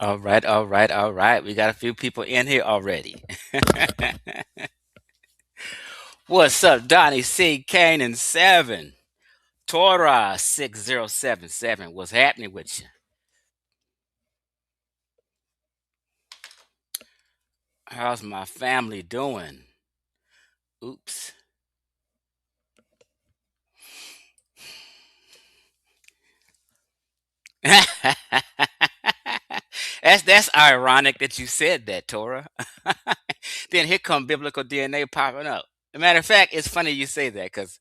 All right, all right, all right. We got a few people in here already. What's up, Donnie C. Kane and 7? Torah 6077. What's happening with you? How's my family doing? Oops. That's ironic that you said that, Torah. Then here come biblical DNA popping up. As a matter of fact, it's funny you say that because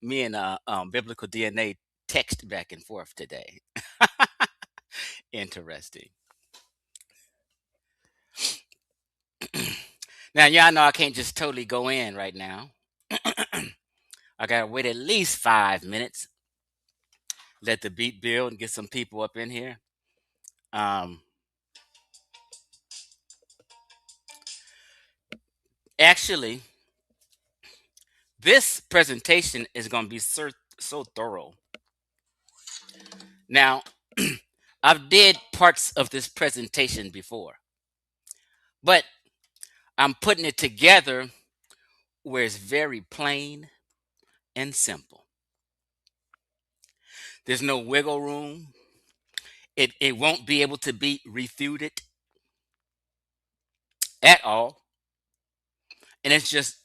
me and biblical DNA text back and forth today. Interesting. Now, y'all know I can't just totally go in right now. I gotta wait at least 5 minutes, let the beat build, and get some people up in here. Um, Actually, this presentation is gonna be so thorough. Now, I've did parts of this presentation before, but I'm putting it together where it's very plain and simple. There's no wiggle room. It won't be able to be refuted at all. And it's just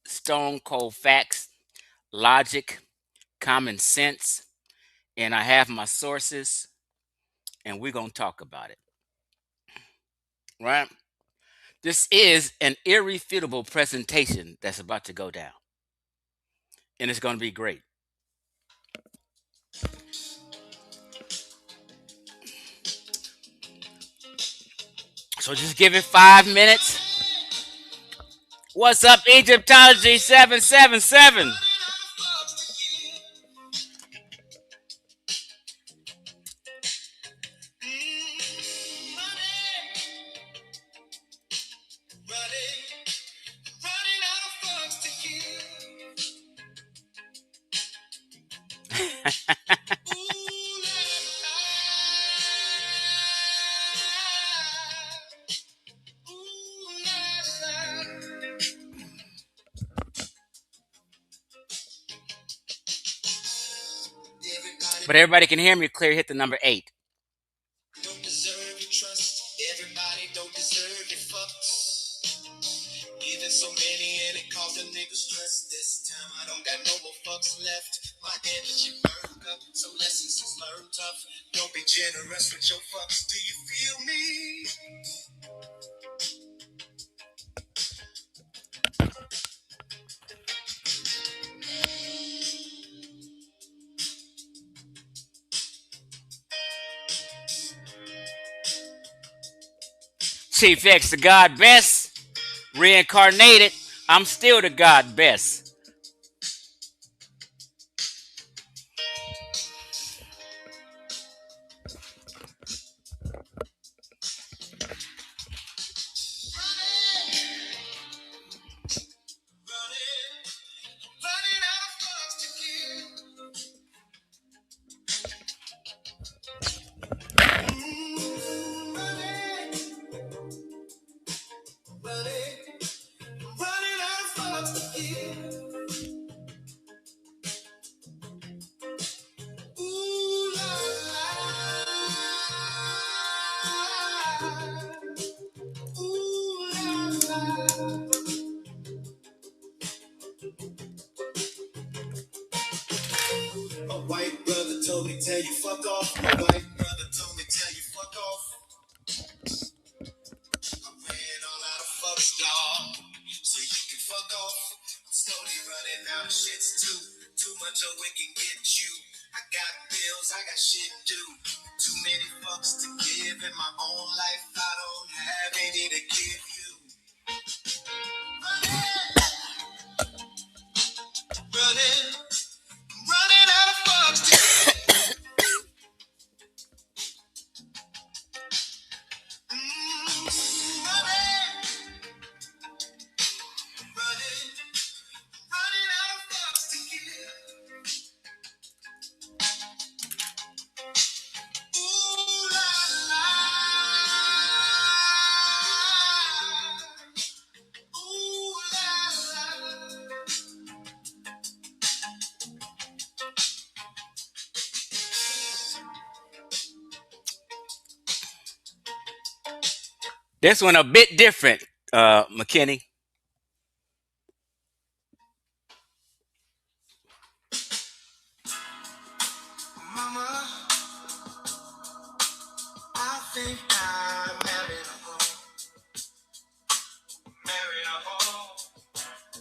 stone cold facts, logic, common sense. And I have my sources, and we're going to talk about it. Right? This is an irrefutable presentation that's about to go down, and it's going to be great. So just give it 5 minutes. What's up, Egyptology 777? But everybody can hear me clear. Hit the number 8. Don't deserve your trust. Everybody don't deserve your fucks. Giving so many and it caused a nigga stress. This time I don't got no more fucks left. My energy burned up. Some lessons is learned tough. Don't be generous with your fucks. Do you feel me? Chief X, the God best. Reincarnated. I'm still the God best. A white brother told me tell you fuck off. A white brother told me tell you fuck off. I ran all out of fucks, dog. So you can fuck off. I'm slowly running out of shits too. Too much of it can get you. I got bills, I got shit to do. Too many fucks to give in my own life. I don't have any to give you. Running out of fucks. This one a bit different, McKinney. Mama, I think I married a hoe. Married a hoe.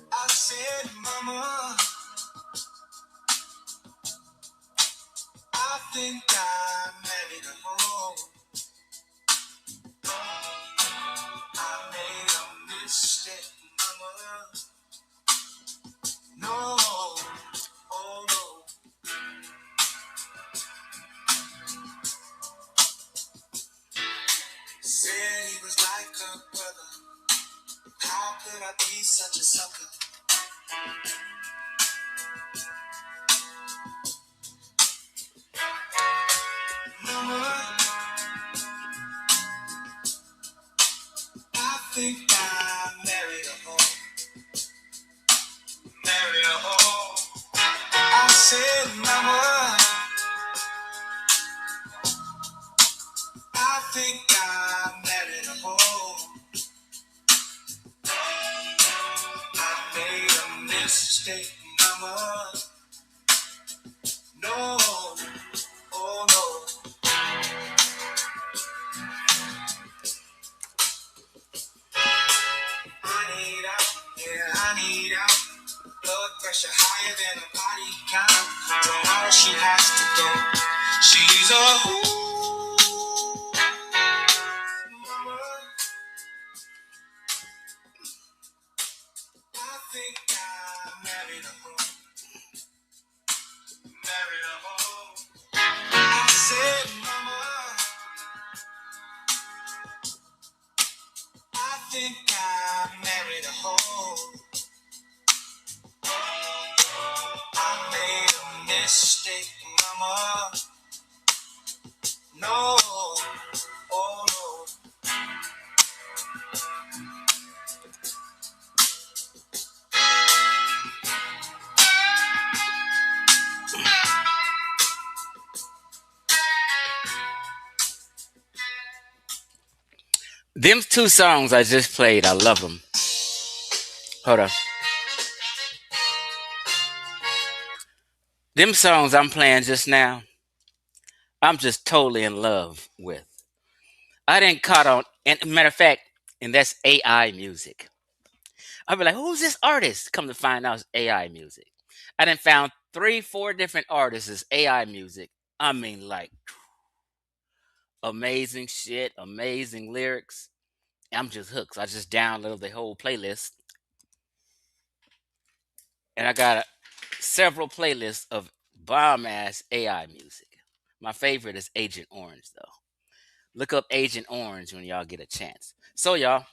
I said, Mama, I think I married a hoe. I made a mistake, Mama. No, oh no. Said he was like a brother. How could I be such a sucker? Mama, I think I married a hoe. Married a hoe. I said, Mama, I think I married a hoe. I made a mistake, Mama. No, oh no. I need out, yeah, I need out. Blood pressure higher than a body count. Tomorrow she has to go. She's a whore. Mama, I think I married a hoe. Married a hoe. I said, Mama, I think I married a hoe. I made a mistake, Mama. No, oh no. Them two songs I just played, I love them. Hold on. Them songs I'm playing just now, I'm just totally in love with. I didn't caught on, and matter of fact, and that's AI music. I'll be like, who's this artist? Come to find out it's AI music. I done found 3, 4 different artists as AI music. I mean, like, amazing shit, amazing lyrics. I'm just hooked. So I just downloaded the whole playlist, and I got several playlists of bomb ass AI music. My favorite is Agent Orange, though. Look up Agent Orange when y'all get a chance. So, y'all,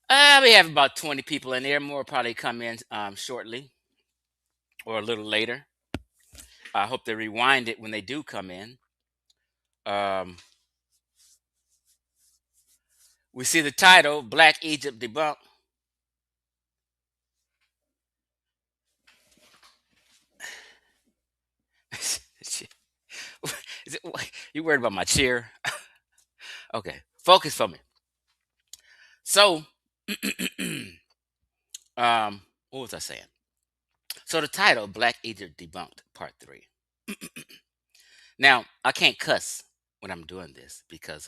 we have about 20 people in there. More will probably come in shortly or a little later. I hope they rewind it when they do come in. We see the title, Black Egypt Debunked. Is it, you worried about my chair? Okay, focus for me. So, what was I saying? So the title, Black Egypt Debunked, Part 3. Now, I can't cuss when I'm doing this because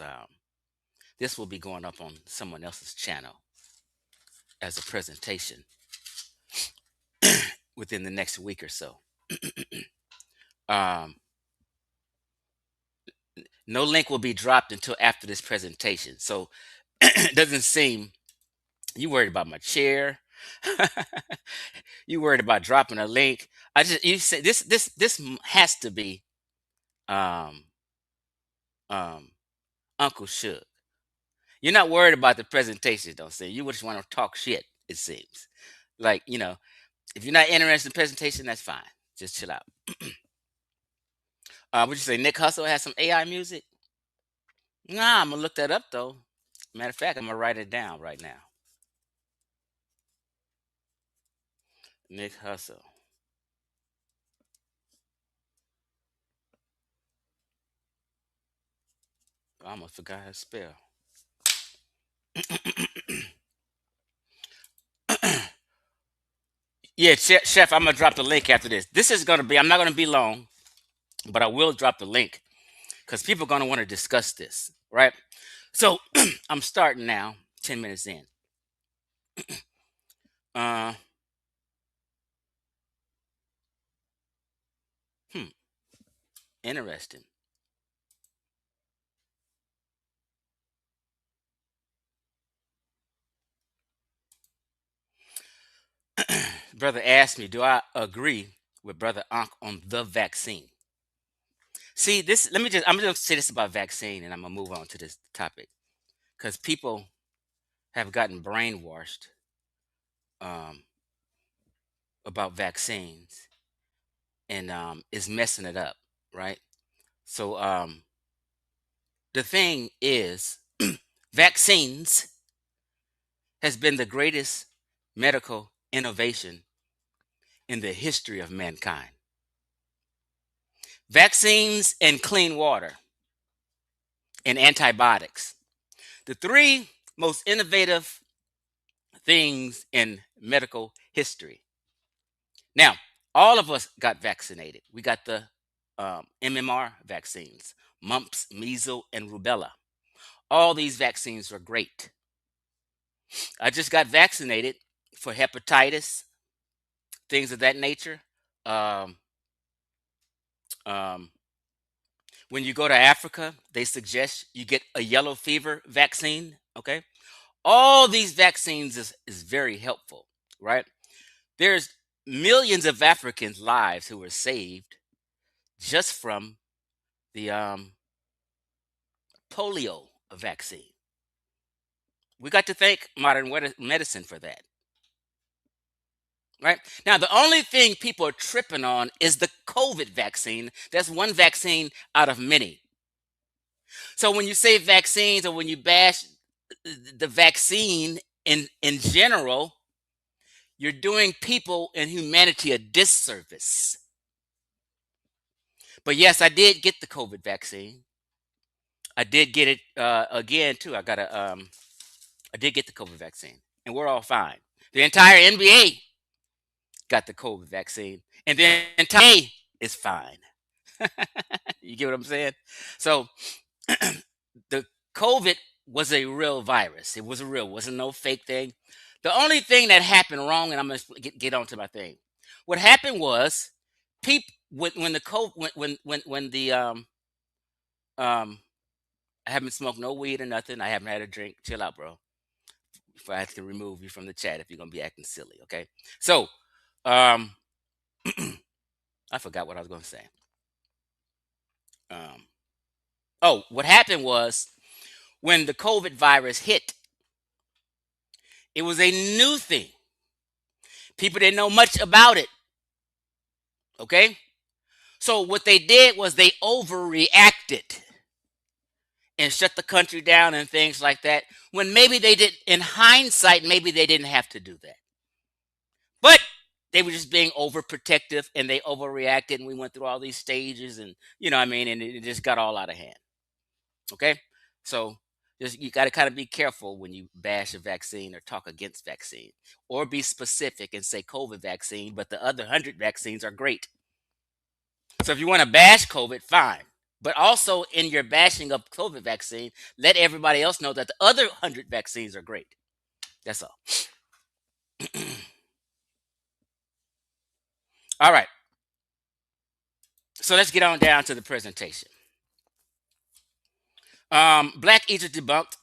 this will be going up on someone else's channel as a presentation within the next week or so. um, no link will be dropped until after this presentation. So it doesn't seem you worried about my chair. You worried about dropping a link. I just you say this has to be um um Uncle Suge. You're not worried about the presentation, don't say. You just want to talk shit, it seems. Like, if you're not interested in the presentation, that's fine. Just chill out. Would you say Nick Hustle has some AI music? Nah, I'm gonna look that up though. Matter of fact, I'm gonna write it down right now. Nick Hustle. I almost forgot how to spell. Yeah, chef, I'm gonna drop the link after this. This is gonna be. I'm not gonna be long, but I will drop the link because people are gonna want to discuss this, right? So I'm starting now. 10 minutes in. Uh, hmm, interesting. Brother asked me, do I agree with Brother Ankh on the vaccine? See, this. Let me just. I'm just gonna say this about vaccine, and I'm gonna move on to this topic because people have gotten brainwashed um, about vaccines and is messing it up, right? So the thing is, vaccines has been the greatest medical innovation in the history of mankind. Vaccines and clean water and antibiotics, the three most innovative things in medical history. Now, all of us got vaccinated. We got the MMR vaccines, mumps, measles, and rubella. All these vaccines are great. I just got vaccinated for hepatitis, things of that nature. Um, um, when you go to Africa, they suggest you get a yellow fever vaccine. Okay, all these vaccines is very helpful, right? There's millions of Africans' lives who were saved just from the polio vaccine. We got to thank modern medicine for that. Right now, the only thing people are tripping on is the COVID vaccine. That's one vaccine out of many. So when you say vaccines or when you bash the vaccine in general, you're doing people and humanity a disservice. But yes, I did get the COVID vaccine. I did get it again too. I did get the COVID vaccine, and we're all fine. The entire NBA got the COVID vaccine, and the entire NBA is fine. You get what I'm saying? So the COVID was a real virus. It was a real, wasn't no fake thing. The only thing that happened wrong, and I'm gonna get on to my thing. What happened was, people when the COVID when the um I haven't smoked no weed or nothing. I haven't had a drink. Chill out, bro. Before I have to remove you from the chat if you're gonna be acting silly. Okay. So um I forgot what I was gonna say. Um oh, what happened was when the COVID virus hit, it was a new thing. People didn't know much about it. Okay. So what they did was they overreacted and shut the country down and things like that. When maybe they did, in hindsight, maybe they didn't have to do that. But they were just being overprotective and they overreacted, and we went through all these stages, and you know what I mean, and it just got all out of hand. Okay. So just you got to kind of be careful when you bash a vaccine or talk against vaccine, or be specific and say COVID vaccine, but the other 100 vaccines are great. So if you want to bash COVID, fine. But also in your bashing of COVID vaccine, let everybody else know that the other 100 vaccines are great. That's all. All right. So let's get on down to the presentation. Black Egypt Debunked.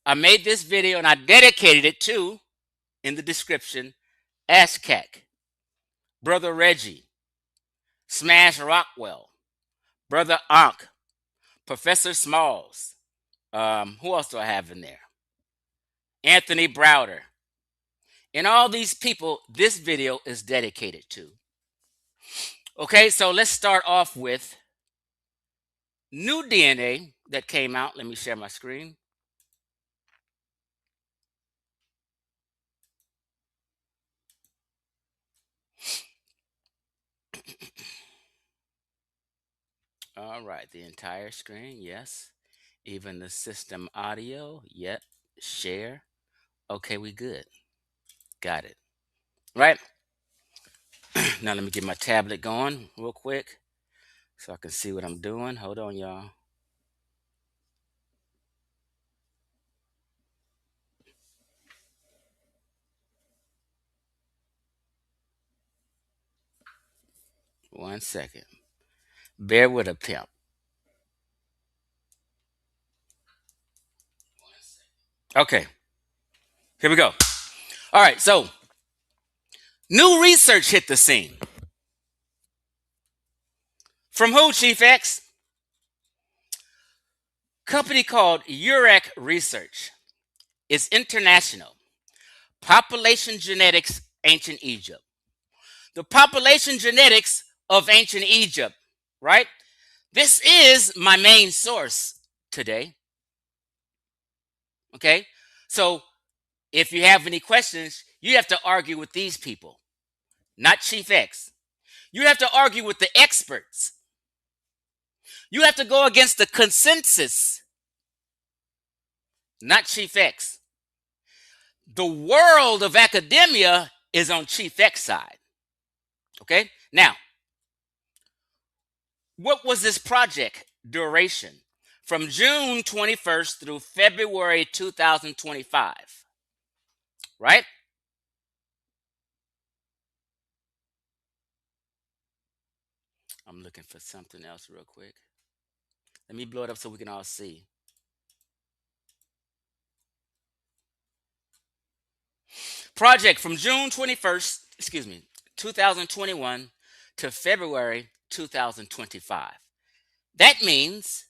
I made this video and I dedicated it to, in the description, ASCAC, Brother Reggie, Smash Rockwell, Brother Ankh, Professor Smalls. Who else do I have in there? Anthony Browder. And all these people this video is dedicated to. Okay, so let's start off with new DNA that came out. Let me share my screen. All right, the entire screen, yes. Even the system audio. Yep. Share. Okay, we good. Got it. Right. Now let me get my tablet going real quick so I can see what I'm doing. Hold on, y'all. One second. Bear with a pimp. Okay, here we go. All right, so new research hit the scene. From who, Chief X? Company called UREC Research. It's international. Population genetics, ancient Egypt. The population genetics of ancient Egypt, right? This is my main source today. Okay, so if you have any questions, you have to argue with these people, not Chief X. You have to argue with the experts. You have to go against the consensus, not Chief X. The world of academia is on Chief X side. Okay, now, what was this project duration? From June 21st through February 2025, right? I'm looking for something else real quick. Let me blow it up so we can all see. Project from June 21st, 2021 to February 2025. That means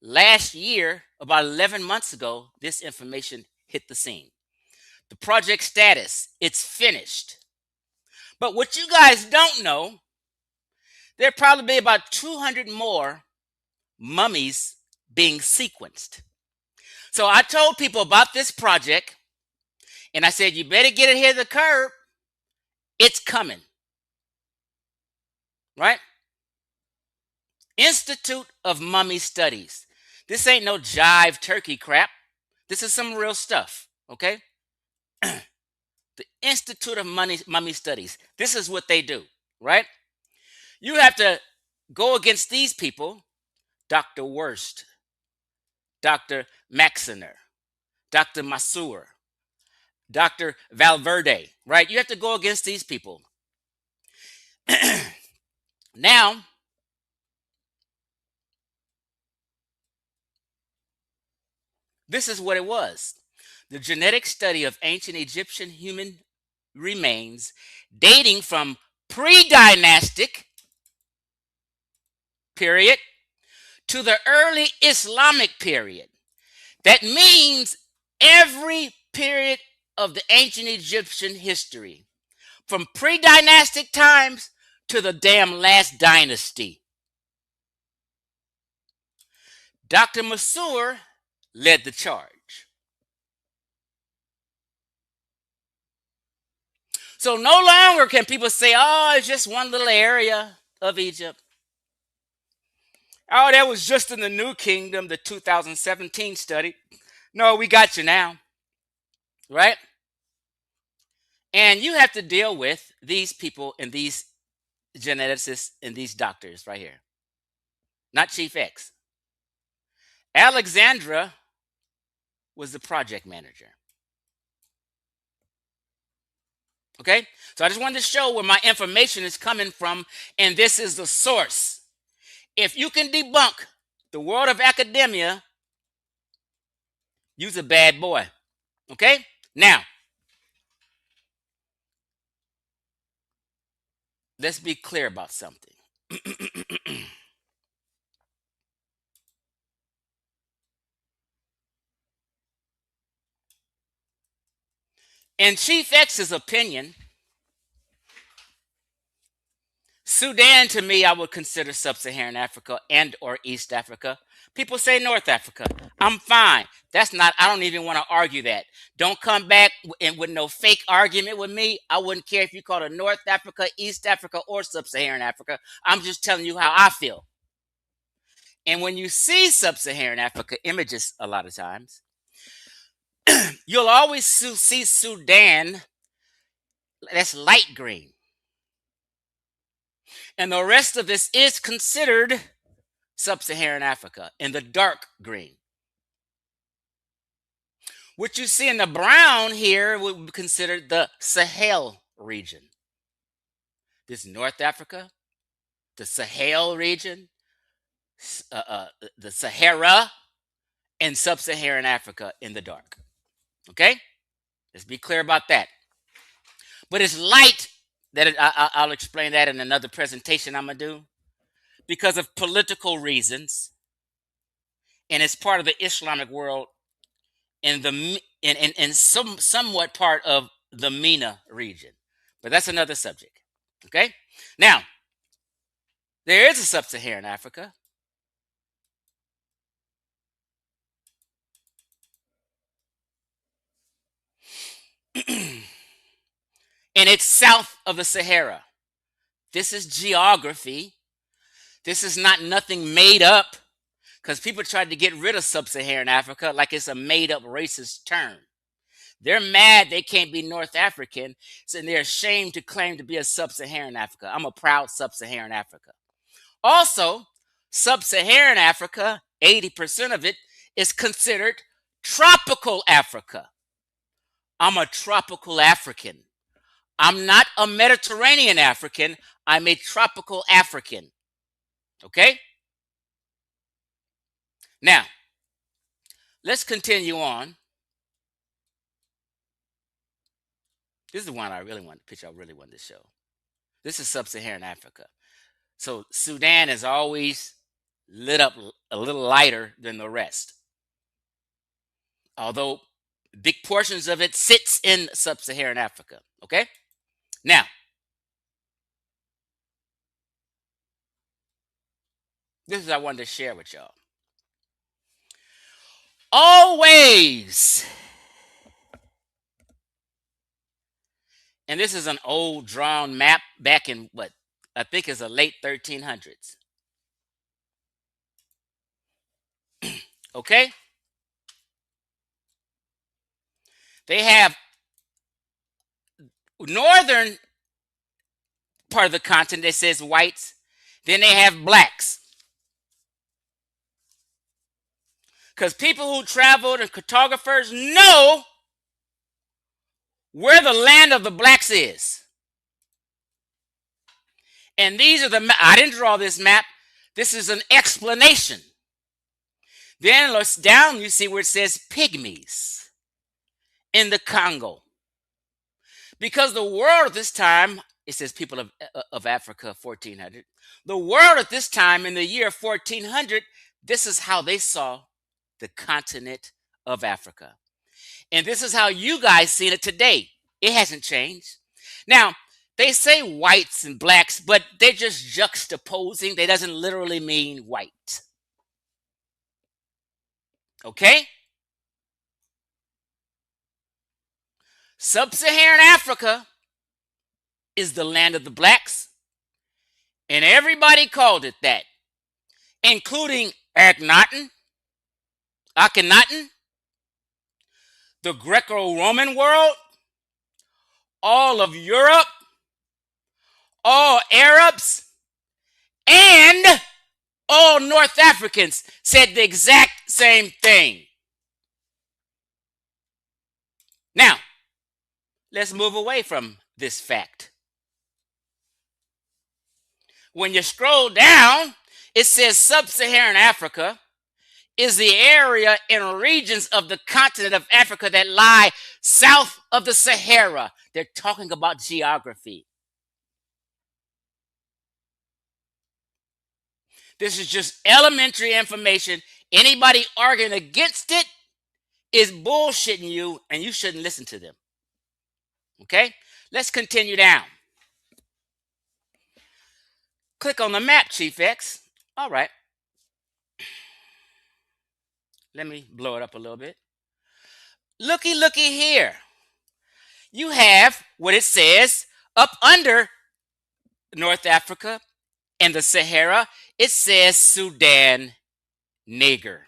last year, about 11 months ago, this information hit the scene. The project status, it's finished. But what you guys don't know, there probably be about 200 more mummies being sequenced. So I told people about this project, and I said, you better get ahead of the curve. It's coming. Right? Institute of Mummy Studies. This ain't no jive turkey crap. This is some real stuff. Okay? The Institute of Mummy Studies. This is what they do. Right? You have to go against these people, Dr. Wurst, Dr. Maxiner, Dr. Masur, Dr. Valverde, right? You have to go against these people. Now, this is what it was. The genetic study of ancient Egyptian human remains dating from pre-dynastic period to the early Islamic period. That means every period of the ancient Egyptian history, from pre-dynastic times to the damn last dynasty. Dr. Masur led the charge. So no longer can people say, oh, it's just one little area of Egypt. Oh, that was just in the New Kingdom, the 2017 study. No, we got you now. Right? And you have to deal with these people and these geneticists and these doctors right here. Not Chief X. Alexandra was the project manager. Okay? So I just wanted to show where my information is coming from, and this is the source. If you can debunk the world of academia, you's a bad boy. Okay? Now, let's be clear about something. In Chief X's opinion, Sudan, to me, I would consider sub-Saharan Africa and or East Africa. People say North Africa. I'm fine. That's not, I don't even want to argue that. Don't come back with no fake argument with me. I wouldn't care if you call it North Africa, East Africa, or sub-Saharan Africa. I'm just telling you how I feel. And when you see sub-Saharan Africa images a lot of times, you'll always see Sudan, that's light green. And the rest of this is considered sub-Saharan Africa in the dark green. What you see in the brown here would be considered the Sahel region. This North Africa, the Sahel region, the Sahara, and sub-Saharan Africa in the dark. Okay? Let's be clear about that. But it's light, that I'll explain that in another presentation I'm going to do, because of political reasons, and it's part of the Islamic world and somewhat part of the MENA region. But that's another subject. Okay? Now, there is a sub-Saharan Africa. And it's south of the Sahara. This is geography. This is not nothing made up, because people tried to get rid of sub-Saharan Africa like it's a made-up racist term. They're mad they can't be North African, so they're ashamed to claim to be a sub-Saharan Africa. I'm a proud sub-Saharan Africa. Also, sub-Saharan Africa, 80% of it, is considered tropical Africa. I'm a tropical African. I'm not a Mediterranean African. I'm a tropical African. Okay? Now, let's continue on. This is the one I really want, the picture I really wanted to show. This is sub-Saharan Africa. So Sudan is always lit up a little lighter than the rest. Although big portions of it sits in sub-Saharan Africa. Okay? Now, this is what I wanted to share with y'all. Always, and this is an old drawn map back in what I think is the late 1300s. Okay? They have northern part of the continent that says whites. Then they have blacks. Because people who traveled and cartographers know where the land of the blacks is. And these are the, I didn't draw this map. This is an explanation. Then looks down, you see where it says pygmies in the Congo. Because the world at this time, it says people of Africa, 1400. The world at this time in the year 1400, this is how they saw the continent of Africa. And this is how you guys see it today. It hasn't changed. Now, they say whites and blacks, but they're just juxtaposing. They doesn't literally mean white. Okay? Sub-Saharan Africa is the land of the blacks, and everybody called it that, including Akhenaten, the Greco-Roman world, all of Europe, all Arabs, and all North Africans said the exact same thing. Now, let's move away from this fact. When you scroll down, it says Sub-Saharan Africa is the area and regions of the continent of Africa that lie south of the Sahara. They're talking about geography. This is just elementary information. Anybody arguing against it is bullshitting you, and you shouldn't listen to them. Okay? Let's continue down. Click on the map, Chief X. All right. Let me blow it up a little bit. Looky here. You have what it says up under North Africa and the Sahara. It says Sudan nigger.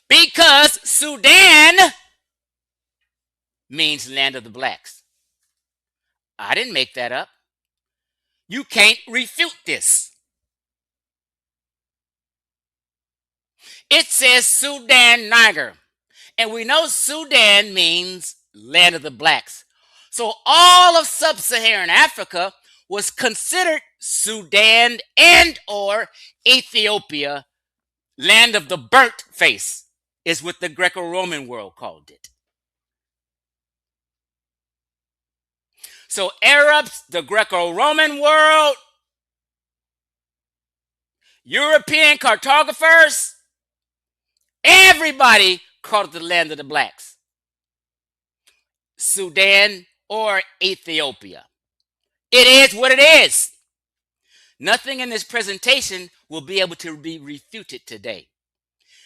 Because Sudan means land of the blacks. I didn't make that up. You can't refute this. It says Sudan Niger. And we know Sudan means land of the blacks. So all of sub-Saharan Africa was considered Sudan and or Ethiopia, land of the burnt face, is what the Greco-Roman world called it. So Arabs, the Greco-Roman world, European cartographers, everybody called it the land of the blacks. Sudan or Ethiopia. It is what it is. Nothing in this presentation will be able to be refuted today.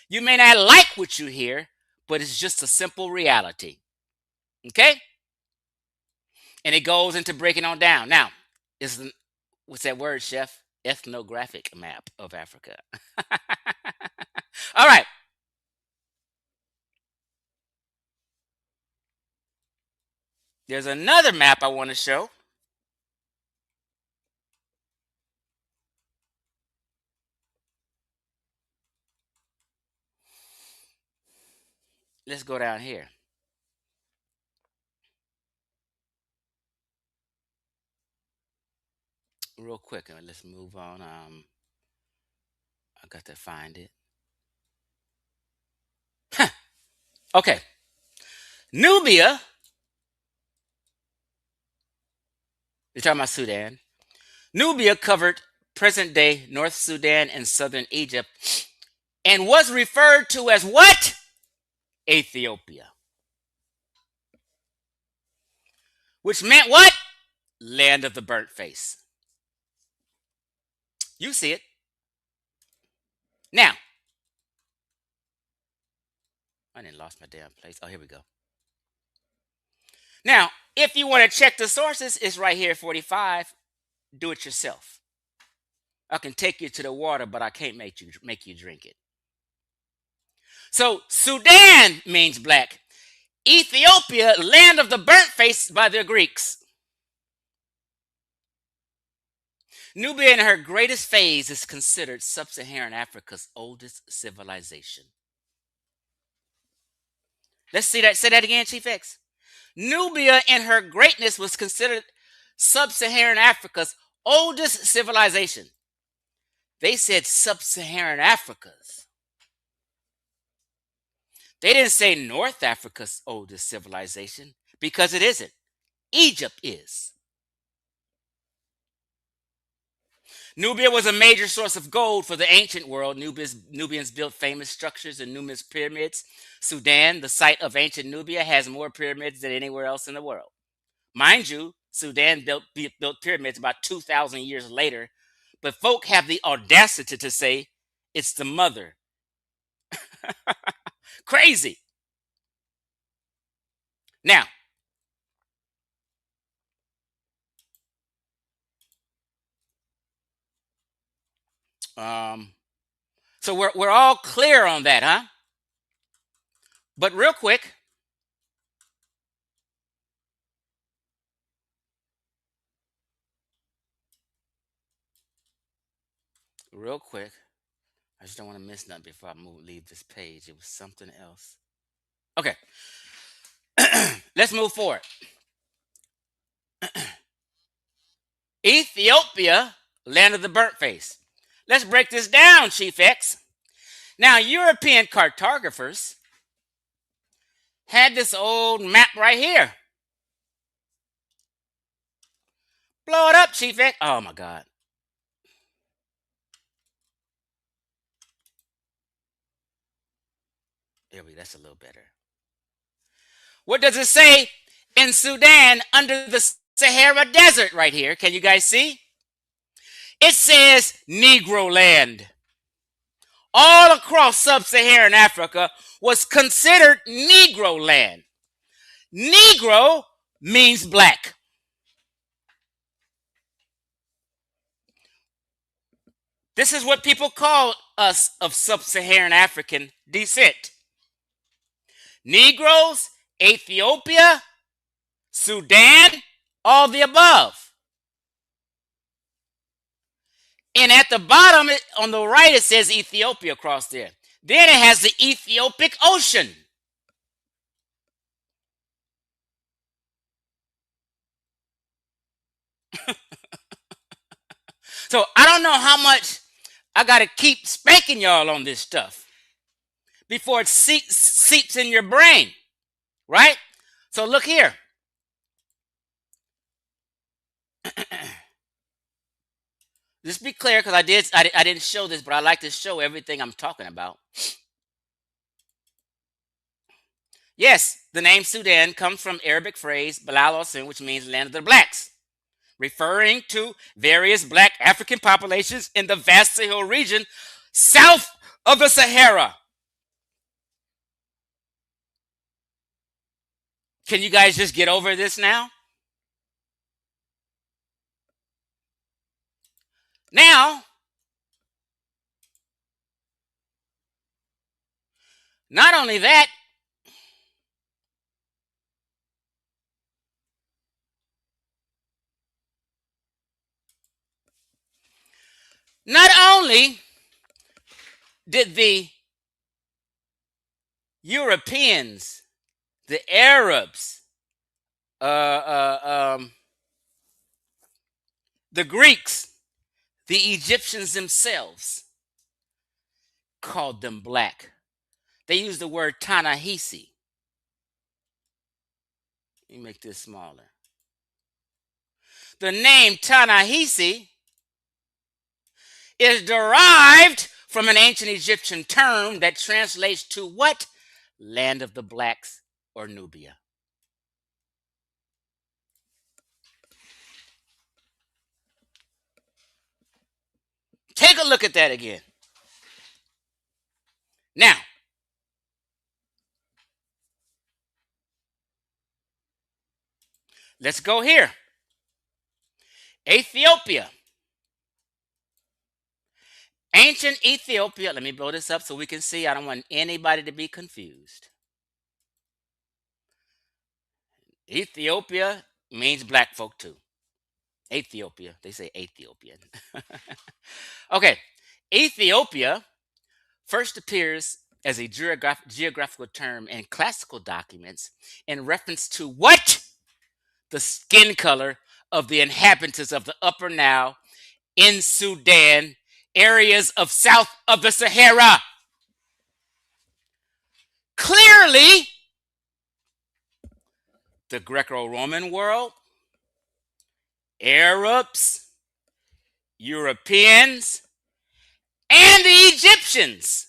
You may not like what you hear, but it's just a simple reality. Okay? And it goes into breaking on down. Now, what's that word, Chef? Ethnographic map of Africa. All right. There's another map I want to show. Let's go down here. Real quick. Let's move on. I got to find it. Okay. Nubia. You're talking about Sudan. Nubia covered present-day North Sudan and southern Egypt and was referred to as what? Ethiopia. Which meant what? Land of the burnt face. You see it. Now, I didn't lost my damn place. Oh, here we go. Now, if you want to check the sources, it's right here, 45. Do it yourself. I can take you to the water, but I can't make you drink it. So, Sudan means black. Ethiopia, land of the burnt face by the Greeks. Nubia in her greatest phase is considered sub-Saharan Africa's oldest civilization. Let's see that. Say that again, Chief X. Nubia in her greatness was considered sub-Saharan Africa's oldest civilization. They said sub-Saharan Africa's. They didn't say North Africa's oldest civilization because it isn't. Egypt is. Nubia was a major source of gold for the ancient world. Nubians built famous structures and numerous pyramids. Sudan, the site of ancient Nubia, has more pyramids than anywhere else in the world. Mind you, Sudan built pyramids about 2,000 years later, but folk have the audacity to say it's the mother. Crazy. Now, so we're all clear on that, huh? But real quick, I just don't want to miss nothing before I leave this page. It was something else. Okay. Let's move forward. Ethiopia, land of the burnt face. Let's break this down, Chief X. Now, European cartographers had this old map right here. Blow it up, Chief X. Oh, my God. There we go. That's a little better. What does it say in Sudan under the Sahara Desert right here? Can you guys see? It says Negro land. All across sub-Saharan Africa was considered Negro land. Negro means black. This is what people call us of sub-Saharan African descent. Negroes, Ethiopia, Sudan, all the above. And at the bottom, on the right, it says Ethiopia across there. Then it has the Ethiopic Ocean. So I don't know how much I got to keep spanking y'all on this stuff before it seeps in your brain, right? So look here. Just be clear, because I didn't show this, but I like to show everything I'm talking about. Yes, the name Sudan comes from Arabic phrase Balal Osun, which means land of the blacks, referring to various black African populations in the vast Sahel region south of the Sahara. Can you guys just get over this now? Now, not only that, not only did the Europeans, the Arabs, the Greeks, the Egyptians themselves called them black. They used the word Tanahisi. Let me make this smaller. The name Tanahisi is derived from an ancient Egyptian term that translates to what? Land of the blacks, or Nubia. Take a look at that again. Now, let's go here. Ethiopia. Ancient Ethiopia. Let me blow this up so we can see. I don't want anybody to be confused. Ethiopia means black folk too. Ethiopia. They say Ethiopian. Okay. Ethiopia first appears as a geographical term in classical documents in reference to what? The skin color of the inhabitants of the Upper Nile in Sudan, areas of south of the Sahara. Clearly, the Greco-Roman world, Arabs, Europeans, and the Egyptians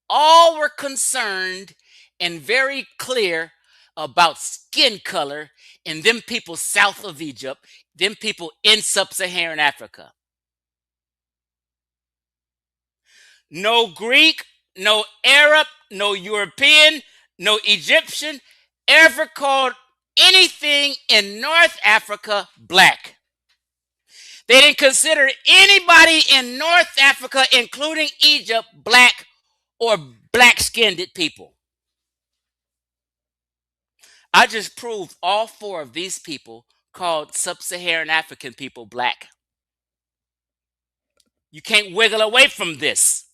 all were concerned and very clear about skin color in them people south of Egypt, them people in sub-Saharan Africa. No Greek, no Arab, no European, no Egyptian ever called anything in North Africa black. They didn't consider anybody in North Africa, including Egypt, black or black-skinned people. I just proved all four of these people called sub-Saharan African people black. You can't wiggle away from this.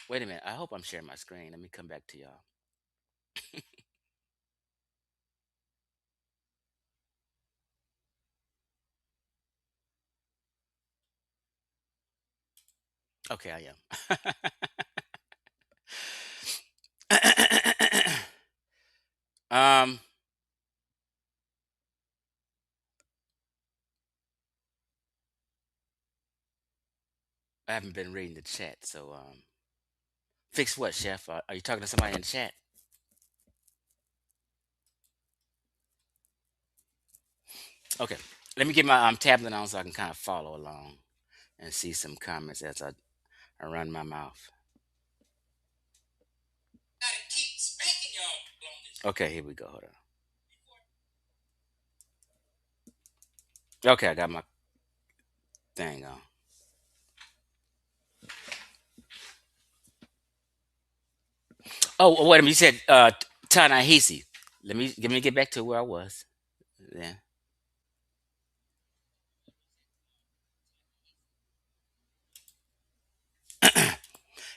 Wait a minute. I hope I'm sharing my screen. Let me come back to y'all. Okay, I am. I haven't been reading the chat, so fix what, Chef? Are you talking to somebody in the chat? Okay, let me get my tablet on so I can kind of follow along and see some comments as I run my mouth. Okay, here we go. Hold on. Okay, I got my thing on. Oh, wait a minute. You said Ta-Nehisi. Let me get back to where I was. Yeah.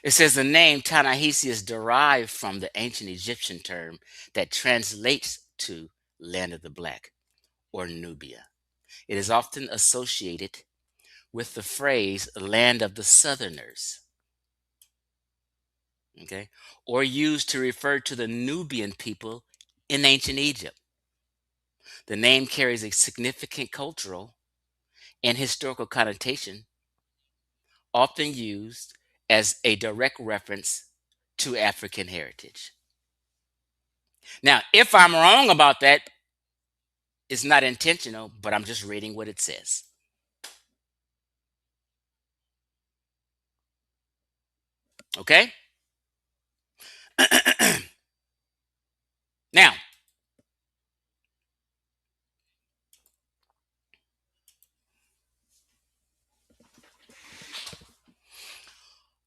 It says the name Ta-Nehisi is derived from the ancient Egyptian term that translates to land of the black or Nubia. It is often associated with the phrase land of the southerners, okay, or used to refer to the Nubian people in ancient Egypt. The name carries a significant cultural and historical connotation, often used as a direct reference to African heritage. Now, if I'm wrong about that, it's not intentional, but I'm just reading what it says. Okay? Now,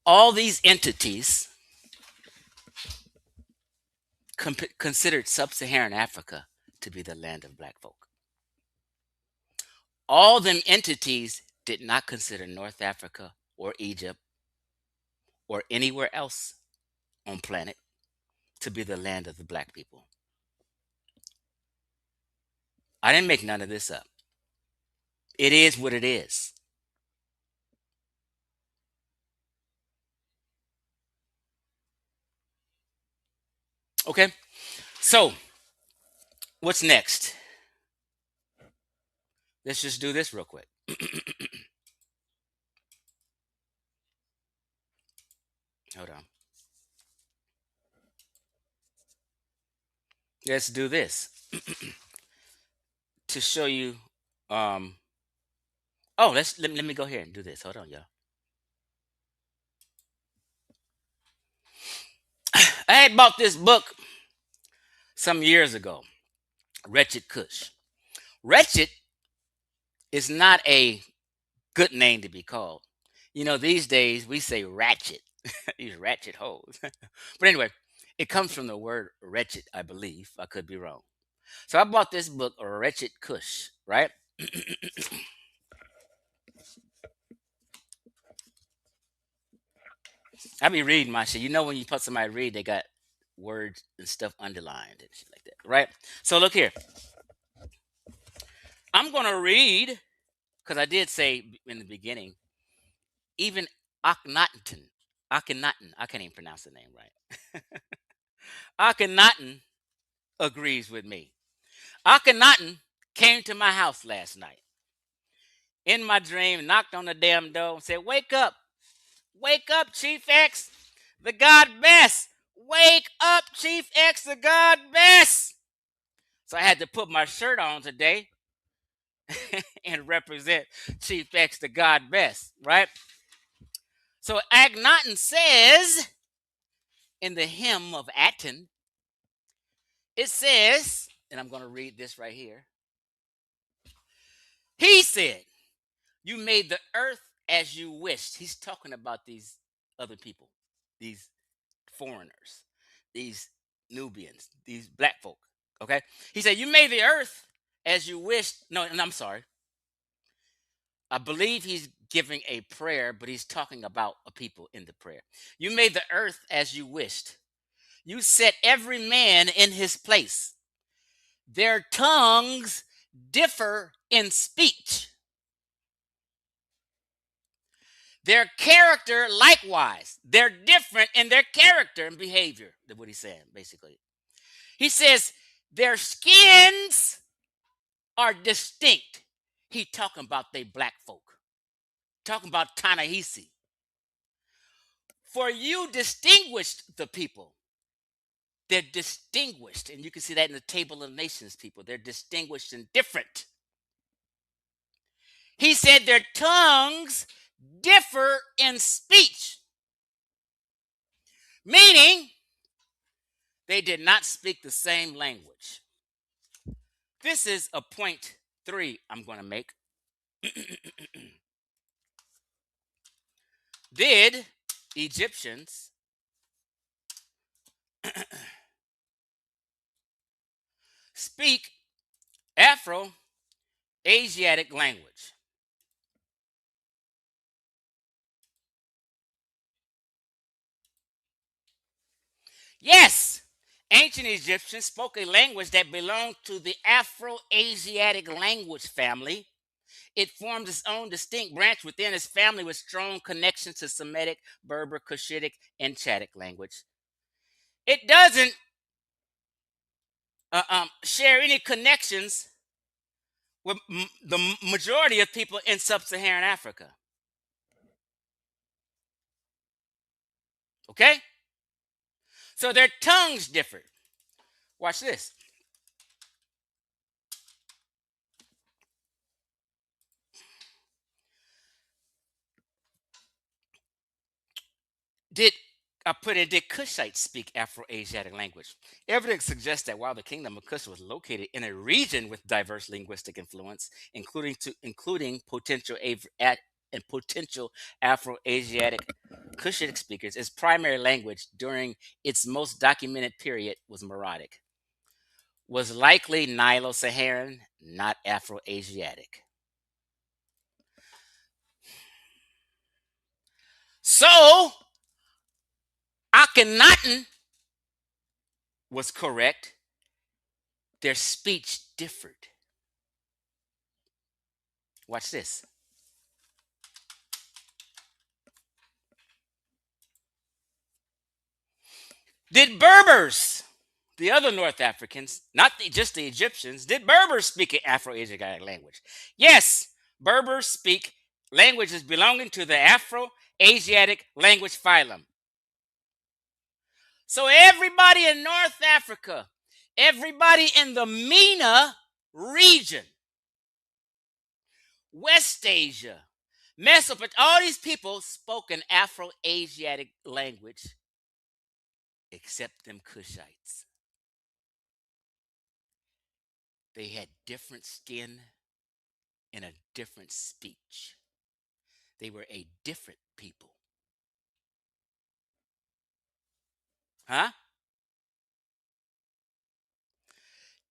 all these entities considered sub-Saharan Africa to be the land of black folk. All them entities did not consider North Africa or Egypt or anywhere else on planet to be the land of the black people. I didn't make none of this up. It is what it is. Okay? So, what's next? Let's just do this real quick. Hold on. Let's do this to show you. Um, oh, let me go here and do this. Hold on, y'all. I had bought this book some years ago, Wretched Kush. Wretched is not a good name to be called. You know, these days we say ratchet, these ratchet hoes. But anyway, it comes from the word wretched, I believe. I could be wrong. So I bought this book, Wretched Kush, right? I be reading my shit. You know, when you put somebody read, they got words and stuff underlined and shit like that, right? So look here. I'm gonna read because I did say in the beginning, even Akhenaten, Akhenaten, I can't even pronounce the name right. Akhenaten agrees with me. Akhenaten came to my house last night in my dream, knocked on the damn door, and said, wake up, Chief X, the God best. Wake up, Chief X, the God best. So I had to put my shirt on today and represent Chief X, the God best, right? So Akhenaten says in the hymn of Aten, it says, and I'm going to read this right here. He said, you made the earth as you wished. He's talking about these other people, these foreigners, these Nubians, these black folk. Okay. He said, you made the earth as you wished. No, and I'm sorry. I believe he's giving a prayer, but he's talking about a people in the prayer. You made the earth as you wished. You set every man in his place. Their tongues differ in speech. Their character, likewise, they're different in their character and behavior. That's what he's saying, basically. He says their skins are distinct. He talking about they black folk, talking about Ta-Nehisi. For you distinguished the people. They're distinguished, and you can see that in the Table of Nations people. They're distinguished and different. He said their tongues differ in speech, meaning they did not speak the same language. This is a point 3 I'm going to make. Did Egyptians speak Afro-Asiatic language? Yes. Ancient Egyptians spoke a language that belonged to the Afro-Asiatic language family. It formed its own distinct branch within its family with strong connections to Semitic, Berber, Cushitic, and Chadic language. It doesn't share any connections with the majority of people in sub-Saharan Africa. Okay? So their tongues differed. Watch this. Did did Kushites speak Afro-Asiatic language? Evidence suggests that while the kingdom of Kush was located in a region with diverse linguistic influence, including potential Afro-Asiatic Cushitic speakers, its primary language during its most documented period was Maradic. Was likely Nilo-Saharan, not Afro-Asiatic. So Akhenaten was correct. Their speech differed. Watch this. Did Berbers, the other North Africans, not just the Egyptians, did Berbers speak an Afro-Asiatic language? Yes, Berbers speak languages belonging to the Afro-Asiatic language phylum. So everybody in North Africa, everybody in the MENA region, West Asia, Mesopotamia, all these people spoke an Afro-Asiatic language except them Cushites. They had different skin and a different speech. They were a different people. Huh?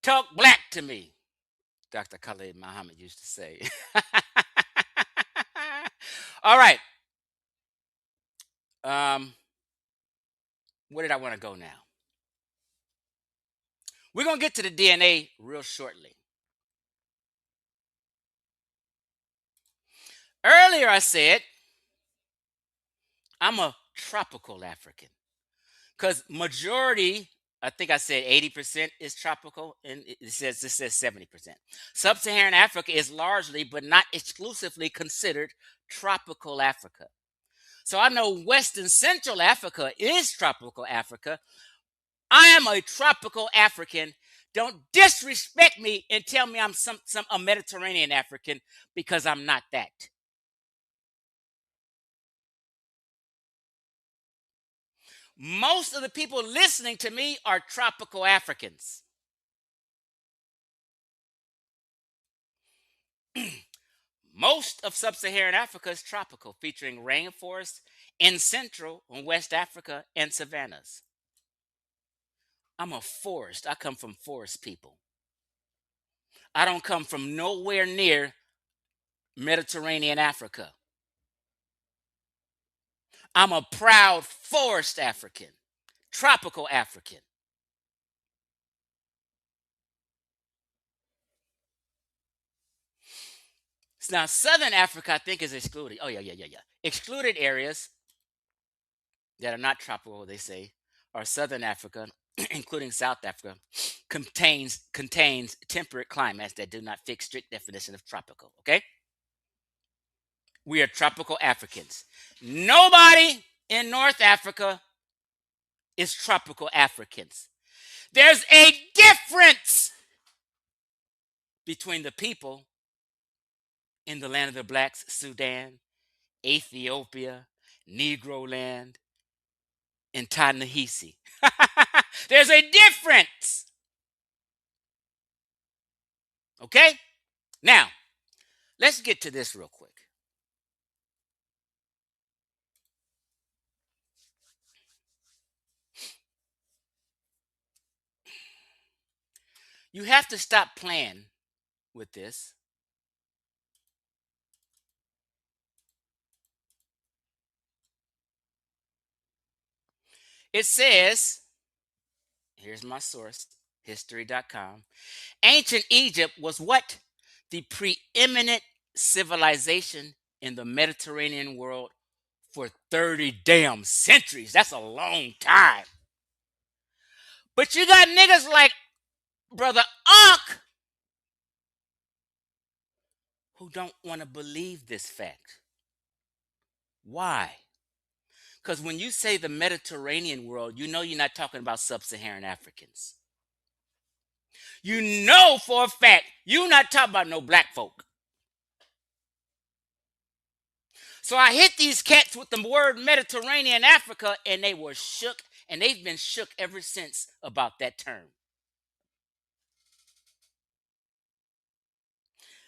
Talk black to me, Dr. Khalid Muhammad used to say. All right. Where did I want to go now? We're going to get to the DNA real shortly. Earlier I said I'm a tropical African because majority, I think I said 80% is tropical, and it says 70%. Sub-Saharan Africa is largely, but not exclusively, considered tropical Africa. So I know West and Central Africa is tropical Africa. I am a tropical African. Don't disrespect me and tell me I'm a Mediterranean African, because I'm not that. Most of the people listening to me are tropical Africans. Most of sub-Saharan Africa is tropical, featuring rainforests in Central and West Africa and savannas. I'm a forest. I come from forest people. I don't come from nowhere near Mediterranean Africa. I'm a proud forest African, tropical African. Now, Southern Africa, I think, is excluded. Oh, yeah. Excluded areas that are not tropical, they say, are Southern Africa, including South Africa, contains temperate climates that do not fit strict definition of tropical. Okay, we are tropical Africans. Nobody in North Africa is tropical Africans. There's a difference between the people in the land of the blacks, Sudan, Ethiopia, Negro land, and Ta-Nehisi. There's a difference. Okay? Now, Let's get to this real quick. You have to stop playing with this. It says, here's my source, history.com. Ancient Egypt was what? The preeminent civilization in the Mediterranean world for 30 damn centuries. That's a long time. But you got niggas like Brother Ankh who don't want to believe this fact. Why? Because when you say the Mediterranean world, you know you're not talking about sub-Saharan Africans. You know for a fact you're not talking about no black folk. So I hit these cats with the word Mediterranean Africa, and they were shook, and they've been shook ever since about that term.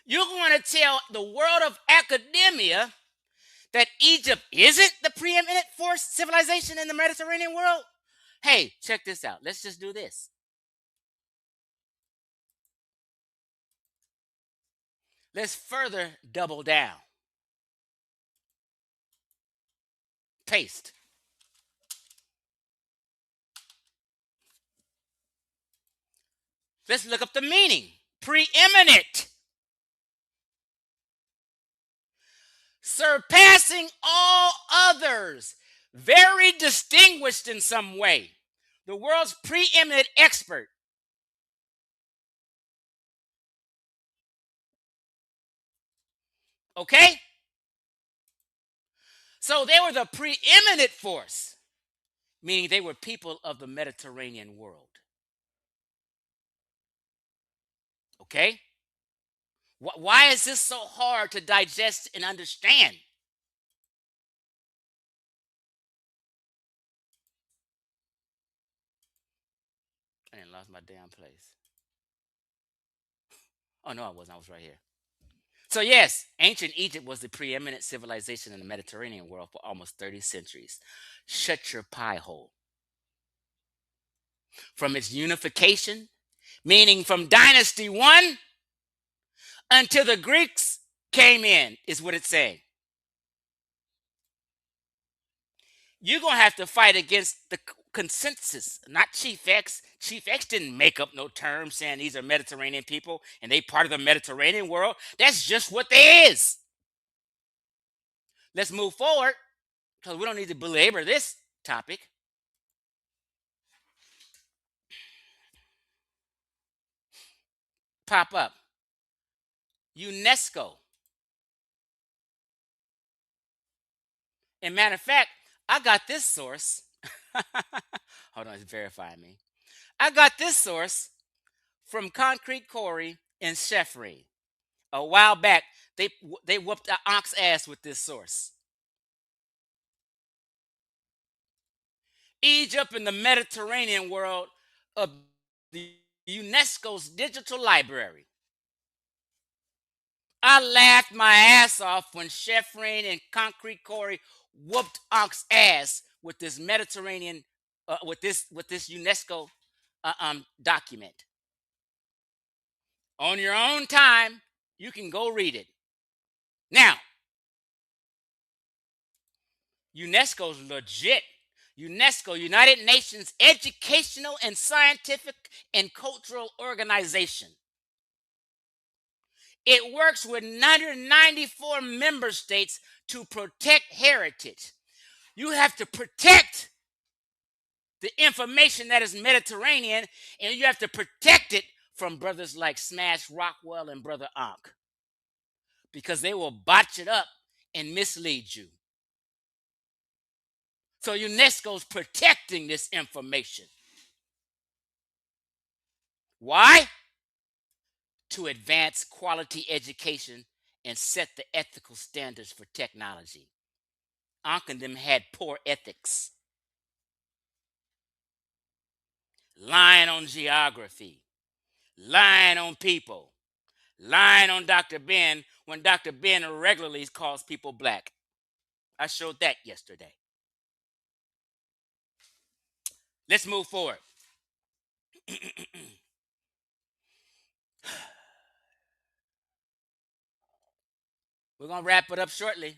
You're going to tell the world of academia that Egypt isn't the preeminent force civilization in the Mediterranean world? Hey, check this out. Let's just do this. Let's further double down. Paste. Let's look up the meaning. Preeminent. Surpassing all others. Very distinguished in some way. The world's preeminent expert. Okay? So they were the preeminent force, meaning they were people of the Mediterranean world. Okay? Why is this so hard to digest and understand? I didn't lost my damn place. Oh, no, I wasn't. I was right here. So, yes, ancient Egypt was the preeminent civilization in the Mediterranean world for almost 30 centuries. Shut your pie hole. From its unification, meaning from Dynasty 1 until the Greeks came in, is what it's saying. You're going to have to fight against the consensus, not Chief X. Chief X didn't make up no term saying these are Mediterranean people and they part of the Mediterranean world. That's just what they is. Let's move forward because we don't need to belabor this topic. Pop up. UNESCO. And matter of fact, I got this source. Hold on, it's verifying me. I got this source from Concrete Corey and Sheffrey. A while back, they whooped the Ankh's ass with this source. Egypt and the Mediterranean world of the UNESCO's digital library. I laughed my ass off when Sheffrey and Concrete Corey whooped Ankh's ass with this Mediterranean, with this UNESCO document. On your own time, you can go read it. Now, UNESCO's legit. UNESCO, United Nations Educational and Scientific and Cultural Organization. It works with 194 member states to protect heritage. You have to protect the information that is Mediterranean, and you have to protect it from brothers like Smash Rockwell and Brother Ankh, because they will botch it up and mislead you. So UNESCO's protecting this information. Why? To advance quality education and set the ethical standards for technology. Ankh and them had poor ethics. Lying on geography, lying on people, lying on Dr. Ben when Dr. Ben regularly calls people black. I showed that yesterday. Let's move forward. We're going to wrap it up shortly.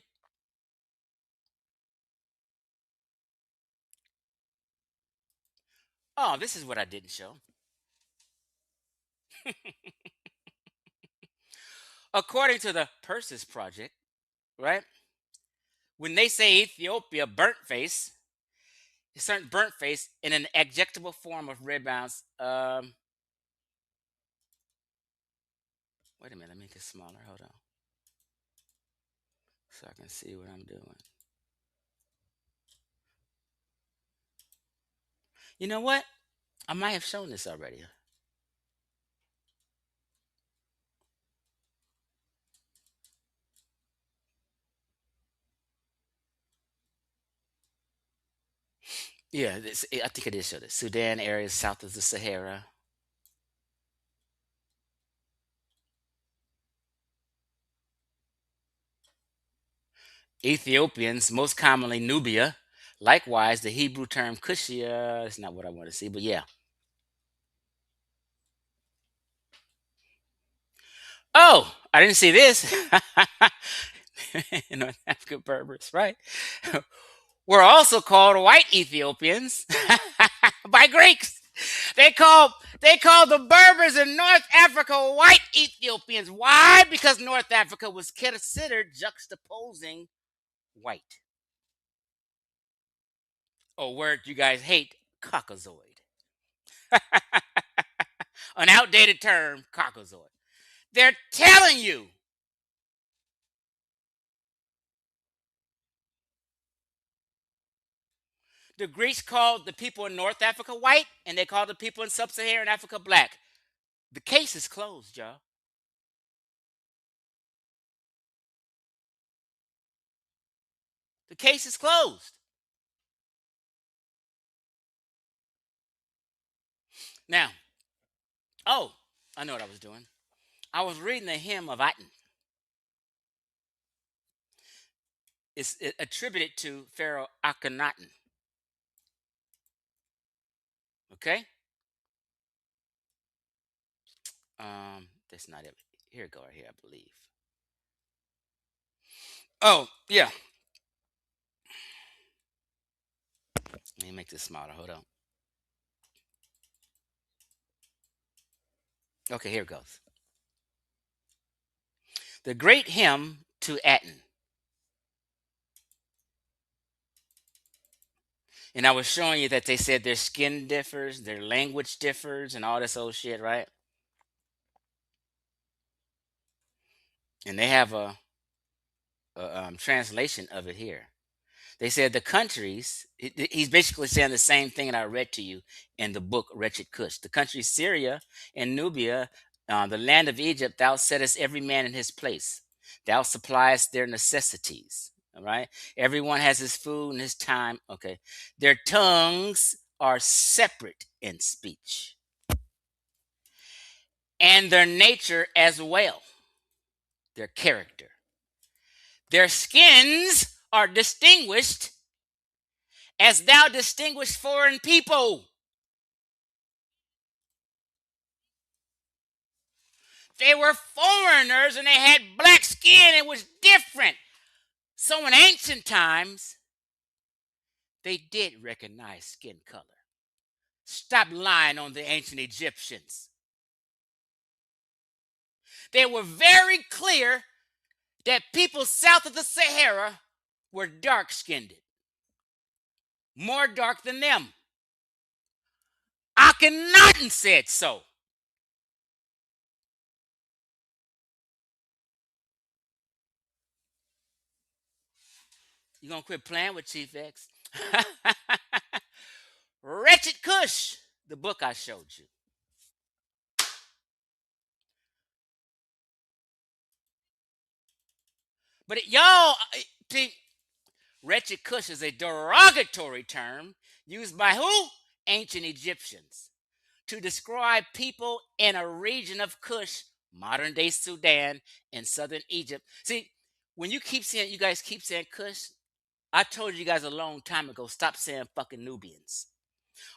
Oh, this is what I didn't show. According to the Persis Project, right? When they say Ethiopia burnt face, it's certain burnt face in an adjectival form of rebounds. Wait a minute, let me make it smaller. Hold on. So I can see what I'm doing. You know what? I might have shown this already. Yeah, I think it is showed it. Sudan area south of the Sahara. Ethiopians, most commonly Nubia. Likewise, the Hebrew term Kushia, it's not what I want to see, but yeah. Oh, I didn't see this. North African Berbers, right? Were also called white Ethiopians by Greeks. They called the Berbers in North Africa white Ethiopians. Why? Because North Africa was considered juxtaposing white. Oh, word you guys hate, Caucasoid. An outdated term, Caucasoid. They're telling you the Greeks called the people in North Africa white, and they called the people in sub-Saharan Africa black. The case is closed, y'all. The case is closed. Now, oh, I know what I was doing. I was reading the hymn of Aten. It's attributed to Pharaoh Akhenaten. Okay? That's not it. Here we go, right here, I believe. Oh, yeah. Let me make this smaller. Hold on. Okay, here it goes. The great hymn to Aten. And I was showing you that they said their skin differs, their language differs, and all this old shit, right? And they have a translation of it here. They said the countries, he's basically saying the same thing that I read to you in the book Wretched Cush. The countries Syria and Nubia, the land of Egypt, thou settest every man in his place. Thou suppliest their necessities. All right. Everyone has his food and his time. Okay. Their tongues are separate in speech and their nature as well, their character. Their skins are distinguished as thou distinguished foreign people. They were foreigners and they had black skin. It was different. So in ancient times, they did recognize skin color. Stop lying on the ancient Egyptians. They were very clear that people south of the Sahara were dark skinned, more dark than them. Akhenaten said so. You gonna quit playing with Chief X? Wretched Cush, the book I showed you. But y'all, see, Wretched Cush is a derogatory term used by who? Ancient Egyptians to describe people in a region of Cush modern day Sudan, and southern Egypt. See, when you guys keep saying Kush, I told you guys a long time ago, stop saying fucking Nubians.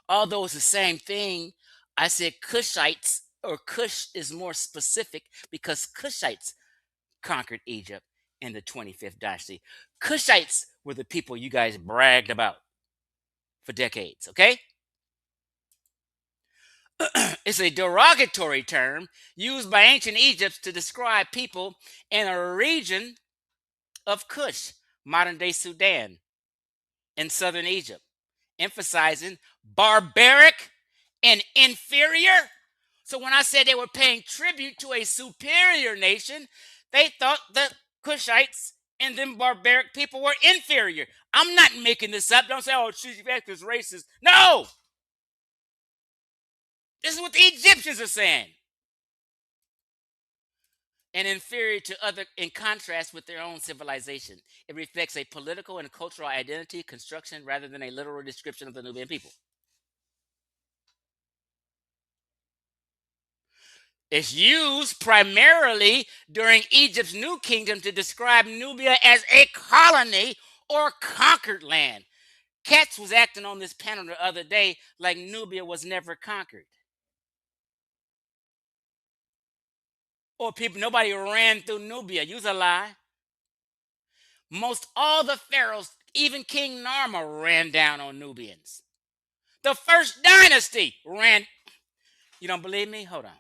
Although it's the same thing, I said Kushites, or Kush is more specific because Kushites conquered Egypt in the 25th dynasty. Kushites were the people you guys bragged about for decades, okay? It's a derogatory term used by ancient Egypt to describe people in a region of Kush, modern day Sudan, in southern Egypt, emphasizing barbaric and inferior. So when I said they were paying tribute to a superior nation, they thought the Kushites and them barbaric people were inferior. I'm not making this up. Don't say, oh, she's racist. No! This is what the Egyptians are saying. And inferior to other, in contrast with their own civilization. It reflects a political and cultural identity construction rather than a literal description of the Nubian people. It's used primarily during Egypt's New Kingdom to describe Nubia as a colony or conquered land. Katz was acting on this panel the other day like Nubia was never conquered. Or nobody ran through Nubia. Use a lie. Most all the pharaohs, even King Narmer, ran down on Nubians. The first dynasty ran. You don't believe me? Hold on.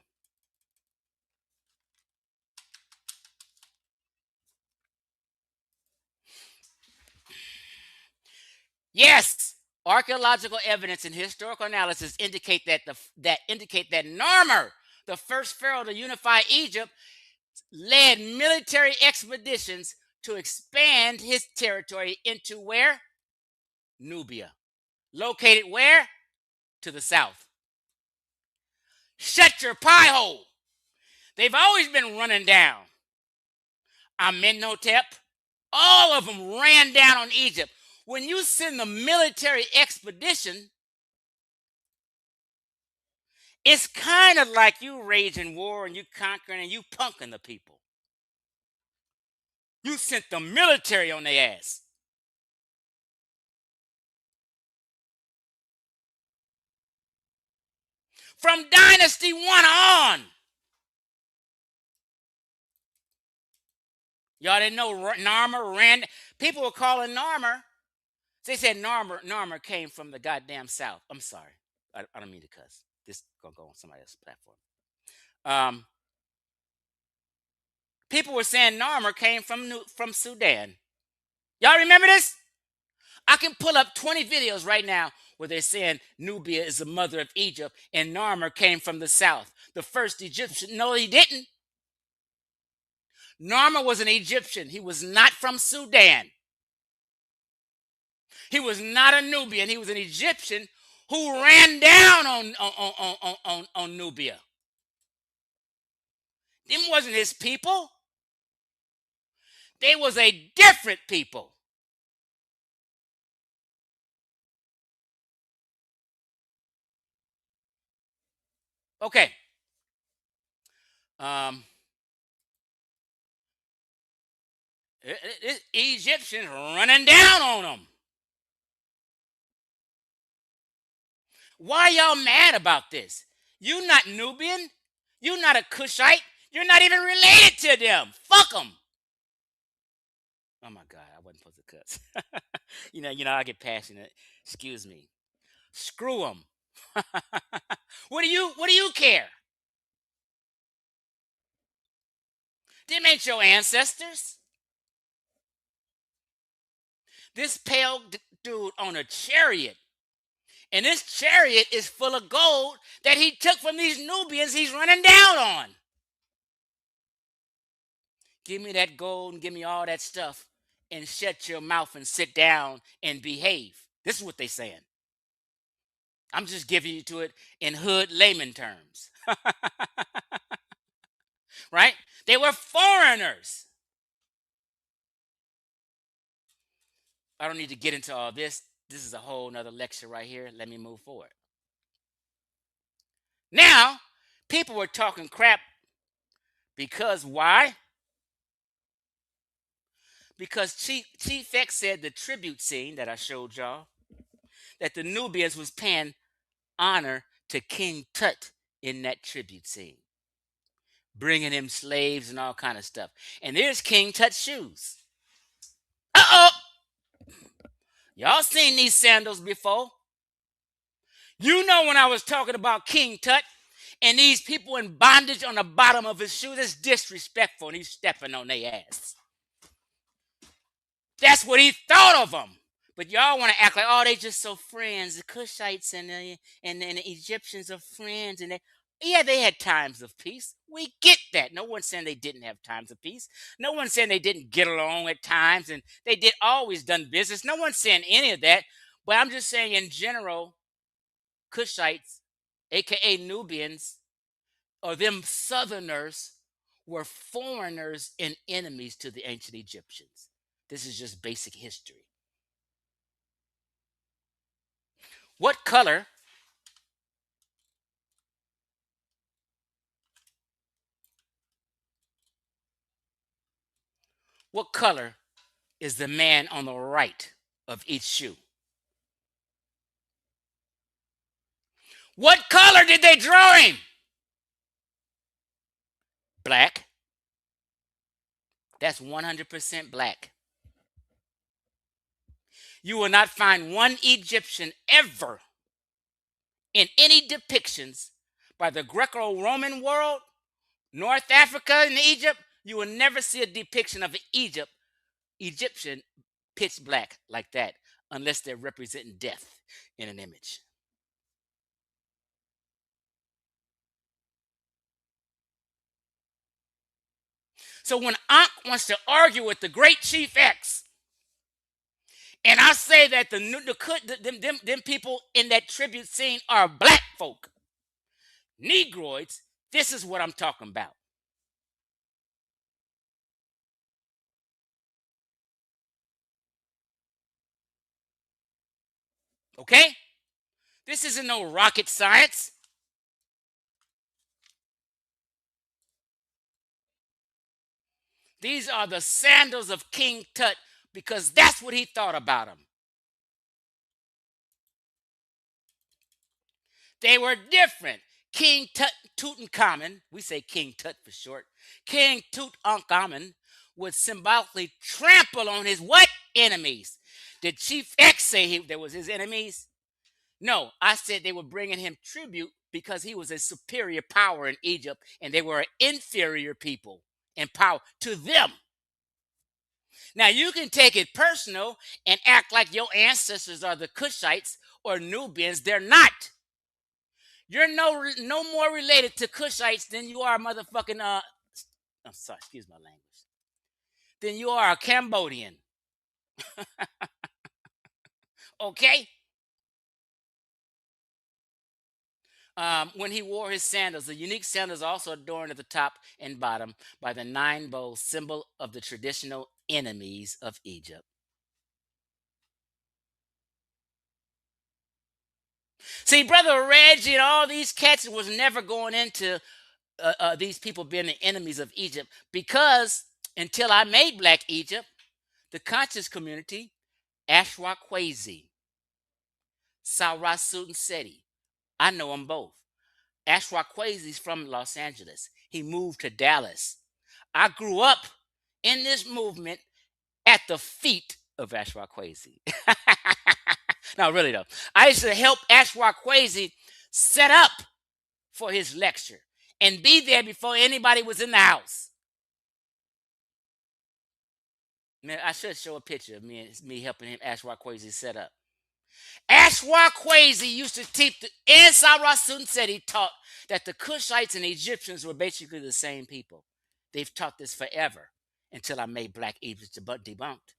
Yes, archaeological evidence and historical analysis indicate that Narmer, the first pharaoh to unify Egypt, led military expeditions to expand his territory into where? Nubia. Located where? To the south. Shut your pie hole. They've always been running down. Amenhotep, all of them ran down on Egypt. When you send the military expedition, it's kind of like you raging war and you conquering and you punking the people. You sent the military on their ass. From Dynasty 1 on. Y'all didn't know Narmer ran. People were calling Narmer. They said Narmer came from the goddamn South. I'm sorry. I don't mean to cuss. This going to go on somebody else's platform. People were saying Narmer came from Sudan. Y'all remember this? I can pull up 20 videos right now where they're saying Nubia is the mother of Egypt and Narmer came from the south. The first Egyptian. No, he didn't. Narmer was an Egyptian. He was not from Sudan. He was not a Nubian. He was an Egyptian who ran down on Nubia. Them wasn't his people. They was a different people. Okay. Egyptians running down on them. Why y'all mad about this? You not Nubian. You not a Cushite. You're not even related to them. Fuck them. Oh my God, I wasn't supposed to cuss. you know, I get passionate. Excuse me. Screw them. What do you care? Them ain't your ancestors. This pale dude on a chariot. And this chariot is full of gold that he took from these Nubians he's running down on. Give me that gold and give me all that stuff and shut your mouth and sit down and behave. This is what they're saying. I'm just giving you to it in hood layman terms. Right? They were foreigners. I don't need to get into all this. This is a whole nother lecture right here. Let me move forward. Now, people were talking crap. Because why? Because Chief X said the tribute scene that I showed y'all, that the Nubians was paying honor to King Tut in that tribute scene, bringing him slaves and all kind of stuff. And there's King Tut's shoes. Uh-oh! Y'all seen these sandals before. You know when I was talking about King Tut and these people in bondage on the bottom of his shoes, it's disrespectful and he's stepping on their ass. That's what he thought of them. But y'all want to act like, oh, they just so friends. The Cushites and the Egyptians are friends. And yeah, they had times of peace. We get that. No one's saying they didn't have times of peace. No one's saying they didn't get along at times and they did always done business. No one's saying any of that. But I'm just saying in general, Cushites, aka Nubians, or them Southerners, were foreigners and enemies to the ancient Egyptians. This is just basic history. What color is the man on the right of each shoe? What color did they draw him? Black. That's 100% black. You will not find one Egyptian ever in any depictions by the Greco-Roman world, North Africa and Egypt. You will never see a depiction of an Egyptian pitch black like that unless they're representing death in an image. So when Ankh wants to argue with the great Chief X, and I say that them people in that tribute scene are black folk, Negroids, this is what I'm talking about. Okay? This isn't no rocket science. These are the sandals of King Tut because that's what he thought about them. They were different. King Tutankhamun, we say King Tut for short, King Tutankhamun would symbolically trample on his what? Enemies. Did Chief X say there was his enemies? No, I said they were bringing him tribute because he was a superior power in Egypt and they were an inferior people in power to them. Now, you can take it personal and act like your ancestors are the Cushites or Nubians. They're not. You're no more related to Cushites than you are motherfucking I'm sorry, excuse my language. Than you are a Cambodian. Okay? When he wore his sandals, the unique sandals also adorned at the top and bottom by the 9 bowls, symbol of the traditional enemies of Egypt. See, Brother Reggie and all these cats was never going into these people being the enemies of Egypt because until I made Black Egypt, the conscious community, Ashra Kwesi, Sara, Suten, Seti, I know them both. Ashra Kwesi's from Los Angeles. He moved to Dallas. I grew up in this movement at the feet of Ashra Kwesi. No, really though. I used to help Ashra Kwesi set up for his lecture and be there before anybody was in the house. Man, I should show a picture of me helping him Ashra Kwesi set up. Ashra Kwesi used to teach and Sara Sunseti taught that the Cushites and the Egyptians were basically the same people. They've taught this forever until I made Black Egypt debunked.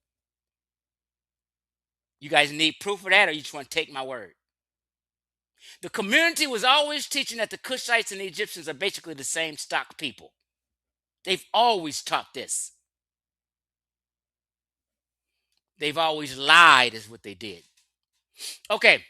You guys need proof of that or you just want to take my word? The community was always teaching that the Cushites and the Egyptians are basically the same stock people. They've always taught this. They've always lied is what they did. Okay.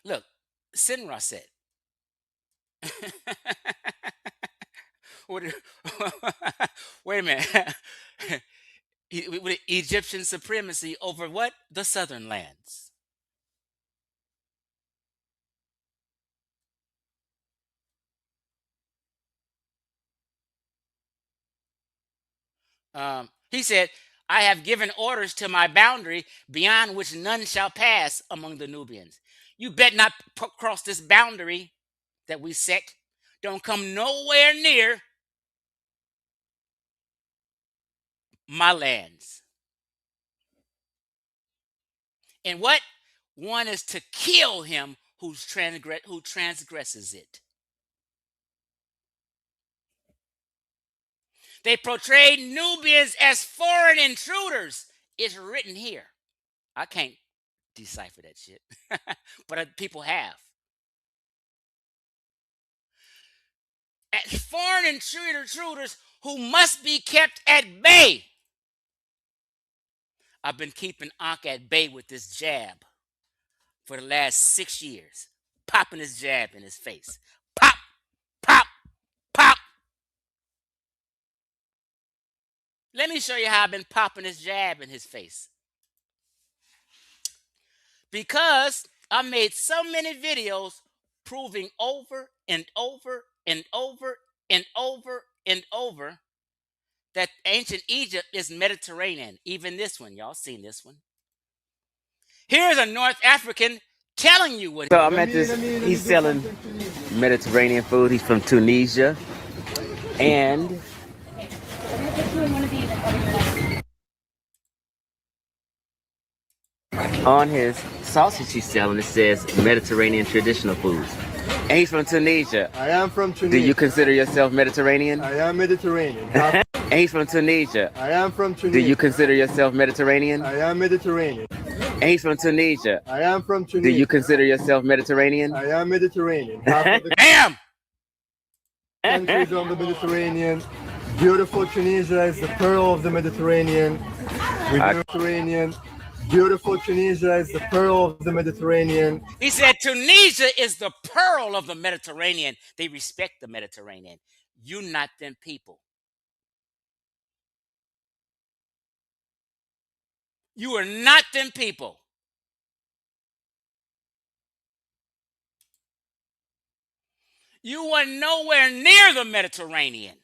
Look, Sinra said. What- Wait a minute. With Egyptian supremacy over what? The southern lands. He said, I have given orders to my boundary beyond which none shall pass among the Nubians. You bet not cross this boundary that we set. Don't come nowhere near my lands. And what? One is to kill him who transgresses it. They portrayed Nubians as foreign intruders. It's written here. I can't decipher that shit, but people have. As foreign intruders who must be kept at bay. I've been keeping Ankh at bay with this jab for the last 6 years, popping his jab in his face. Pop, pop, pop. Let me show you how I've been popping his jab in his face. Because I made so many videos proving over and over and over and over and over that ancient Egypt is Mediterranean. Even this one, y'all seen this one. Here's a North African telling you what. So I'm at this, he's selling Mediterranean food. He's from Tunisia. And on his sausage he's selling, it says Mediterranean traditional foods. And he's from Tunisia. I am from Tunisia. Do you consider yourself Mediterranean? I am Mediterranean. And he's from Tunisia. I am from Tunisia. Do you consider yourself Mediterranean? I am Mediterranean. And he's from Tunisia. I am from Tunisia. Do you consider yourself Mediterranean? I am Mediterranean. Damn! Countries on the Mediterranean. Beautiful Tunisia is the pearl of the Mediterranean. Mediterranean. Beautiful Tunisia is the pearl of the Mediterranean. He said Tunisia is the pearl of the Mediterranean. They respect the Mediterranean. You not them people. You are not them people. You were nowhere near the Mediterranean.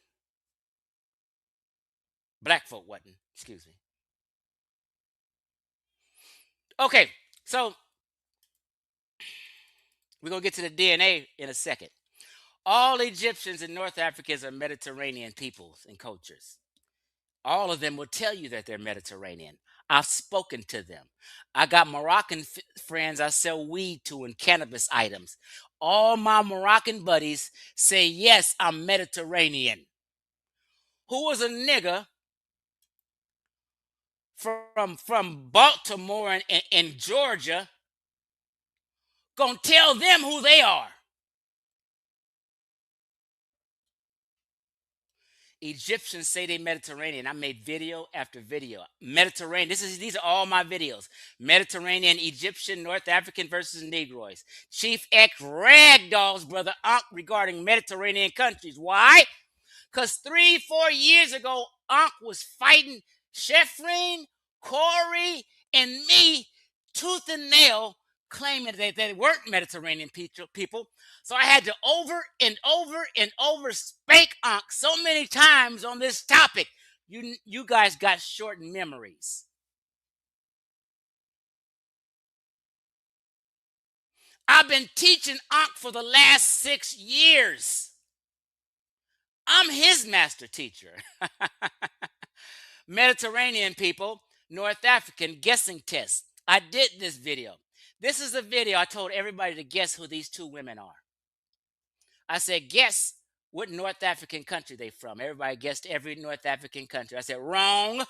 Black folk wasn't. Excuse me. Okay, so we're going to get to the DNA in a second. All Egyptians and North Africans are Mediterranean peoples and cultures. All of them will tell you that they're Mediterranean. I've spoken to them. I got Moroccan friends I sell weed to and cannabis items. All my Moroccan buddies say, yes, I'm Mediterranean. Who was a nigga from Baltimore and Georgia gonna tell them who they are? Egyptians say they Mediterranean. I made video after video. Mediterranean. These are all my videos. Mediterranean, Egyptian, North African versus Negroids. Chief Ek ragdolls brother Ankh regarding Mediterranean countries. Why? Because 3-4 years ago, Ankh was fighting Shefreen, Corey, and me tooth and nail, claiming that they weren't Mediterranean people. So I had to over and over and over spank Ankh so many times on this topic. You guys got short memories. I've been teaching Ankh for the last 6 years. I'm his master teacher. Mediterranean people, North African guessing test. I did this video. This is a video I told everybody to guess who these two women are. I said, guess what North African country they from. Everybody guessed every North African country. I said, wrong.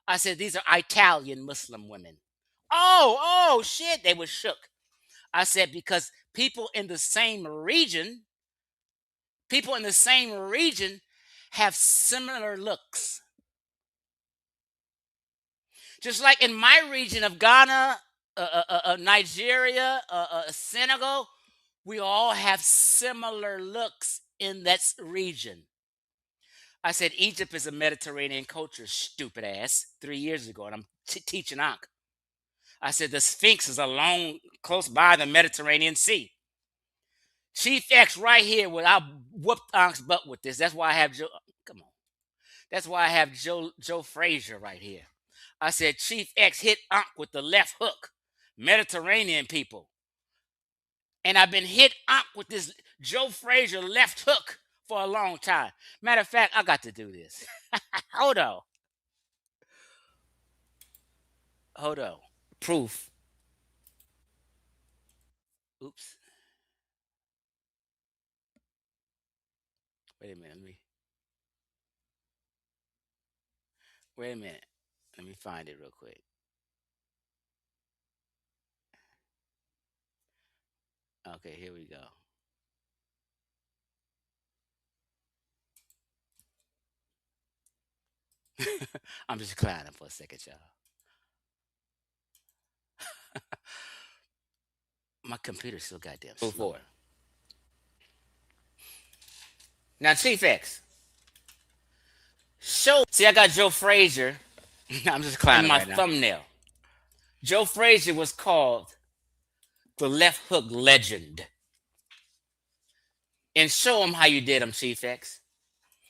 I said, these are Italian Muslim women. Oh, shit. They were shook. I said, because people in the same region have similar looks. Just like in my region of Ghana, Nigeria, Senegal, we all have similar looks in that region. I said Egypt is a Mediterranean culture, stupid ass, 3 years ago, and I'm teaching Ankh. I said the Sphinx is along close by the Mediterranean Sea. Chief X right here, I whooped Ankh's butt with this. That's why I have Joe. Come on. That's why I have Joe Frazier right here. I said Chief X hit Ankh with the left hook. Mediterranean people. And I've been hit Ankh with this Joe Frazier left hook for a long time. Matter of fact, I got to do this. Hold on. Proof. Oops. Wait a minute. Wait a minute. Let me find it real quick. Okay, here we go. I'm just clowning for a second, y'all. My computer's still goddamn slow. Now, Chief X. See, I got Joe Frazier. I'm just clowning in my thumbnail. Joe Frazier was called the left hook legend. And show him how you did him, Chief X.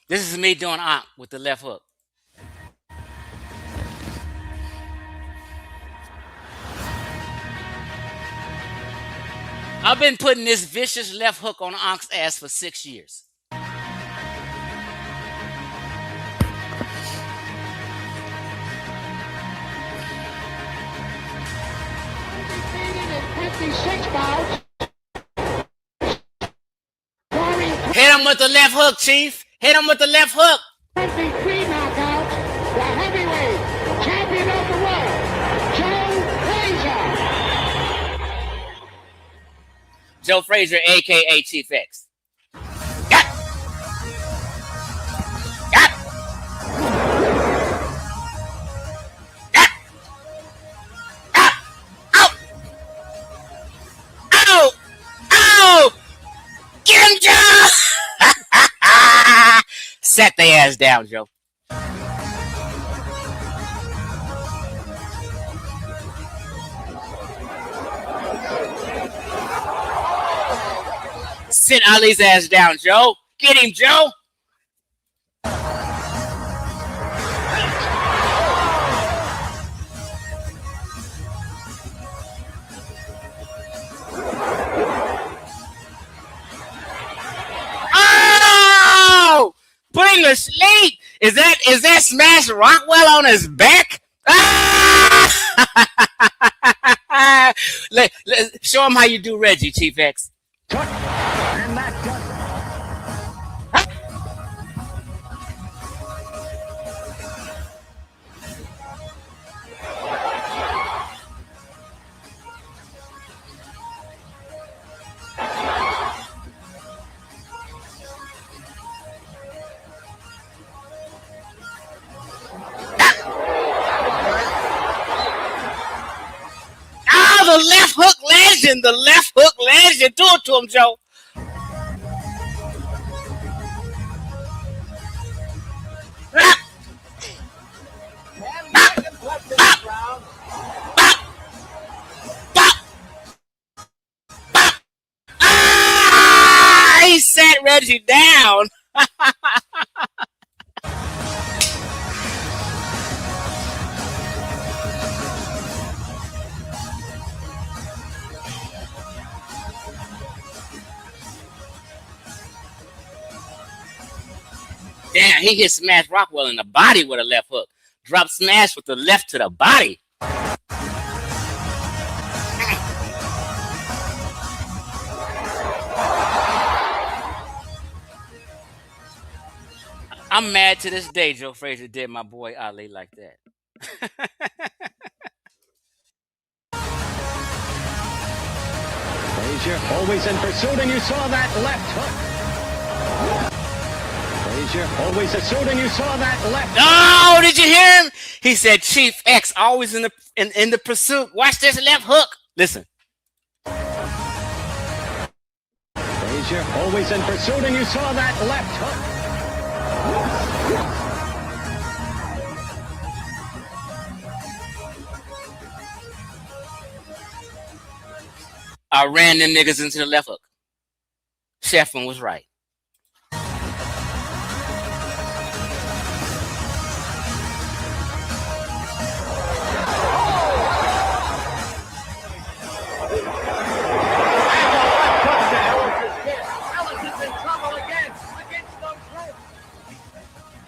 This is me doing Ankh with the left hook. I've been putting this vicious left hook on Ankh's ass for 6 years. Hit him with the left hook, Chief. Hit him with the left hook. 23 knockouts, the heavyweight champion of the world, Joe Frazier, a.k.a. Chief X. Got. Ow! Ow! Get him, Joe! Set the ass down, Joe. Sit Ali's ass down, Joe. Get him, Joe. Oh! Put him to sleep. Is that Smash Rockwell on his back? Ah! Show him how you do Reggie, Chief X. And that does The left hook legend. The left hook legend. Do it to him, Joe. He sat Reggie down. Damn, he hit Smash Rockwell in the body with a left hook. Drop Smash with the left to the body. I'm mad to this day Joe Frazier did my boy Ali like that. Frazier always in pursuit, and you saw that left hook. Frazier always pursued, and you saw that left. Oh, did you hear him? He said, Chief X always in the pursuit. Watch this left hook. Listen. Frazier always in pursuit, and you saw that left hook. I ran them niggas into the left hook. Sheffman was right.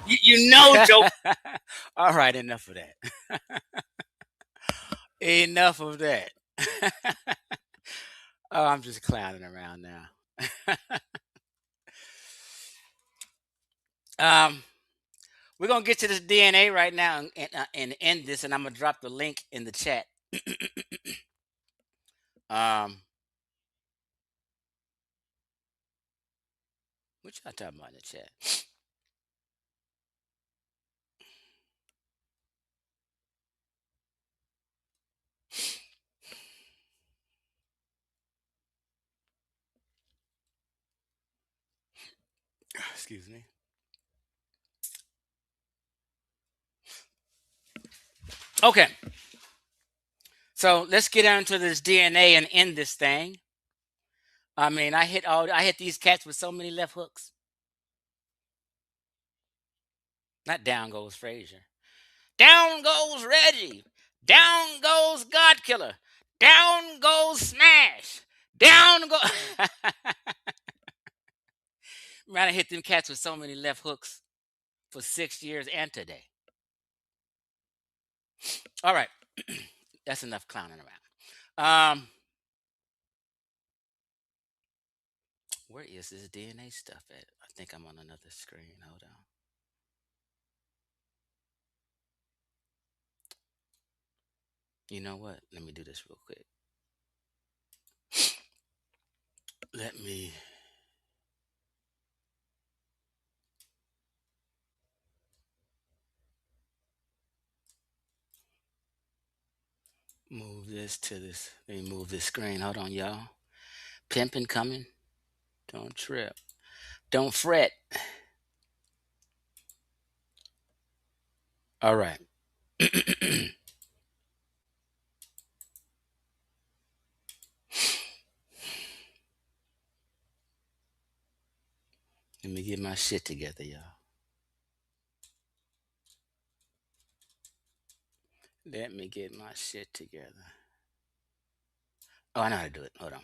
You know, Joe. All right, enough of that. Enough of that. Oh, I'm just clowning around now. We're gonna get to this DNA right now and end this, and I'm gonna drop the link in the chat. What y'all talking about in the chat? Excuse me. Okay. So let's get into this DNA and end this thing. I mean, I hit these cats with so many left hooks. Not down goes Frazier. Down goes Reggie. Down goes Godkilla. Down goes Smash. Down go. Man, I hit them cats with so many left hooks for 6 years and today. All right. That's enough clowning around. Where is this DNA stuff at? I think I'm on another screen. Hold on. You know what? Let me do this real quick. Let me move this to this. Let me move this screen. Hold on, y'all. Pimping coming. Don't trip. Don't fret. All right. Let me get my shit together, y'all. Let me get my shit together. Oh, I know how to do it. Hold on.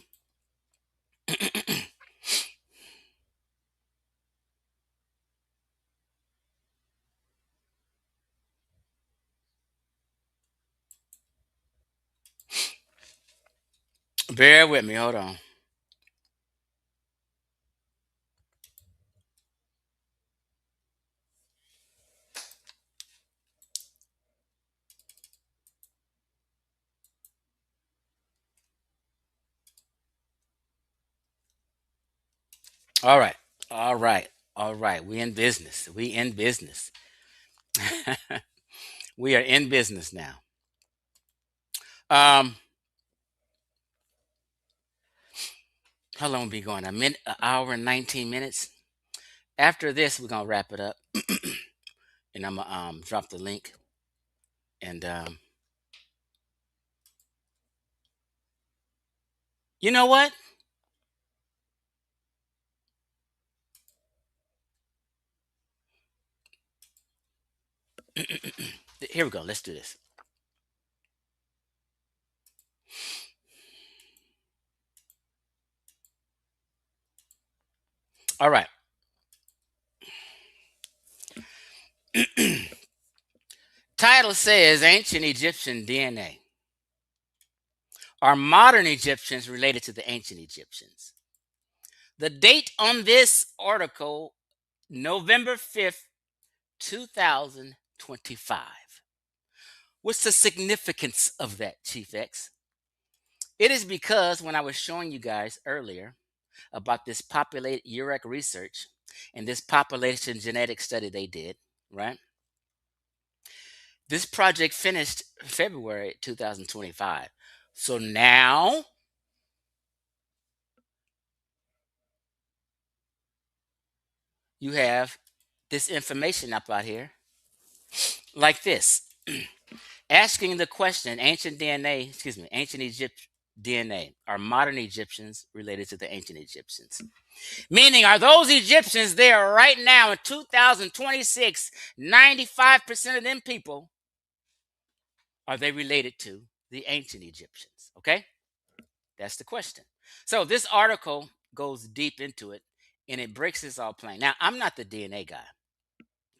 Bear with me. Hold on. All right. All right. All right. We in business. We in business. We are in business now. How long will be going? An hour and 19 minutes. After this, we're gonna wrap it up, and I'm gonna drop the link. And you know what? Here we go. Let's do this. All right. Title says Ancient Egyptian DNA. Are modern Egyptians related to the ancient Egyptians? The date on this article, November 5th, 2025. What's the significance of that, Chief X? It is because when I was showing you guys earlier about this populated UREC research and this population genetic study they did, right? This project finished February 2025. So now you have this information up out here like this. Asking the question, ancient Egypt DNA, are modern Egyptians related to the ancient Egyptians? Meaning, are those Egyptians there right now in 2026, 95% of them people, are they related to the ancient Egyptians? Okay? That's the question. So this article goes deep into it and it breaks this all plain. Now, I'm not the DNA guy.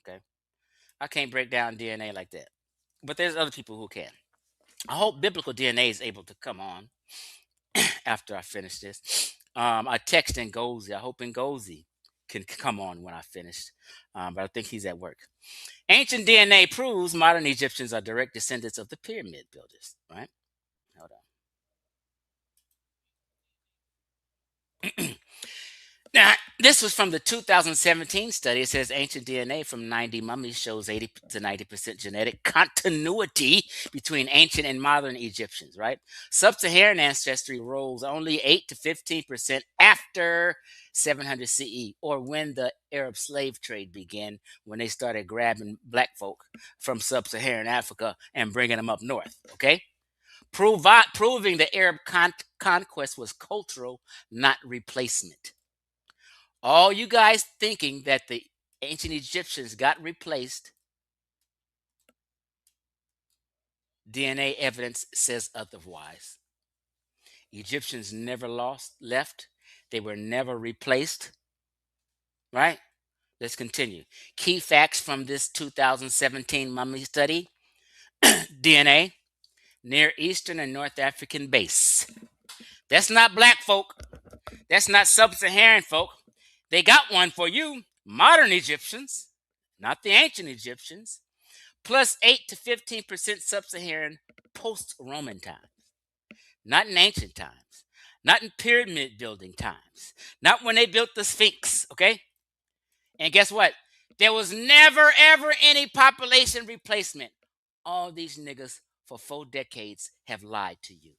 Okay? I can't break down DNA like that. But there's other people who can. I hope biblical DNA is able to come on after I finish this. I text Ngozi. I hope Ngozi can come on when I finish. But I think he's at work. Ancient DNA proves modern Egyptians are direct descendants of the pyramid builders, right? Hold on. Now, this was from the 2017 study. It says ancient DNA from 90 mummies shows 80 to 90% genetic continuity between ancient and modern Egyptians, right? Sub-Saharan ancestry rolls only 8 to 15% after 700 CE, or when the Arab slave trade began, when they started grabbing black folk from Sub-Saharan Africa and bringing them up north, okay? Proving the Arab conquest was cultural, not replacement. All you guys thinking that the ancient Egyptians got replaced, DNA evidence says otherwise. Egyptians never left. They were never replaced. Right? Let's continue. Key facts from this 2017 mummy study. DNA, Near Eastern and North African base. That's not black folk. That's not sub-Saharan folk. They got one for you. Modern Egyptians, not the ancient Egyptians. Plus 8 to 15% sub-Saharan post-Roman times. Not in ancient times. Not in pyramid building times. Not when they built the Sphinx, okay? And guess what? There was never, ever any population replacement. All these niggas for 4 decades have lied to you.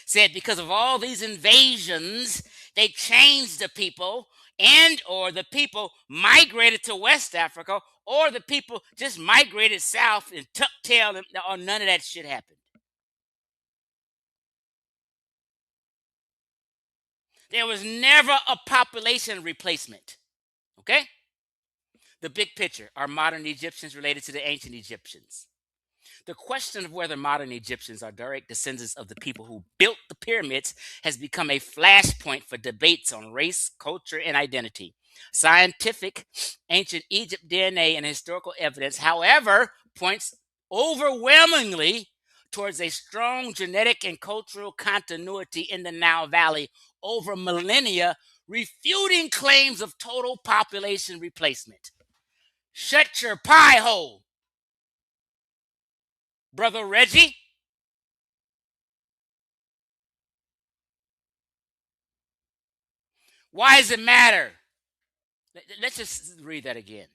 Said because of all these invasions, they changed the people, and or the people migrated to West Africa, or the people just migrated south and tucked tail, or none of that shit happened. There was never a population replacement. Okay? The big picture. Are modern Egyptians related to the ancient Egyptians? The question of whether modern Egyptians are direct descendants of the people who built the pyramids has become a flashpoint for debates on race, culture, and identity. Scientific ancient Egypt DNA and historical evidence, however, points overwhelmingly towards a strong genetic and cultural continuity in the Nile Valley over millennia, refuting claims of total population replacement. Shut your pie hole, Brother Reggie. Why does it matter? Let's just read that again.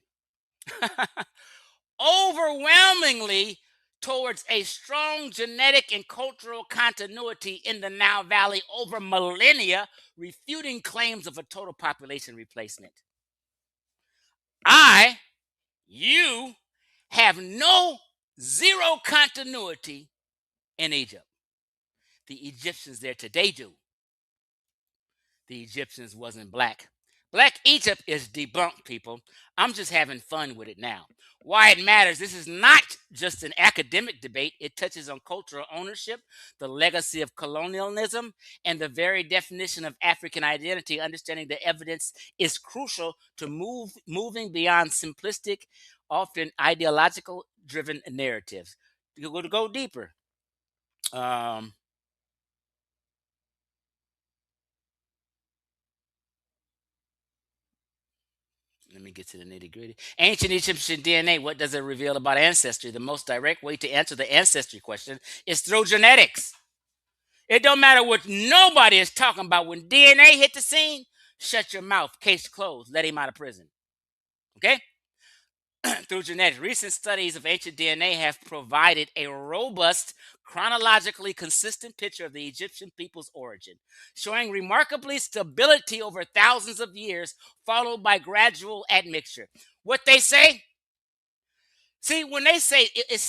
Overwhelmingly towards a strong genetic and cultural continuity in the Nile Valley over millennia, refuting claims of a total population replacement. You have zero continuity in Egypt. The Egyptians there today do. The Egyptians wasn't black. Black Egypt is debunked, people. I'm just having fun with it now. Why it matters, this is not just an academic debate. It touches on cultural ownership, the legacy of colonialism, and the very definition of African identity. Understanding the evidence is crucial to moving beyond simplistic, often ideological driven narratives. To go deeper. Let me get to the nitty gritty. Ancient Egyptian DNA, what does it reveal about ancestry? The most direct way to answer the ancestry question is through genetics. It don't matter what nobody is talking about. When DNA hit the scene, shut your mouth, case closed, let him out of prison. Okay? through genetics. Recent studies of ancient DNA have provided a robust, chronologically consistent picture of the Egyptian people's origin, showing remarkably stability over thousands of years, followed by gradual admixture. What they say? See, when they say it's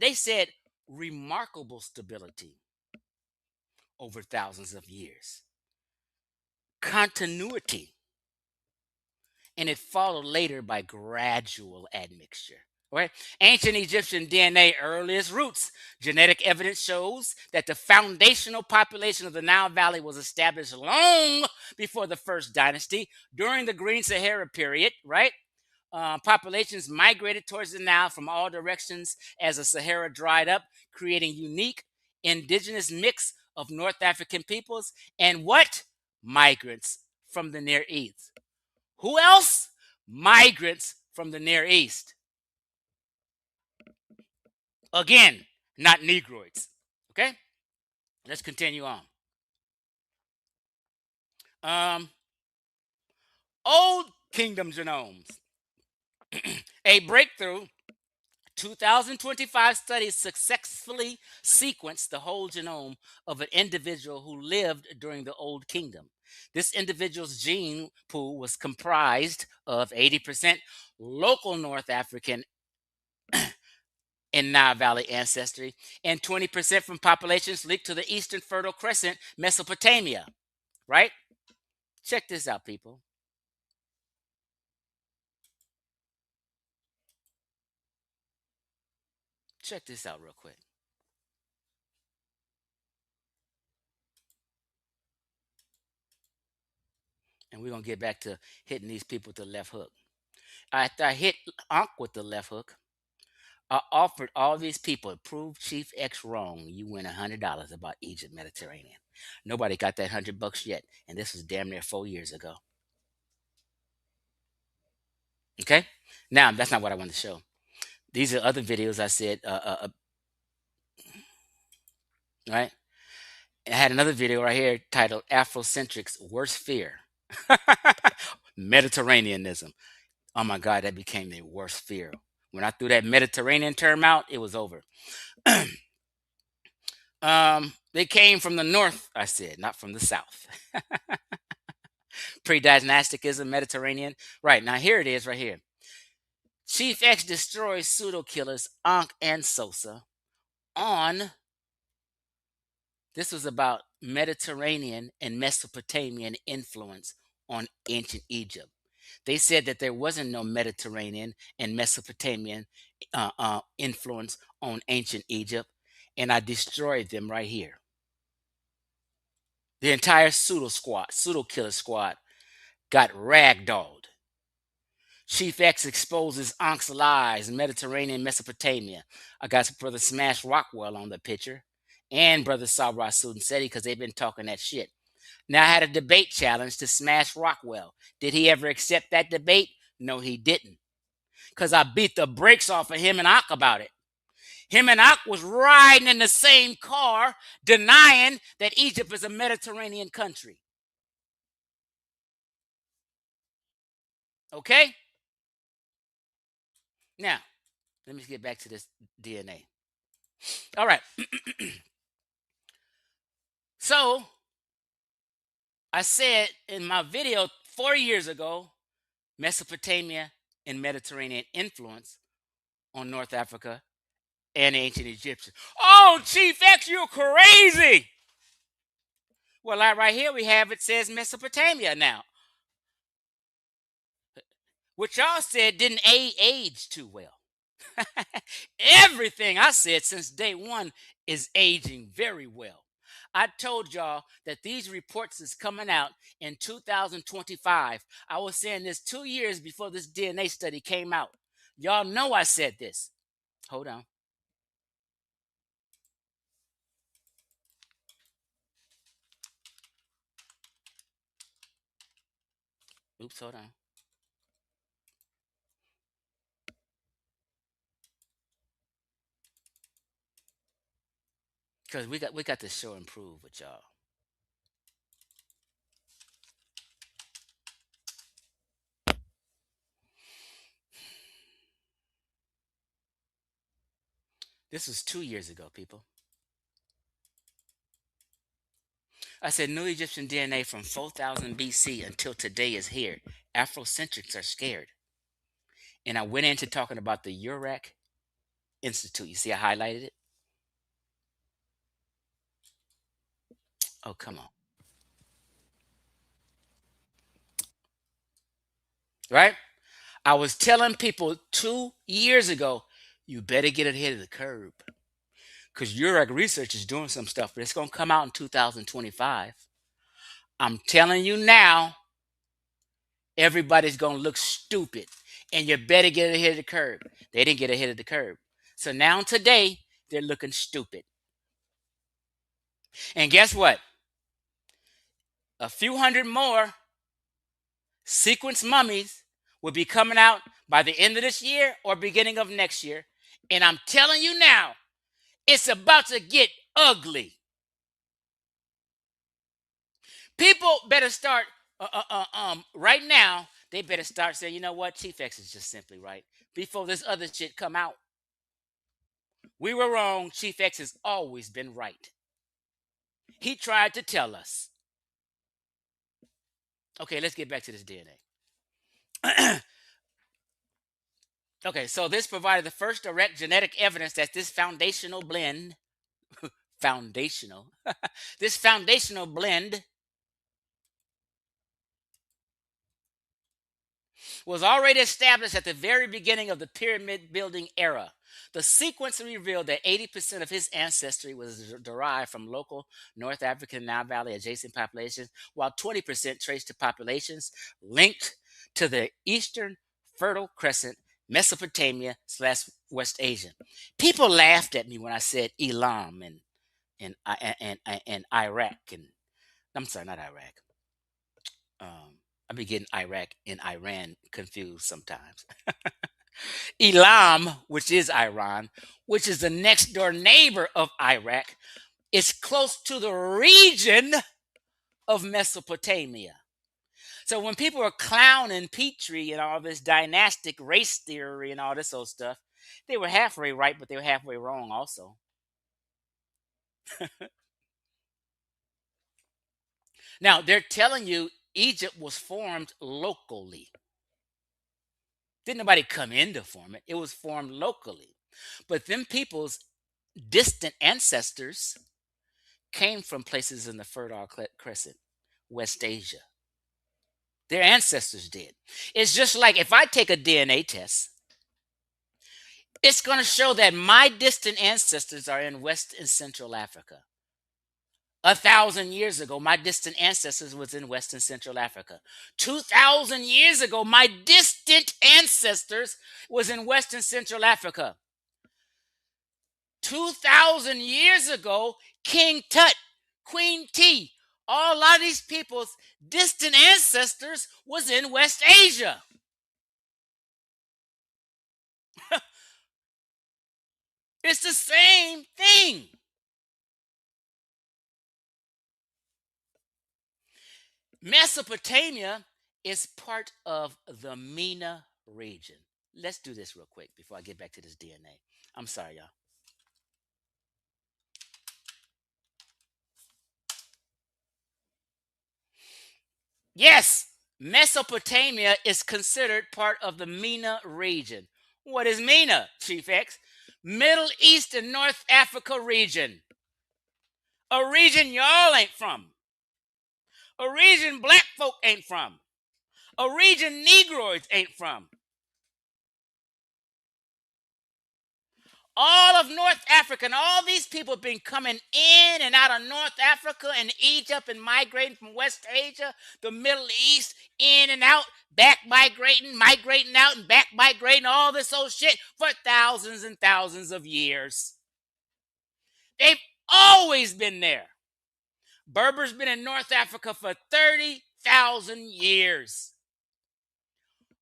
they said remarkable stability over thousands of years, continuity, and it followed later by gradual admixture. Right? Ancient Egyptian DNA earliest roots. Genetic evidence shows that the foundational population of the Nile Valley was established long before the first dynasty during the Green Sahara period, right? Populations migrated towards the Nile from all directions as the Sahara dried up, creating unique indigenous mix of North African peoples and what? Migrants from the Near East. Who else? Migrants from the Near East. Again, not Negroids. Okay? Let's continue on. Old Kingdom genomes. A breakthrough 2025 study successfully sequenced the whole genome of an individual who lived during the Old Kingdom. This individual's gene pool was comprised of 80% local North African and Nile Valley ancestry and 20% from populations linked to the Eastern Fertile Crescent, Mesopotamia. Right? Check this out, people. Check this out real quick. And we're going to get back to hitting these people with the left hook. After I hit Ankh with the left hook, I offered all these people, prove Chief X wrong. You win $100 about Egypt, Mediterranean. Nobody got that $100 yet. And this was damn near 4 years ago. Okay? Now, that's not what I wanted to show. These are other videos I said, right? I had another video right here titled Afrocentrics Worst Fear. Mediterraneanism. Oh my God, that became their worst fear. When I threw that Mediterranean term out, it was over. They came from the north, I said, not from the south. Pre-dynasticism, Mediterranean. Right, now here it is right here. Chief X destroys pseudo-killers Ankh and Sosa on, this was about Mediterranean and Mesopotamian influence on ancient Egypt. They said that there wasn't no Mediterranean and Mesopotamian influence on ancient Egypt, and I destroyed them right here. The entire pseudo killer squad, got ragdolled. Chief X exposes Ankh's lies in Mediterranean Mesopotamia. I got brother Smash Rockwell on the picture, and brother Sara, Suten, Seti, because they've been talking that shit. Now I had a debate challenge to Smash Rockwell. Did he ever accept that debate? No, he didn't. Because I beat the brakes off of him and Ankh about it. Him and Ankh was riding in the same car, denying that Egypt is a Mediterranean country. Okay? Now, let me get back to this DNA. All right. So, I said in my video 4 years ago, Mesopotamia and Mediterranean influence on North Africa and ancient Egyptians. Oh, Chief X, you're crazy. Well, right here we have it says Mesopotamia now. What y'all said didn't age too well. Everything I said since day one is aging very well. I told y'all that these reports is coming out in 2025. I was saying this 2 years before this DNA study came out. Y'all know I said this. Hold on. Oops, hold on. Because we got to show and prove with y'all. This was 2 years ago, people. I said New Egyptian DNA from 4000 BC until today is here. Afrocentrics are scared. And I went into talking about the Urach Institute. You see, I highlighted it. Oh, come on. Right? I was telling people 2 years ago, you better get ahead of the curve. Because Urach research is doing some stuff, but it's going to come out in 2025. I'm telling you now, everybody's going to look stupid. And you better get ahead of the curve. They didn't get ahead of the curve. So now today, they're looking stupid. And guess what? A few hundred more sequence mummies will be coming out by the end of this year or beginning of next year. And I'm telling you now, it's about to get ugly. People better start right now. They better start saying, you know what, Chief X is just simply right. Before this other shit come out, we were wrong. Chief X has always been right. He tried to tell us. Okay, let's get back to this DNA. Okay, so this provided the first direct genetic evidence that this foundational blend, this foundational blend was already established at the very beginning of the pyramid building era. The sequence revealed that 80% of his ancestry was derived from local North African Nile Valley adjacent populations, while 20% traced to populations linked to the Eastern Fertile Crescent, Mesopotamia / West Asia. People laughed at me when I said Elam and Iraq, and I'm sorry, not Iraq. I be getting Iraq and Iran confused sometimes. Elam, which is Iran, which is the next door neighbor of Iraq, is close to the region of Mesopotamia. So when people are clowning Petrie and all this dynastic race theory and all this old stuff, they were halfway right, but they were halfway wrong also. Now, they're telling you Egypt was formed locally. Didn't nobody come in to form it. It was formed locally. But them people's distant ancestors came from places in the Fertile Crescent, West Asia. Their ancestors did. It's just like if I take a DNA test, it's going to show that my distant ancestors are in West and Central Africa. 1,000 years ago, my distant ancestors was in West and Central Africa. 2,000 years ago, my distant ancestors was in West and Central Africa. 2,000 years ago, King Tut, Queen T, a lot of these people's distant ancestors was in West Asia. It's the same thing. Mesopotamia is part of the MENA region. Let's do this real quick before I get back to this DNA. I'm sorry, y'all. Yes, Mesopotamia is considered part of the MENA region. What is MENA, Chief X? Middle East and North Africa region. A region y'all ain't from. A region black folk ain't from. A region Negroids ain't from. All of North Africa and all these people have been coming in and out of North Africa and Egypt and migrating from West Asia, the Middle East, in and out, back migrating out and back migrating, all this old shit for thousands and thousands of years. They've always been there. Berbers been in North Africa for 30,000 years.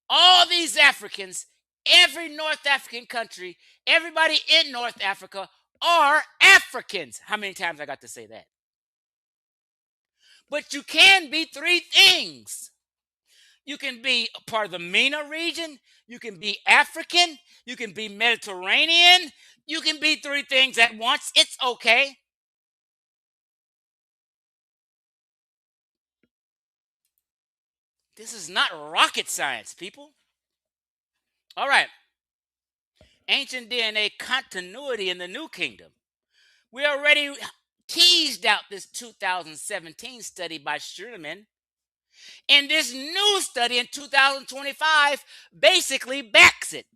All these Africans, every North African country, everybody in North Africa are Africans. How many times I got to say that? But you can be three things. You can be a part of the MENA region. You can be African. You can be Mediterranean. You can be three things at once. It's okay. This is not rocket science, people. All right. Ancient DNA continuity in the New Kingdom. We already teased out this 2017 study by Sherman. And this new study in 2025 basically backs it.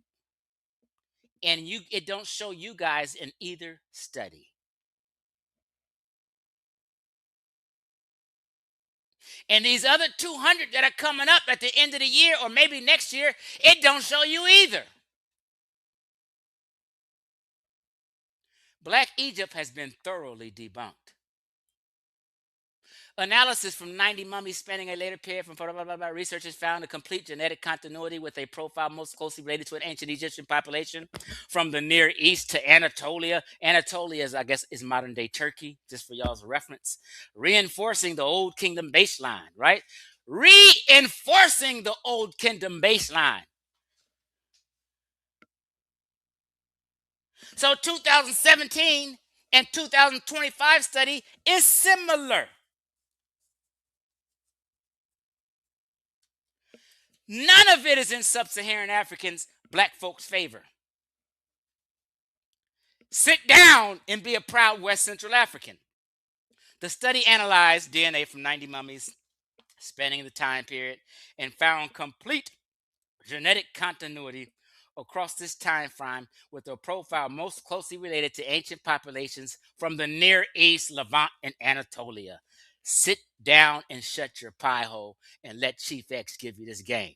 And it don't show you guys in either study. And these other 200 that are coming up at the end of the year or maybe next year, it don't show you either. Black Egypt has been thoroughly debunked. Analysis from 90 mummies spanning a later period from researchers found a complete genetic continuity with a profile most closely related to an ancient Egyptian population from the Near East to Anatolia. Anatolia is, I guess, is modern day Turkey, just for y'all's reference. Reinforcing the Old Kingdom baseline, right? Reinforcing the Old Kingdom baseline. So 2017 and 2025 study is similar. None of it is in sub-Saharan Africans, black folks' favor. Sit down and be a proud West Central African. The study analyzed DNA from 90 mummies spanning the time period and found complete genetic continuity across this time frame with a profile most closely related to ancient populations from the Near East, Levant, and Anatolia. Sit down and shut your pie hole and let Chief X give you this game.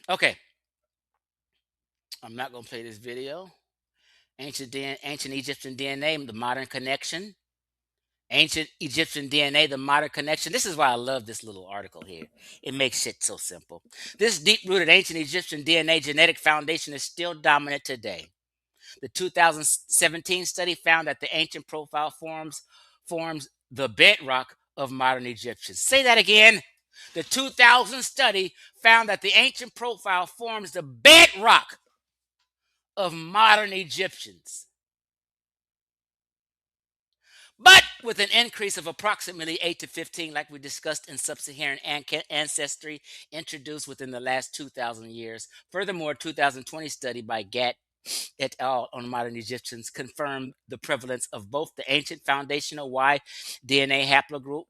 Okay. I'm not going to play this video. Ancient Egyptian DNA, the modern connection. Ancient Egyptian DNA, the modern connection. This is why I love this little article here. It makes shit so simple. This deep-rooted ancient Egyptian DNA genetic foundation is still dominant today. The 2017 study found that the ancient profile forms the bedrock of modern Egyptians. Say that again. The 2000 study found that the ancient profile forms the bedrock of modern Egyptians. But with an increase of approximately 8 to 15, like we discussed in sub-Saharan ancestry introduced within the last 2,000 years. Furthermore, 2020 study by Gatt et al. On modern Egyptians confirmed the prevalence of both the ancient foundational Y DNA haplogroup,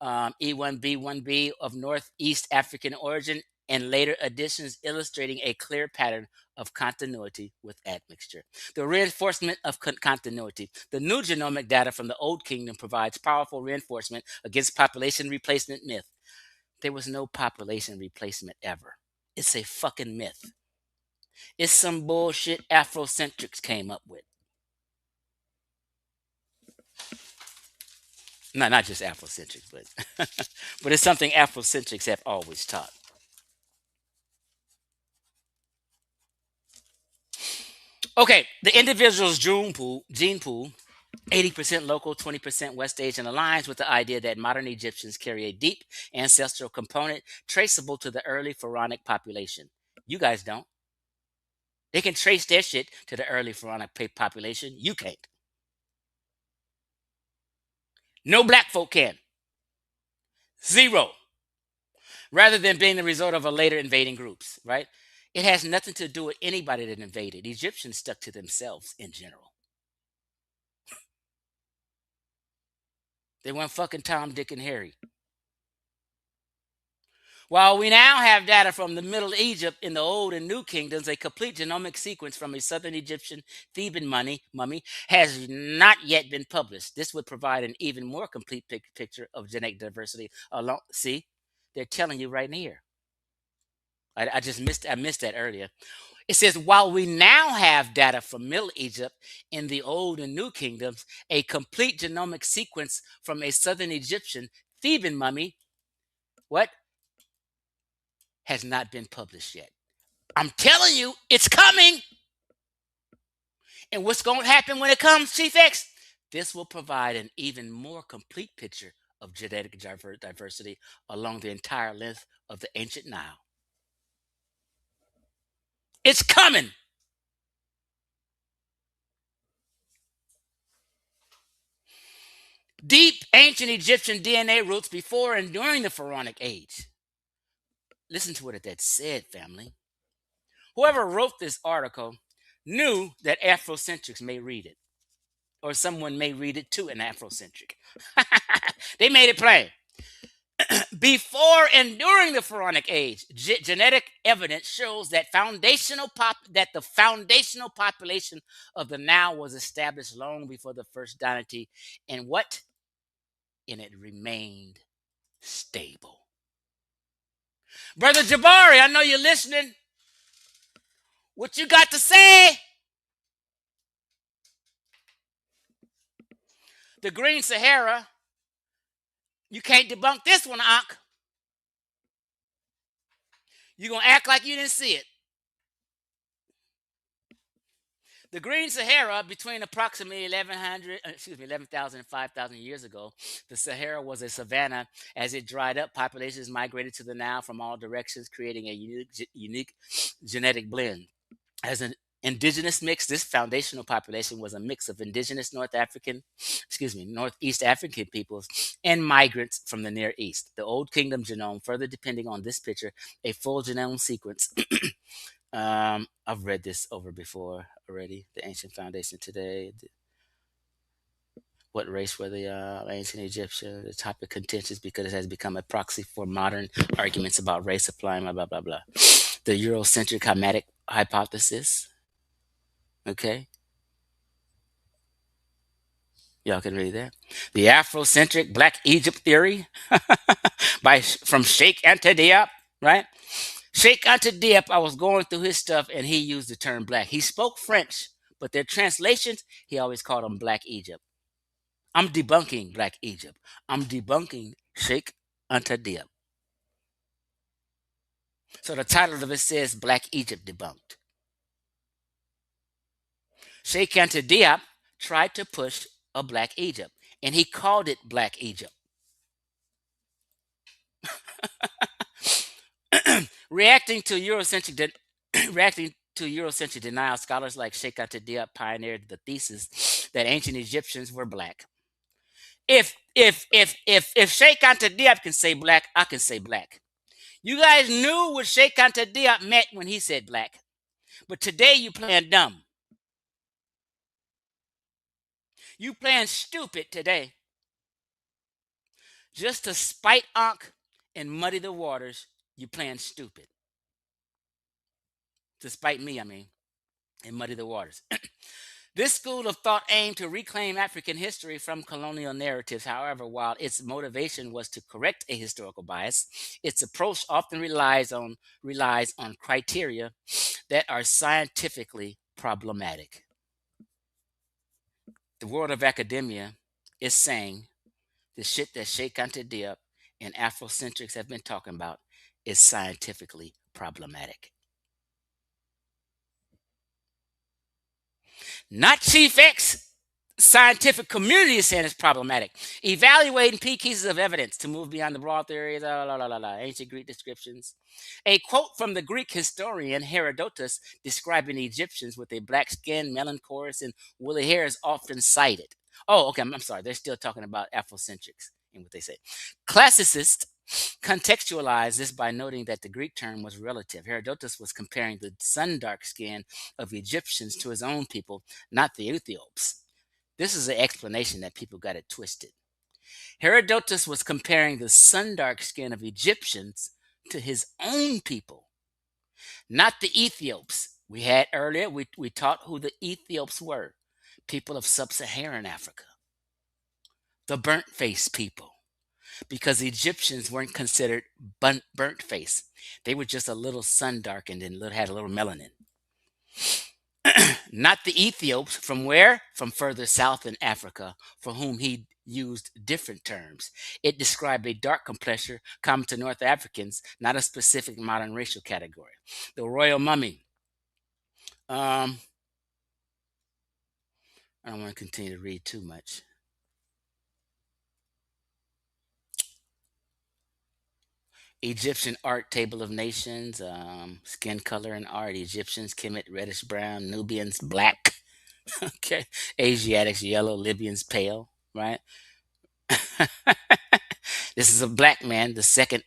E1B1B of Northeast African origin, and later additions illustrating a clear pattern of continuity with admixture. The reinforcement of continuity. The new genomic data from the Old Kingdom provides powerful reinforcement against population replacement myth. There was no population replacement ever. It's a fucking myth. It's some bullshit Afrocentrics came up with. No, not just Afrocentrics, but but it's something Afrocentrics have always taught. Okay, the individual's gene pool, 80% local, 20% West Asian, aligns with the idea that modern Egyptians carry a deep ancestral component traceable to the early pharaonic population. You guys don't. They can trace their shit to the early pharaonic population. You can't. No black folk can. Zero. Rather than being the result of a later invading groups, right? It has nothing to do with anybody that invaded. Egyptians stuck to themselves in general. They weren't fucking Tom, Dick, and Harry. While we now have data from the Middle Egypt in the Old and New Kingdoms, a complete genomic sequence from a southern Egyptian Theban mummy has not yet been published. This would provide an even more complete picture of genetic diversity. See, they're telling you right here. I missed that earlier. It says, while we now have data from Middle Egypt in the Old and New Kingdoms, a complete genomic sequence from a southern Egyptian Theban mummy, what? Has not been published yet. I'm telling you, it's coming. And what's going to happen when it comes, Chief X? This will provide an even more complete picture of genetic diversity along the entire length of the ancient Nile. It's coming. Deep ancient Egyptian DNA roots before and during the Pharaonic age. Listen to what that said, family. Whoever wrote this article knew that Afrocentrics may read it, or someone may read it too, an Afrocentric. They made it plain. Before and during the Pharaonic age, genetic evidence shows that the foundational population of the Nile was established long before the first dynasty, and it remained stable. Brother Jabari, I know you're listening. What you got to say? The Green Sahara, you can't debunk this one, Ankh. You're going to act like you didn't see it. The Green Sahara, between approximately 11,000 and 5,000 years ago, the Sahara was a savanna. As it dried up, populations migrated to the Nile from all directions, creating a unique genetic blend. As an indigenous mix, this foundational population was a mix of indigenous Northeast African peoples and migrants from the Near East. The Old Kingdom genome, further depending on this picture, a full genome sequence. I've read this over before already. The ancient foundation today. What race were the ancient Egyptians? The topic contentious because it has become a proxy for modern arguments about race applying, blah, blah, blah, blah. The Eurocentric climatic hypothesis. Okay. Y'all can read that. The Afrocentric Black Egypt theory from Sheikh Anta Diop, right? Sheikh Anta Diop, I was going through his stuff and he used the term black. He spoke French, but their translations, he always called them Black Egypt. I'm debunking Black Egypt. I'm debunking Sheikh Anta Diop. So the title of it says Black Egypt Debunked. Sheikh Anta Diop tried to push a Black Egypt, and he called it Black Egypt. Reacting to Eurocentric denial, scholars like Sheikh Anta Diop pioneered the thesis that ancient Egyptians were black. If Sheikh Anta Diop can say black, I can say black. You guys knew what Sheikh Anta Diop meant when he said black, but today you playing dumb. You playing stupid today. Just to spite Ankh and muddy the waters, you playing stupid. To spite me, I mean, and muddy the waters. This school of thought aimed to reclaim African history from colonial narratives. However, while its motivation was to correct a historical bias, its approach often relies on criteria that are scientifically problematic. The world of academia is saying the shit that Sheikh Anta Diop and Afrocentrics have been talking about is scientifically problematic. Not Chief X. Scientific community is saying it's problematic. Evaluating pieces of evidence to move beyond the broad theories, ancient Greek descriptions. A quote from the Greek historian Herodotus describing the Egyptians with a black skin, melon chorus, and woolly hair is often cited. Oh, okay, I'm sorry. They're still talking about Afrocentrics in what they say. Classicists contextualize this by noting that the Greek term was relative. Herodotus was comparing the sun-dark skin of Egyptians to his own people, not the Ethiops. This is an explanation that people got it twisted. Herodotus was comparing the sun-dark skin of Egyptians to his own people, not the Ethiops. We had earlier, we taught who the Ethiops were. People of sub-Saharan Africa. The burnt-faced people. Because the Egyptians weren't considered burnt face. They were just a little sun-darkened and had a little melanin. Not the Ethiops, from where? From further south in Africa, for whom he used different terms. It described a dark complexion common to North Africans, not a specific modern racial category. The royal mummy. I don't want to continue to read too much. Egyptian art, table of nations, skin color and art. Egyptians, Kemet, reddish brown. Nubians, black. Okay. Asiatics, yellow. Libyans, pale. Right. This is a black man. The second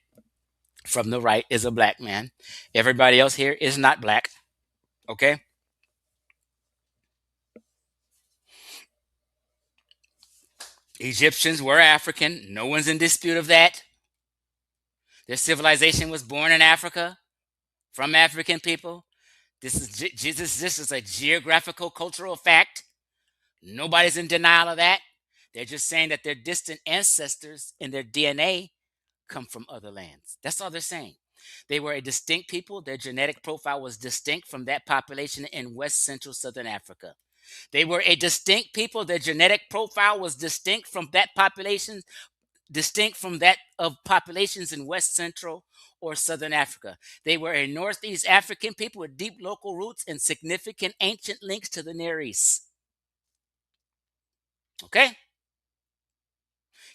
from the right is a black man. Everybody else here is not black. Okay. Egyptians were African. No one's in dispute of that. Their civilization was born in Africa from African people. This is a geographical cultural fact. Nobody's in denial of that. They're just saying that their distant ancestors in their DNA come from other lands. That's all they're saying. They were a distinct people. Their genetic profile was distinct from that population in West Central Southern Africa. They were a distinct people. Their genetic profile was distinct from that population, distinct from that of populations in West Central or Southern Africa. They were a Northeast African people with deep local roots and significant ancient links to the Near East. Okay?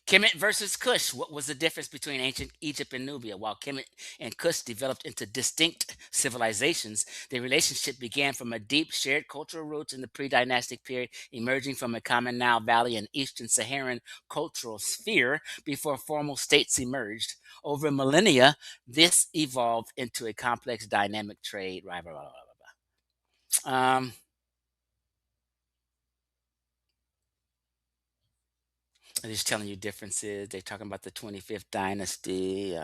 Kemet versus Kush. What was the difference between ancient Egypt and Nubia? While Kemet and Kush developed into distinct civilizations, the relationship began from a deep shared cultural roots in the pre-dynastic period, emerging from a common Nile Valley and Eastern Saharan cultural sphere before formal states emerged. Over millennia, this evolved into a complex dynamic trade. Blah, blah, blah, blah, blah. I'm just telling you differences. They're talking about the 25th dynasty.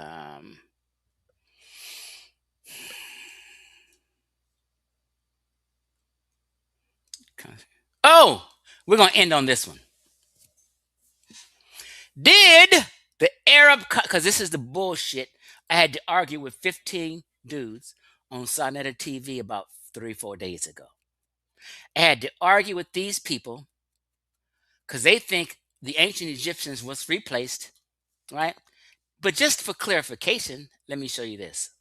Oh, we're going to end on this one. Did the Arab, because this is the bullshit, I had to argue with 15 dudes on Sonetta TV about 3-4 days ago. I had to argue with these people because they think the ancient Egyptians was replaced, right? But just for clarification, let me show you this.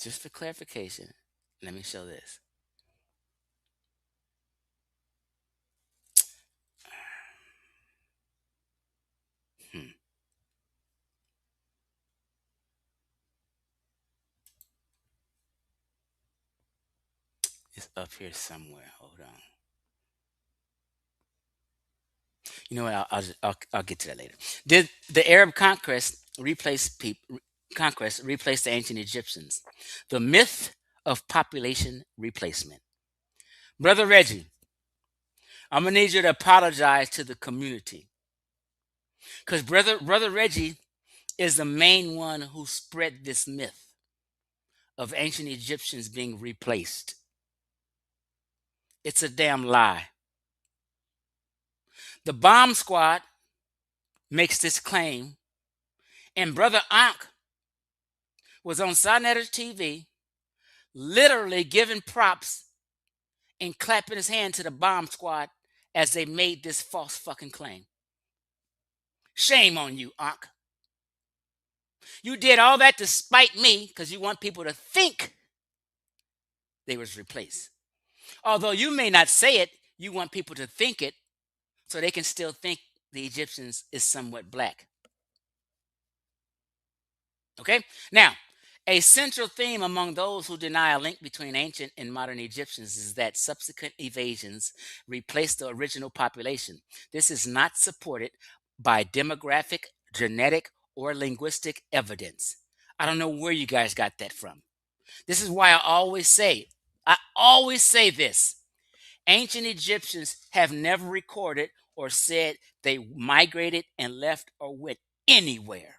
Just for clarification, let me show this. Hmm. It's up here somewhere. Hold on. You know what? I'll get to that later. Did the Arab conquest replace the ancient Egyptians? The myth of population replacement. Brother Reggie, I'm gonna need you to apologize to the community because brother Reggie is the main one who spread this myth of ancient Egyptians being replaced. It's a damn lie. The bomb squad makes this claim, and brother Ankh was on Sonetta TV literally giving props and clapping his hand to the bomb squad as they made this false fucking claim. Shame on you, Ankh. You did all that to spite me because you want people to think they was replaced. Although you may not say it, you want people to think it so they can still think the Egyptians is somewhat black. Okay? Now, a central theme among those who deny a link between ancient and modern Egyptians is that subsequent invasions replaced the original population. This is not supported by demographic, genetic, or linguistic evidence. I don't know where you guys got that from. This is why I always say this. Ancient Egyptians have never recorded or said they migrated and left or went anywhere.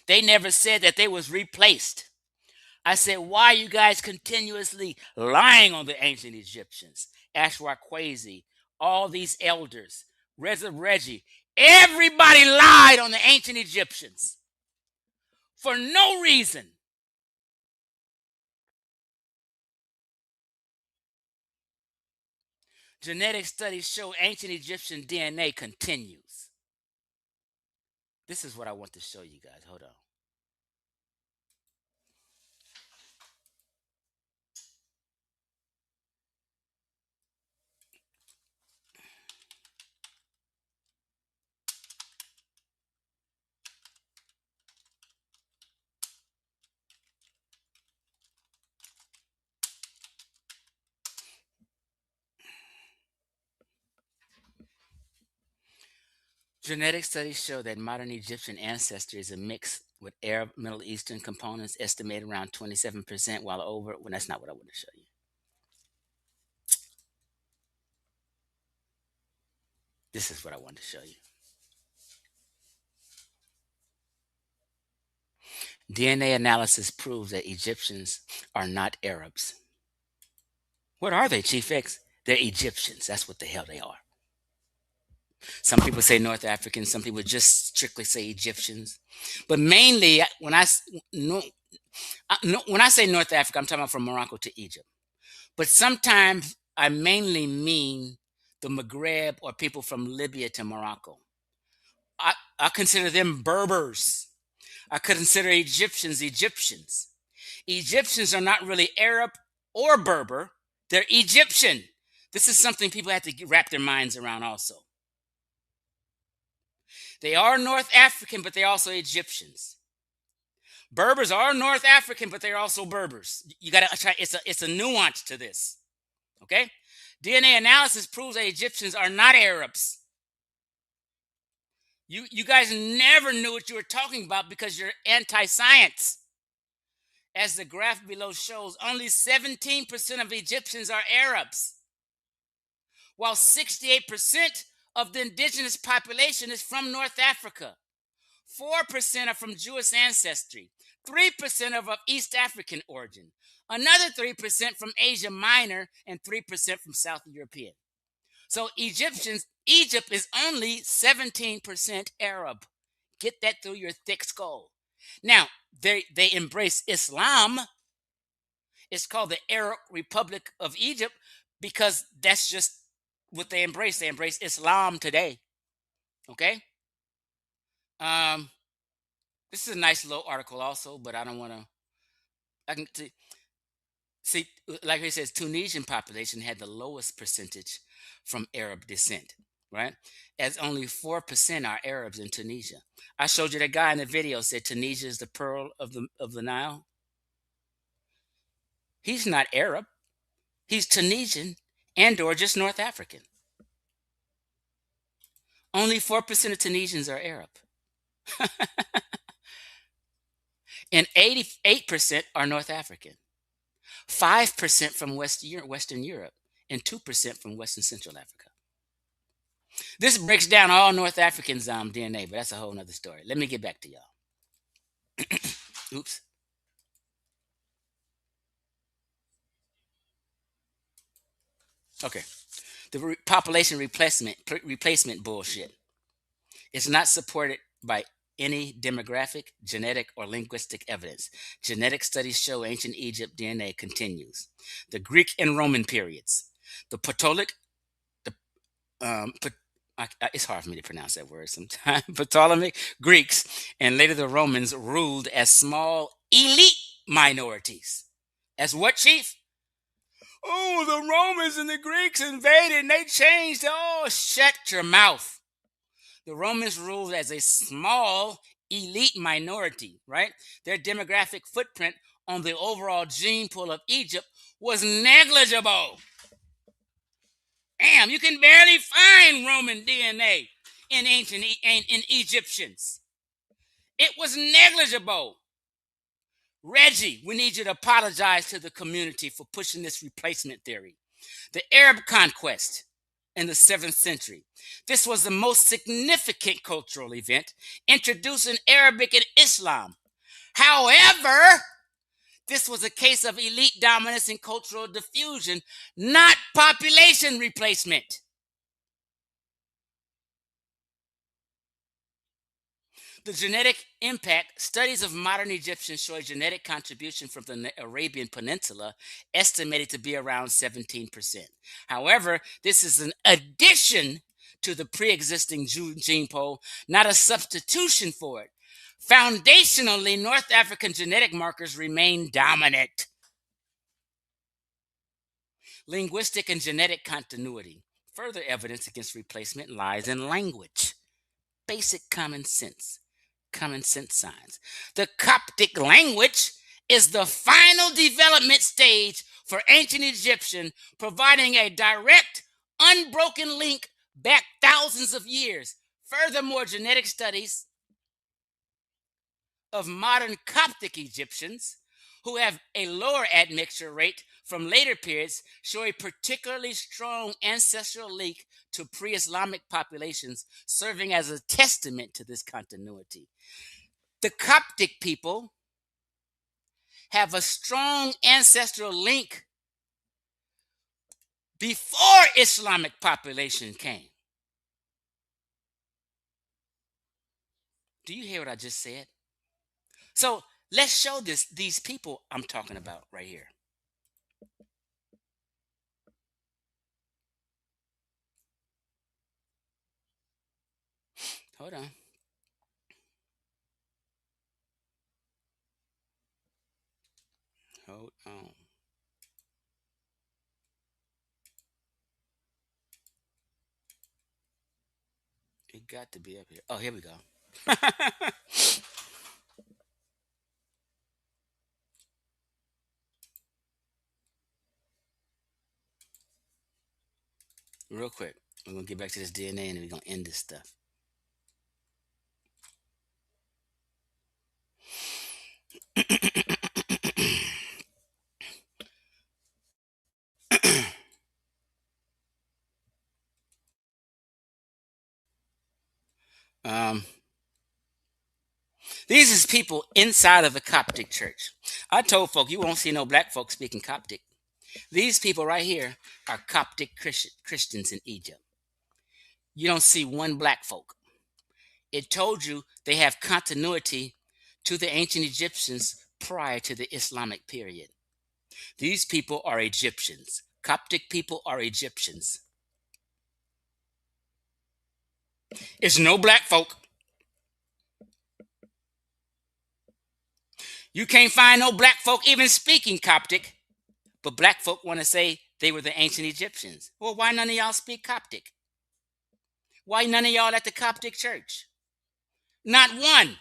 They never said that they was replaced. I said, why are you guys continuously lying on the ancient Egyptians? Ashra, Kwesi, all these elders, Reggie, everybody lied on the ancient Egyptians for no reason. Genetic studies show ancient Egyptian DNA continues. This is what I want to show you guys. Hold on. Genetic studies show that modern Egyptian ancestry is a mix with Arab, Middle Eastern components, estimated around 27%, while over. Well, that's not what I want to show you. This is what I wanted to show you. DNA analysis proves that Egyptians are not Arabs. What are they, Chief X? They're Egyptians. That's what the hell they are. Some people say North Africans. Some people just strictly say Egyptians. But mainly, when I say North Africa, I'm talking about from Morocco to Egypt. But sometimes I mainly mean the Maghreb or people from Libya to Morocco. I consider them Berbers. I consider Egyptians Egyptians. Egyptians are not really Arab or Berber. They're Egyptian. This is something people have to wrap their minds around also. They are North African, but they're also Egyptians. Berbers are North African, but they're also Berbers. You got to try. It's a nuance to this. Okay? DNA analysis proves that Egyptians are not Arabs. You guys never knew what you were talking about because you're anti-science. As the graph below shows, only 17% of Egyptians are Arabs, while 68% of the indigenous population is from North Africa. 4% are from Jewish ancestry, 3% are of East African origin, another 3% from Asia Minor, and 3% from South European. So Egypt is only 17% Arab. Get that through your thick skull. Now, they embrace Islam. It's called the Arab Republic of Egypt because that's just what they embrace. They embrace Islam today. Okay? This is a nice little article also, but I don't want to. I can see, like he says, Tunisian population had the lowest percentage from Arab descent, right? As only 4% are Arabs in Tunisia. I showed you that guy in the video said Tunisia is the pearl of the Nile. He's not Arab. He's Tunisian and or just North African. Only 4% of Tunisians are Arab. And 88% are North African. 5% from Western Europe, and 2% from Western Central Africa. This breaks down all North Africans' DNA, but that's a whole nother story. Let me get back to y'all. Oops. Okay. The population replacement bullshit is not supported by any demographic, genetic, or linguistic evidence. Genetic studies show ancient Egypt DNA continues. The Greek and Roman periods. The it's hard for me to pronounce that word sometimes. Ptolemaic Greeks and later the Romans ruled as small elite minorities. As what, Chief? Oh, the Romans and the Greeks invaded and they changed. Oh, shut your mouth. The Romans ruled as a small elite minority, right? Their demographic footprint on the overall gene pool of Egypt was negligible. Damn, you can barely find Roman DNA in ancient in Egyptians. It was negligible. Reggie, we need you to apologize to the community for pushing this replacement theory. The Arab conquest in the 7th century. This was the most significant cultural event, introducing Arabic and Islam. However, this was a case of elite dominance and cultural diffusion, not population replacement. The genetic impact, studies of modern Egyptians show a genetic contribution from the Arabian Peninsula estimated to be around 17%. However, this is an addition to the pre-existing gene pool, not a substitution for it. Foundationally, North African genetic markers remain dominant. Linguistic and genetic continuity. Further evidence against replacement lies in language. Basic common sense signs. The Coptic language is the final development stage for ancient Egyptian, providing a direct, unbroken link back thousands of years. Furthermore, genetic studies of modern Coptic Egyptians who have a lower admixture rate from later periods show a particularly strong ancestral link to pre-Islamic populations, serving as a testament to this continuity. The Coptic people have a strong ancestral link before Islamic population came. Do you hear what I just said? So let's show these people I'm talking about right here. Hold on. Hold on. It got to be up here. Oh, here we go. Real quick. We're going to get back to this DNA and we're going to end this stuff. These is people inside of the Coptic church. I told folk you won't see no black folk speaking Coptic. These people right here are Coptic Christians in Egypt. You don't see one black folk. It told you they have continuity to the ancient Egyptians prior to the Islamic period. These people are Egyptians. Coptic people are Egyptians. It's no black folk. You can't find no black folk even speaking Coptic, but black folk want to say they were the ancient Egyptians. Well, why none of y'all speak Coptic? Why none of y'all at the Coptic church? Not one.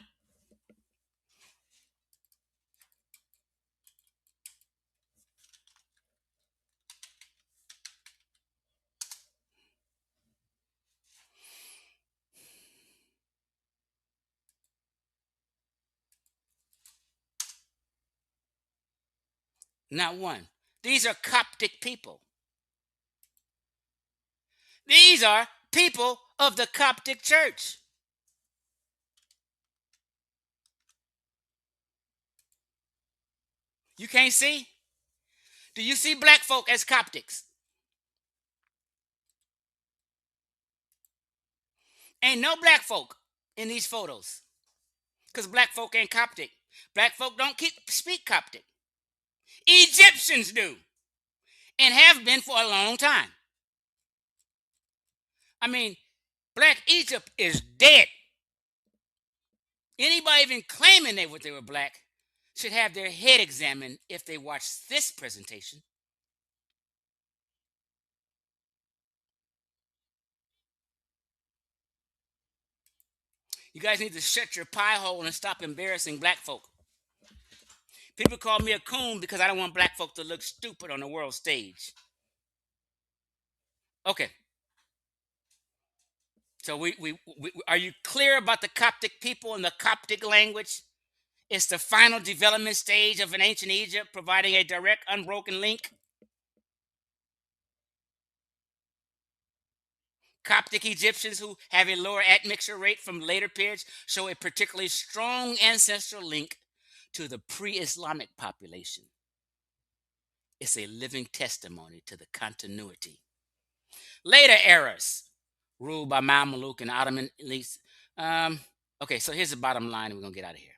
Not one. These are Coptic people. These are people of the Coptic church. You can't see? Do you see black folk as Coptics? Ain't no black folk in these photos. Because black folk ain't Coptic. Black folk don't speak Coptic. Egyptians do. And have been for a long time. I mean, black Egypt is dead. Anybody even claiming they were black should have their head examined if they watch this presentation. You guys need to shut your pie hole and stop embarrassing black folk. People call me a coon because I don't want black folk to look stupid on the world stage. Okay. So we are you clear about the Coptic people and the Coptic language? It's the final development stage of an ancient Egypt, providing a direct, unbroken link. Coptic Egyptians who have a lower admixture rate from later periods show a particularly strong ancestral link to the pre-Islamic population. It's a living testimony to the continuity. Later eras, ruled by Mamluk and Ottoman elites. Okay, so here's the bottom line, and we're going to get out of here.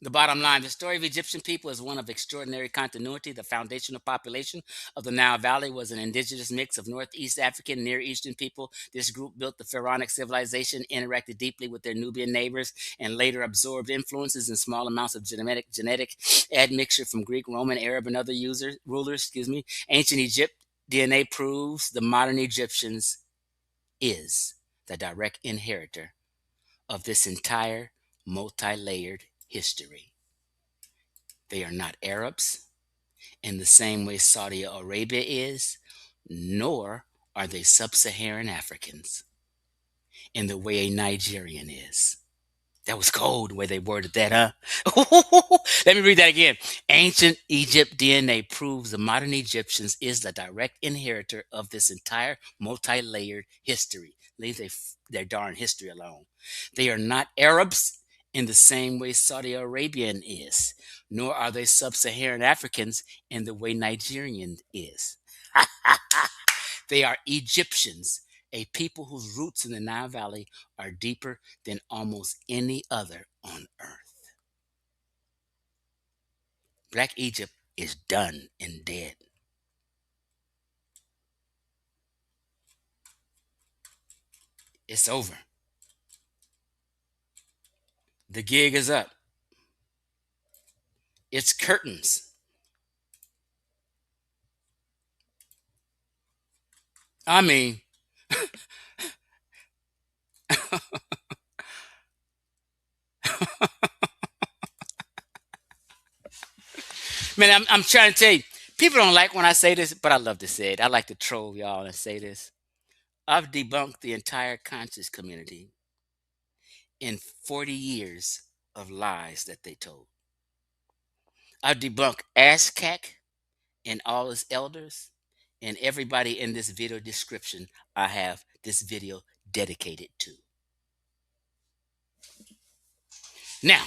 The bottom line, the story of Egyptian people is one of extraordinary continuity. The foundational population of the Nile Valley was an indigenous mix of Northeast African and Near Eastern people. This group built the pharaonic civilization, interacted deeply with their Nubian neighbors, and later absorbed influences in small amounts of genetic admixture from Greek, Roman, Arab, and other rulers. Ancient Egypt DNA proves the modern Egyptians is the direct inheritor of this entire multi-layered history. They are not Arabs in the same way Saudi Arabia is, nor are they sub-Saharan Africans in the way a Nigerian is? That was cold the way they worded that, huh? Let me read that again. Ancient Egypt DNA proves the modern Egyptians is the direct inheritor of this entire multi-layered history. Leave their darn history alone. They are not Arabs in the same way Saudi Arabian is, nor are they sub-Saharan Africans in the way Nigerian is. They are Egyptians, a people whose roots in the Nile Valley are deeper than almost any other on earth. Black Egypt is done and dead. It's over. The gig is up. It's curtains. I mean, man, I'm trying to tell you, people don't like when I say this, but I love to say it. I like to troll y'all and say this. I've debunked the entire conscious community in 40 years of lies that they told. I've debunked ASCAC and all its elders and everybody in this video description I have this video dedicated to. Now,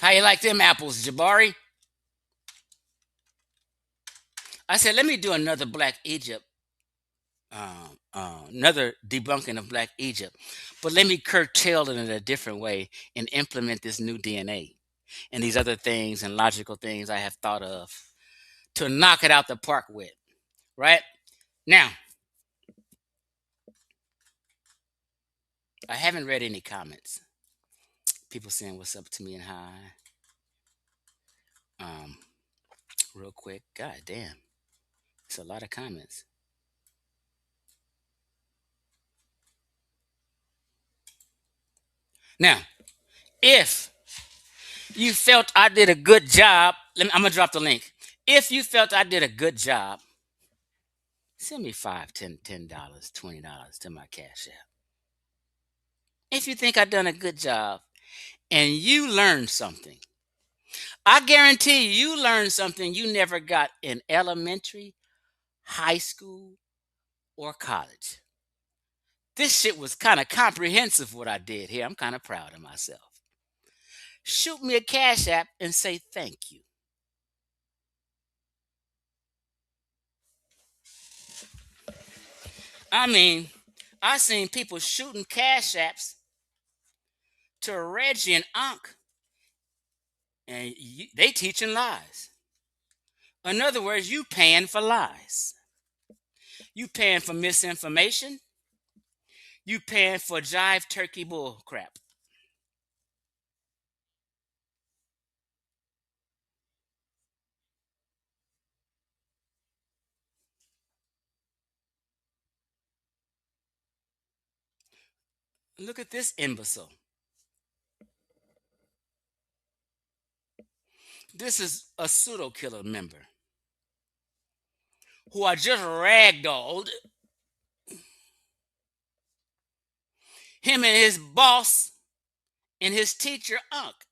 how you like them apples, Jabari? I said, let me do another Black Egypt, another debunking of Black Egypt, but let me curtail it in a different way and implement this new DNA and these other things and logical things I have thought of to knock it out the park with, right? Now, I haven't read any comments. People saying what's up to me and hi. Real quick, god damn, it's a lot of comments. Now, if you felt I did a good job, I'm gonna drop the link. If you felt I did a good job, send me $5, $10, $20 to my Cash App. If you think I done a good job and you learned something, I guarantee you learned something you never got in elementary, high school, or college. This shit was kind of comprehensive what I did here. I'm kind of proud of myself. Shoot me a Cash App and say thank you. I mean, I seen people shooting Cash Apps to Reggie and Ankh, and they teaching lies. In other words, you paying for lies. You paying for misinformation. You paying for jive turkey bull crap. Look at this imbecile. This is a pseudo killer member who I just ragdolled. Him and his boss and his teacher, Ankh.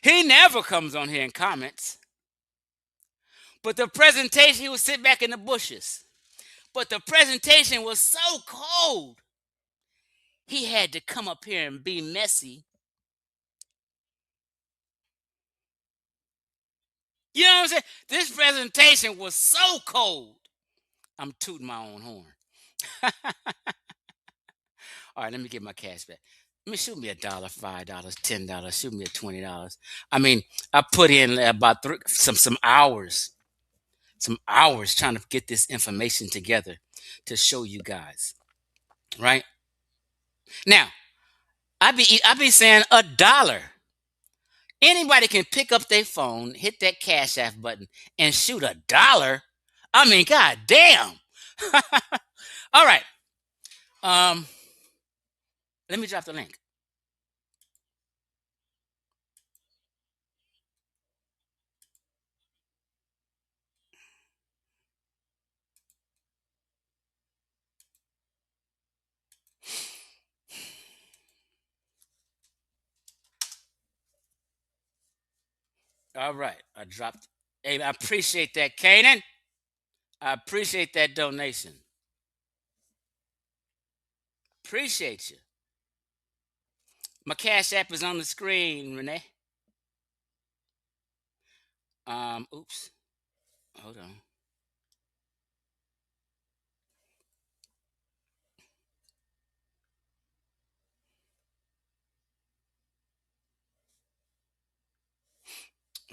He never comes on here and comments. But the presentation, he would sit back in the bushes. But the presentation was so cold, he had to come up here and be messy. You know what I'm saying? This presentation was so cold. I'm tooting my own horn. All right, let me get my cash back. Let me shoot me $1, $5, $10. Shoot me a $20. I mean, I put in about some hours trying to get this information together to show you guys, right? Now, I be saying $1. Anybody can pick up their phone, hit that Cash App button, and shoot $1. I mean, god damn. All right. Um, let me drop the link. All right, I dropped. Hey, I appreciate that, Kanan. I appreciate that donation. Appreciate you. My cash app is on the screen, Renee. Oops. Hold on.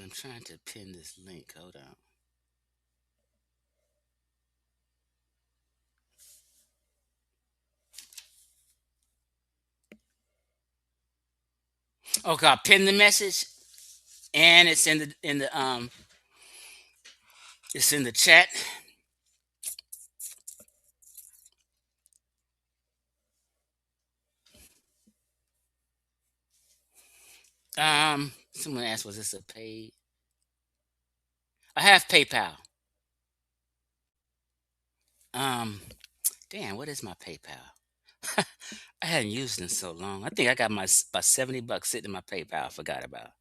I'm trying to pin this link. Hold on. Okay, I pin the message, and it's in the chat. Someone asked, was this a pay? I have PayPal. Um, damn, what is my PayPal? I hadn't used it in so long. I think I got my about $70 sitting in my PayPal. I forgot about.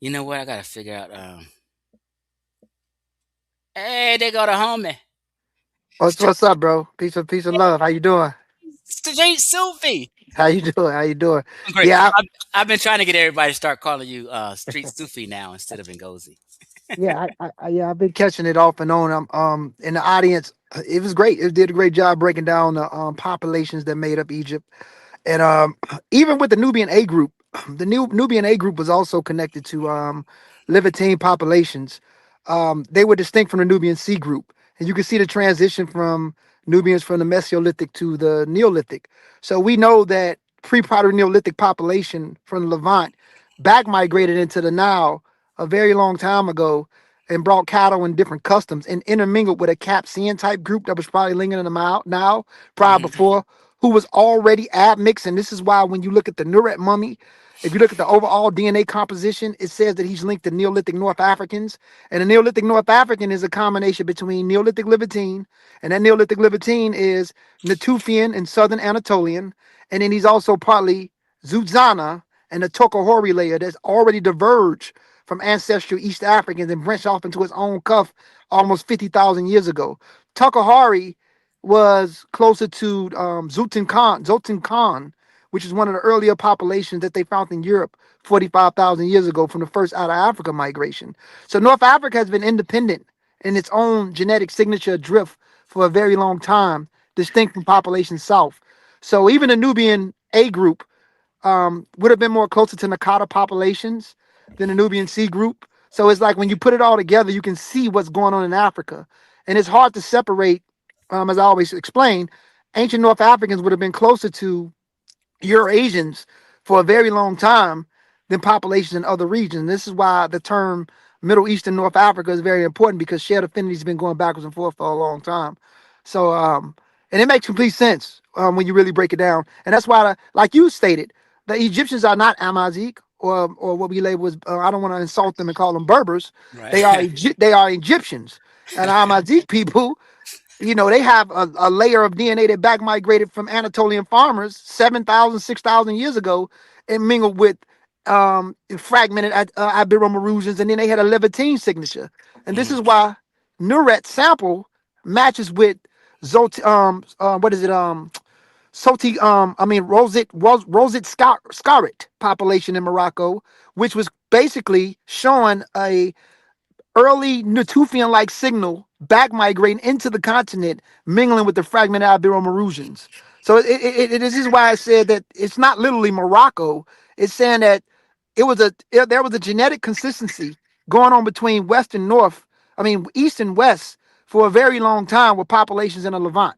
You know what? I gotta figure out. Hey, they go to homie. Street, What's up, bro? Peace and love. How you doing? Street Sufi. How you doing? How you doing? I'm great. Yeah, I've been trying to get everybody to start calling you Street Sufi now instead of Ngozi. yeah, I've been catching it off and on. In the audience, it was great. It did a great job breaking down the populations that made up Egypt. And even with the Nubian A group, the new Nubian A group was also connected to Levantine populations. They were distinct from the Nubian C group, and you can see the transition from Nubians from the Mesolithic to the Neolithic. So we know that pre-Proto-Neolithic population from the Levant back migrated into the Nile a very long time ago and brought cattle and different customs and intermingled with a Capsian type group that was probably lingering in the Nile prior Hmm. before, who was already admixed. And this is why when you look at the Nuret mummy, if you look at the overall DNA composition, it says that he's linked to Neolithic North Africans. And the Neolithic North African is a combination between Neolithic Levantine, and that Neolithic Levantine is Natufian and Southern Anatolian. And then he's also partly Zuzana and the Tokohori layer that's already diverged from ancestral East Africans and branched off into its own cuff almost 50,000 years ago. Tokohori was closer to Zotan Khan, which is one of the earlier populations that they found in Europe 45,000 years ago from the first out of Africa migration. So North Africa has been independent in its own genetic signature drift for a very long time, distinct from population south. So even the Nubian A group would have been more closer to Nakata populations than the Nubian C group. So it's like when you put it all together, you can see what's going on in Africa. And it's hard to separate, as I always explain, ancient North Africans would have been closer to Eurasians for a very long time than populations in other regions. This is why the term Middle East and North Africa is very important, because shared affinities have been going backwards and forth for a long time. So, and it makes complete sense when you really break it down. And that's why, like you stated, the Egyptians are not Amazigh or what we label as, I don't want to insult them and call them Berbers. Right. They are Egyptians. And Amazigh people, they have a layer of DNA that back migrated from Anatolian farmers 7,000, 6,000 years ago and mingled with fragmented Iberomarusians, and then they had a Levantine signature. And this Mhm. is why Nuret sample matches with what is it? Soti, Rosit Scarit population in Morocco, which was basically showing a early Natufian-like signal back migrating into the continent, mingling with the fragmented Iberomarusians. So this is why I said that it's not literally Morocco. It's saying that there was a genetic consistency going on between East and West for a very long time with populations in the Levant,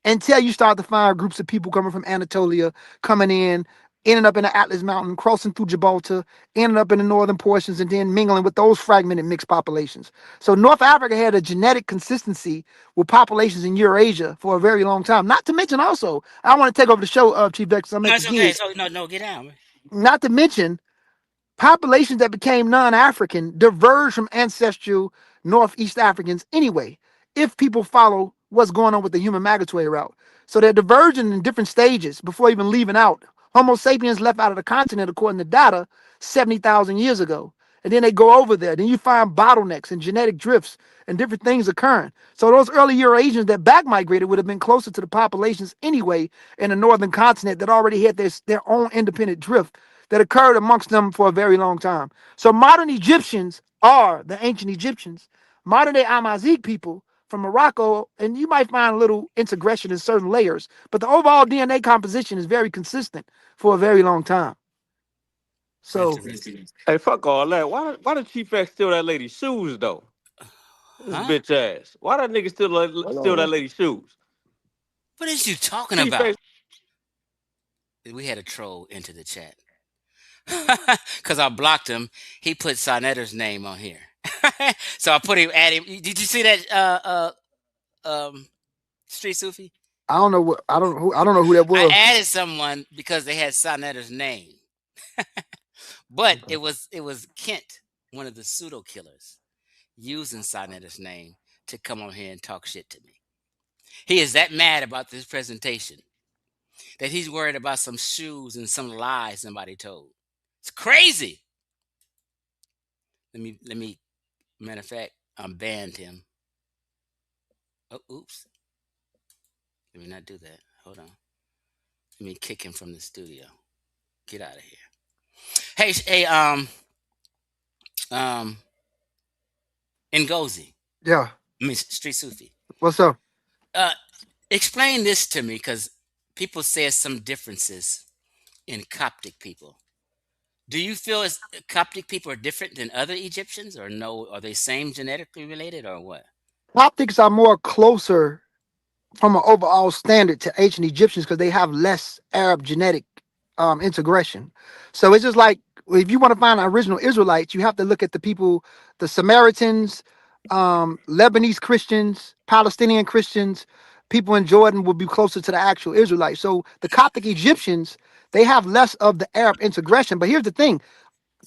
until you start to find groups of people coming from Anatolia coming in. ending up in the Atlas Mountain, crossing through Gibraltar, ending up in the northern portions, and then mingling with those fragmented mixed populations. So North Africa had a genetic consistency with populations in Eurasia for a very long time. Not to mention also, I want to take over the show, Chief Vex, I'm No, at the it's okay. gig. So no, get down. Not to mention populations that became non-African diverged from ancestral Northeast Africans anyway, if people follow what's going on with the human migratory route. So they're diverging in different stages before even leaving out. Homo sapiens left out of the continent, according to data, 70,000 years ago. And then they go over there. Then you find bottlenecks and genetic drifts and different things occurring. So those early Eurasians that back migrated would have been closer to the populations anyway in the northern continent that already had their own independent drift that occurred amongst them for a very long time. So modern Egyptians are the ancient Egyptians. Modern day Amazigh people from Morocco, and you might find a little integration in certain layers, but the overall DNA composition is very consistent for a very long time. So Interesting. Hey, fuck all that. Why the Chief X steal that lady's shoes though? This Huh? bitch ass. Why that nigga steal that lady's shoes? What is you talking Chief about? X. We had a troll into the chat. Because I blocked him. He put Sonetter's name on here. So I put him at him. Did you see that Street Sufi? I don't know what I don't know who that I was. added someone because they had Sonetter's name. But it was Kent, one of the pseudo killers, using Sonetter's name to come on here and talk shit to me. He is that mad about this presentation that he's worried about some shoes and some lies somebody told. It's crazy. Let me matter of fact, I banned him. Oh, oops. Let me not do that. Hold on. Let me kick him from the studio. Get out of here. Hey, um, Ngozi. Yeah. I mean, Street Sufi. What's up? Uh, explain this to me, because people say some differences in Coptic people. Do you feel as Coptic people are different than other Egyptians, or no? Are they same genetically related, or what? Coptics are more closer from an overall standard to ancient Egyptians because they have less Arab genetic integration. So it's just like if you want to find original Israelites, you have to look at the people, the Samaritans, Lebanese Christians, Palestinian Christians, people in Jordan will be closer to the actual Israelites. So the Coptic Egyptians, they have less of the Arab integration. But here's the thing.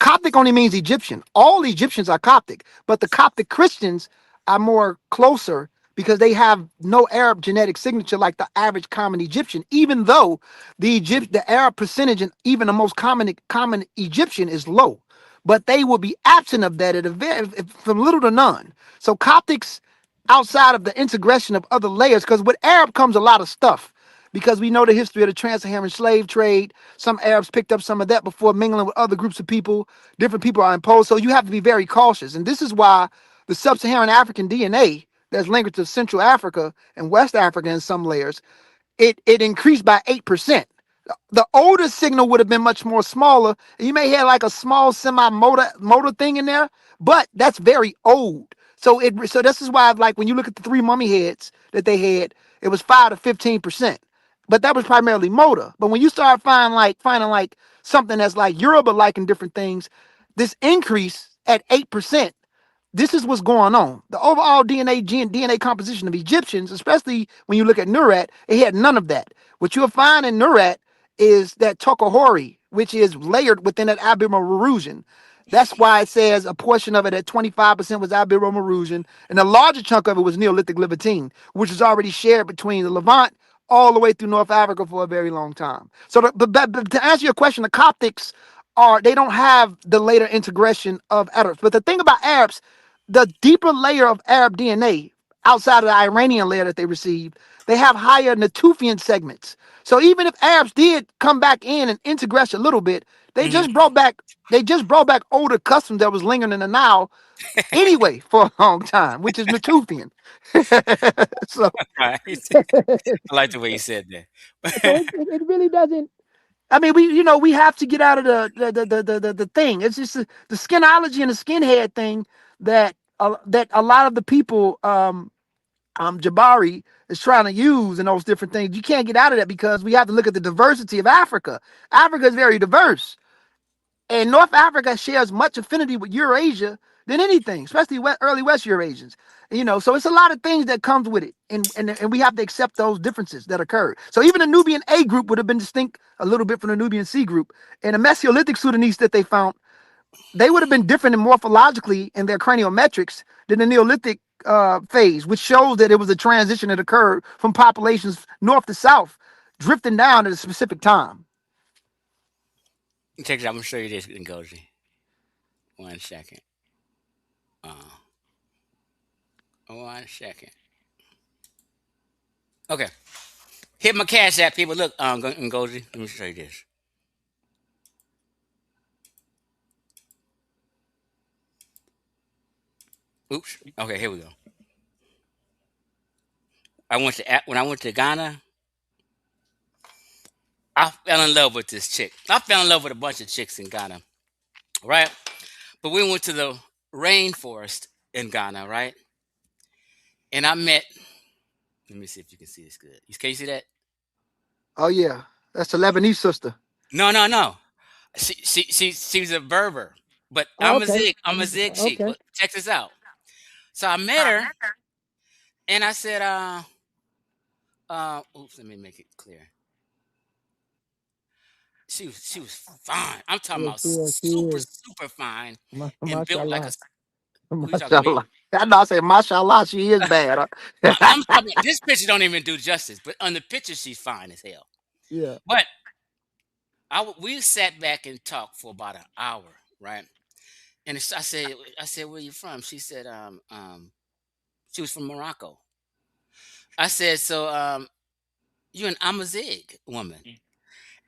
Coptic only means Egyptian. All Egyptians are Coptic, but the Coptic Christians are more closer because they have no Arab genetic signature like the average common Egyptian. Even though the Arab percentage in even the most common Egyptian is low, but they will be absent of that at a very from little to none. So Coptics, outside of the integration of other layers, because with Arab comes a lot of stuff because we know the history of the trans-Saharan slave trade. Some Arabs picked up some of that before mingling with other groups of people. Different people are imposed. So you have to be very cautious. And this is why the sub-Saharan African DNA that's linked to Central Africa and West Africa in some layers, it increased by 8%. The older signal would have been much more smaller. You may have like a small semi-motor thing in there, but that's very old. So this is why, like, when you look at the three mummy heads that they had, it was 5 to 15%. But that was primarily motor. But when you start finding like something that's like Yoruba like in different things, this increase at 8%, this is what's going on. The overall DNA composition of Egyptians, especially when you look at Nurat, it had none of that. What you'll find in Nurat is that Tokohori, which is layered within that Ibero-Marusian. That's why it says a portion of it at 25% was Ibero-Marusian, and the larger chunk of it was Neolithic Levantine, which is already shared between the Levant all the way through North Africa for a very long time. So but to answer your question, the Coptics they don't have the later integration of Arabs. But the thing about Arabs, the deeper layer of Arab DNA outside of the Iranian layer that they received, they have higher Natufian segments. So even if Arabs did come back in and integrate a little bit, they Hmm. just brought back older customs that was lingering in the Nile anyway for a long time, which is Natufian. so Right. I like the way you said so that. it really doesn't. I mean, we have to get out of the thing. It's just the skinology and the skinhead thing that a lot of the people Jabari is trying to use and those different things. You can't get out of that because we have to look at the diversity of Africa. Africa is very diverse. And North Africa shares much affinity with Eurasia than anything, especially early West Eurasians. So it's a lot of things that comes with it, and we have to accept those differences that occur. So even the Nubian A group would have been distinct a little bit from the Nubian C group, and the Mesolithic Sudanese that they found, they would have been different in morphologically in their craniometrics than the Neolithic phase, which shows that it was a transition that occurred from populations north to south, drifting down at a specific time. Check it out. I'm gonna show you this, Ngozi. 1 second. Uh, 1 second. Okay. Hit my cash app, people. Look, Ngozi. Let me show you this. Oops. Okay, here we go. When I went to Ghana, I fell in love with this chick. I fell in love with a bunch of chicks in Ghana, right? But we went to the rainforest in Ghana, right? And I met. Let me see if you can see this good. Can you see that? Oh yeah, that's the Lebanese sister. No, no, no. She's a Berber, but Oh, okay. I'm a Zig chic. Okay. But check this out. So I met her, and I said, oops, let me make it clear. She was fine. I'm talking Yes, about yes, she super is. super fine and built like a. Mashallah. Who you talking to me? Mashallah. I know I say mashallah, she is bad. Huh? I'm talking. This picture don't even do justice, but on the picture she's fine as hell. Yeah. But we sat back and talked for about an hour, right? And I said, where you from? She said, she was from Morocco. I said, so you're an Amazigh woman.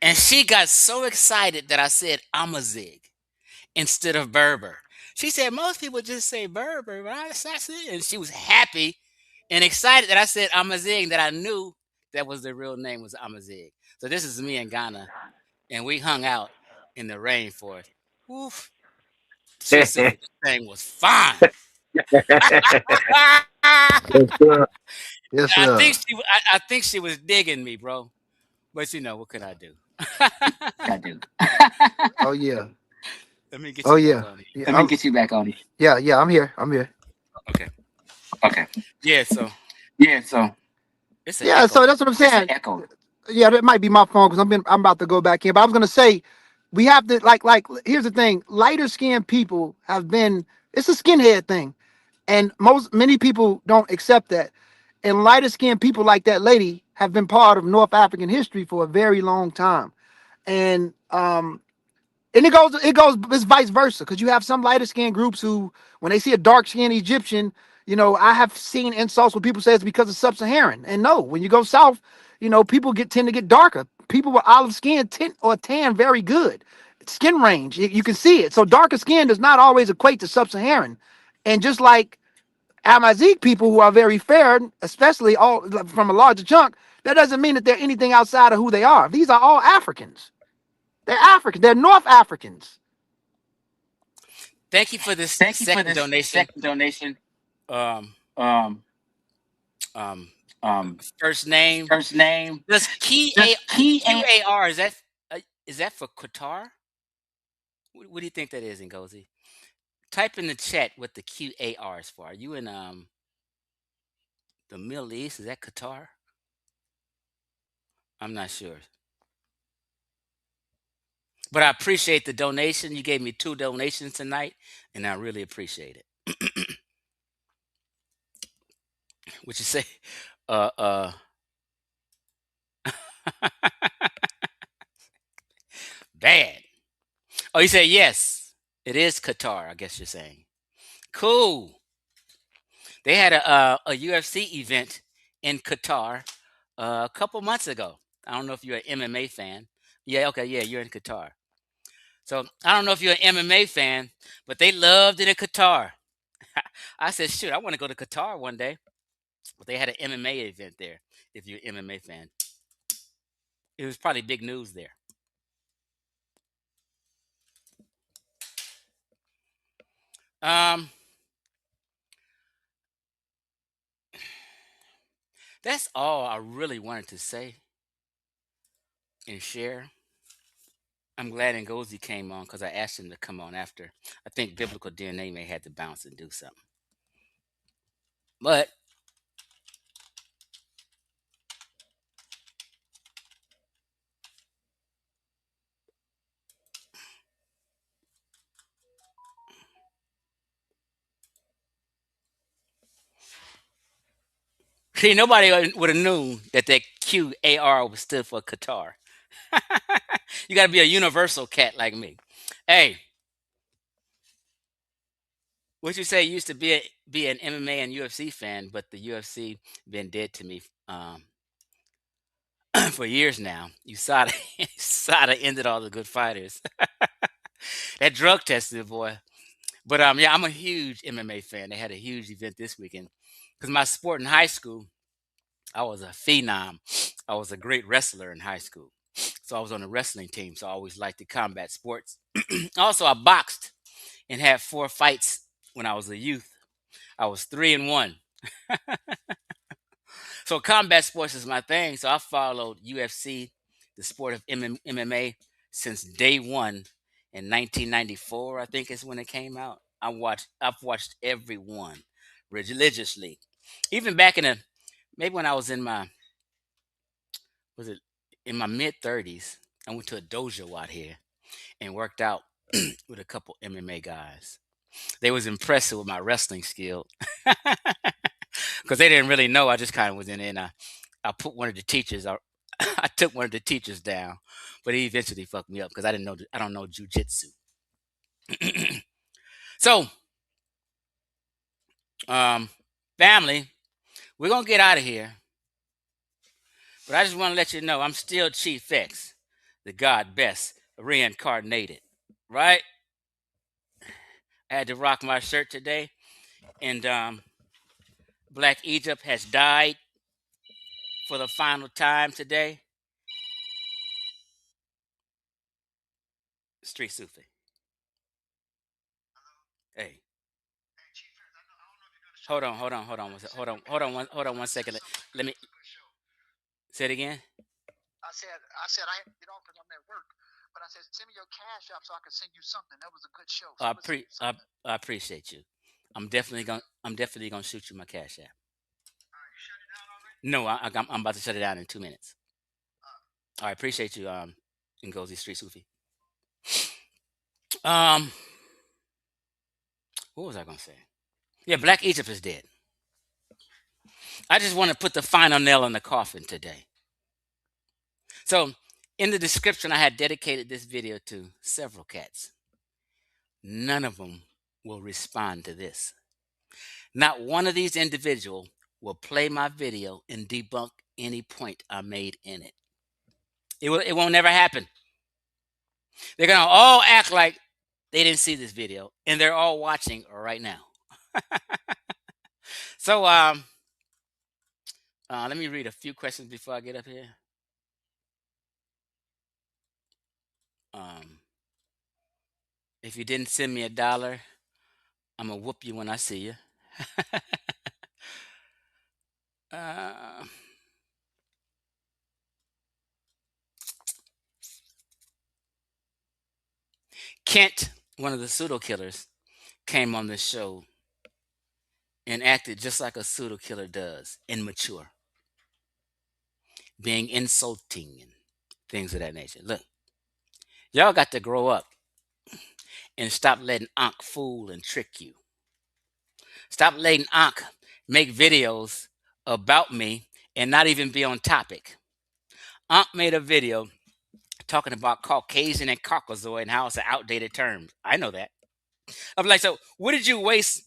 And she got so excited that I said Amazigh instead of Berber. She said, most people just say Berber, but I said, and she was happy and excited that I said Amazigh, and that I knew that was the real name was Amazigh. So this is me in Ghana, and we hung out in the rainforest. Oof. She said this thing was fine. Yes, sir. Yes, sir. I think she was digging me, bro. But what can I do? I do. Oh yeah. Let me get Oh you back yeah. on it. Yeah. Let me get you back on it. Yeah, yeah, I'm here. I'm here. Okay. Okay. Yeah, so Yeah, so it's an yeah, echo. so that's what I'm It's an saying. echo. Yeah, that might be my phone because I'm about to go back in. But I was gonna say we have to like here's the thing. Lighter skinned people have been it's a skinhead thing. And many people don't accept that. And lighter skinned people like that lady have been part of North African history for a very long time. And it goes it's vice versa because you have some lighter skinned groups who when they see a dark skinned Egyptian, I have seen insults where people say it's because of sub-Saharan. And no, when you go south, people tend to get darker. People with olive skin tint or tan very good. Skin range, you can see it. So darker skin does not always equate to sub-Saharan. And just like Amazigh people who are very fair, especially all from a larger chunk, that doesn't mean that they're anything outside of who they are. These are all Africans. They're African. They're North Africans. Thank you for this Thank you for second this donation. second donation. Um Um, um um, First name. First name. Does key A Just key Q and A R is that for Qatar? What do you think that is, Ngozi? Type in the chat what the QAR is for. Are you in the Middle East? Is that Qatar? I'm not sure. But I appreciate the donation. You gave me 2 donations tonight, and I really appreciate it. What you say? Uh uh Bad. Oh, you say yes. It is Qatar, I guess you're saying. Cool. They had a UFC event in Qatar a couple months ago. I don't know if you're an MMA fan. Yeah, okay, yeah, you're in Qatar. So I don't know if you're an MMA fan, but they loved it in Qatar. I said, shoot, I want to go to Qatar one day. But they had an MMA event there. If you're an MMA fan, it was probably big news there. Um, That's all I really wanted to say and share. I'm glad Ngozi came on because I asked him to come on after. I think biblical DNA may have to bounce and do something. But see, nobody would have known that QAR was stood for Qatar. You got to be a universal cat like me. Hey, what you say? You used to be an MMA and UFC fan, but the UFC been dead to me for years now. You Sada ended all the good fighters. That drug tested boy. But yeah, I'm a huge MMA fan. They had a huge event this weekend because my sport in high school, I was a phenom. I was a great wrestler in high school, so I was on the wrestling team. So I always liked the combat sports. Also, I boxed and had 4 fights when I was a youth. I was 3-1. So combat sports is my thing. So I followed UFC, the sport of MMA, since day one in 1994. I think is when it came out. I've watched every one religiously, even back in the maybe when I was in my was it in my mid 30s. I went to a dojo out here and worked out with a couple MMA guys. They was impressed with my wrestling skill because they didn't really know. I just kind of was in there and I put one of the teachers. I took one of the teachers down, but he eventually fucked me up because I don't know jujitsu. So, family, we're gonna get out of here, but I just want to let you know I'm still Chief X, the God Best reincarnated. Right? I had to rock my shirt today, and Black Egypt has died for the final time today. Street Sufi. Hey. Hold on, hold on, hold on, hold on 1 second. Let me say it again. I said I had to get off because I'm at work. But I said, send me your cash app so I can send you something. That was a good show. So I appreciate you. I'm definitely gonna shoot you my cash app. No, I'm about to shut it down in 2 minutes. All right, appreciate you. Ngozi Street Sufi. Um, what was I gonna say? Yeah, Black Egypt is dead. I just want to put the final nail in the coffin today. So, in the description, I had dedicated this video to several cats. None of them will respond to this. Not one of these individuals will play my video and debunk any point I made in it. It won't never happen. They're gonna all act like they didn't see this video, and they're all watching right now. So let me read a few questions before I get up here. If you didn't send me $1, I'm gonna whoop you when I see you. Kent, one of the pseudo killers, came on this show and acted just like a pseudo killer does, immature, being insulting and things of that nature. Look, y'all got to grow up and stop letting Ankh fool and trick you. Stop letting Ankh make videos about me and not even be on topic. Ankh made a video talking about Caucasian and Caucasoid and how it's an outdated term. I know that. I'm like, so what did you waste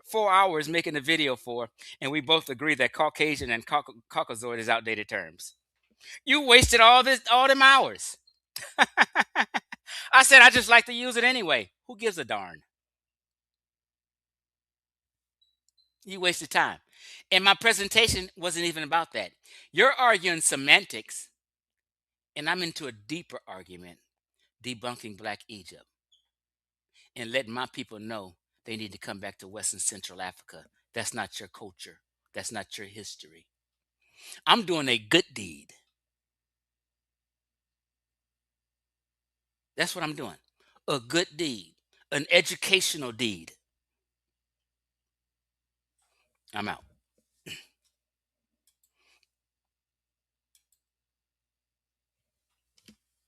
4 hours making a video for? And we both agree that Caucasian and Caucasoid is outdated terms. You wasted all them hours. I said I just like to use it anyway. Who gives a darn? You wasted time. And my presentation wasn't even about that. You're arguing semantics, and I'm into a deeper argument, debunking Black Egypt and letting my people know they need to come back to West and Central Africa. That's not your culture. That's not your history. I'm doing a good deed. That's what I'm doing. A good deed, an educational deed. I'm out.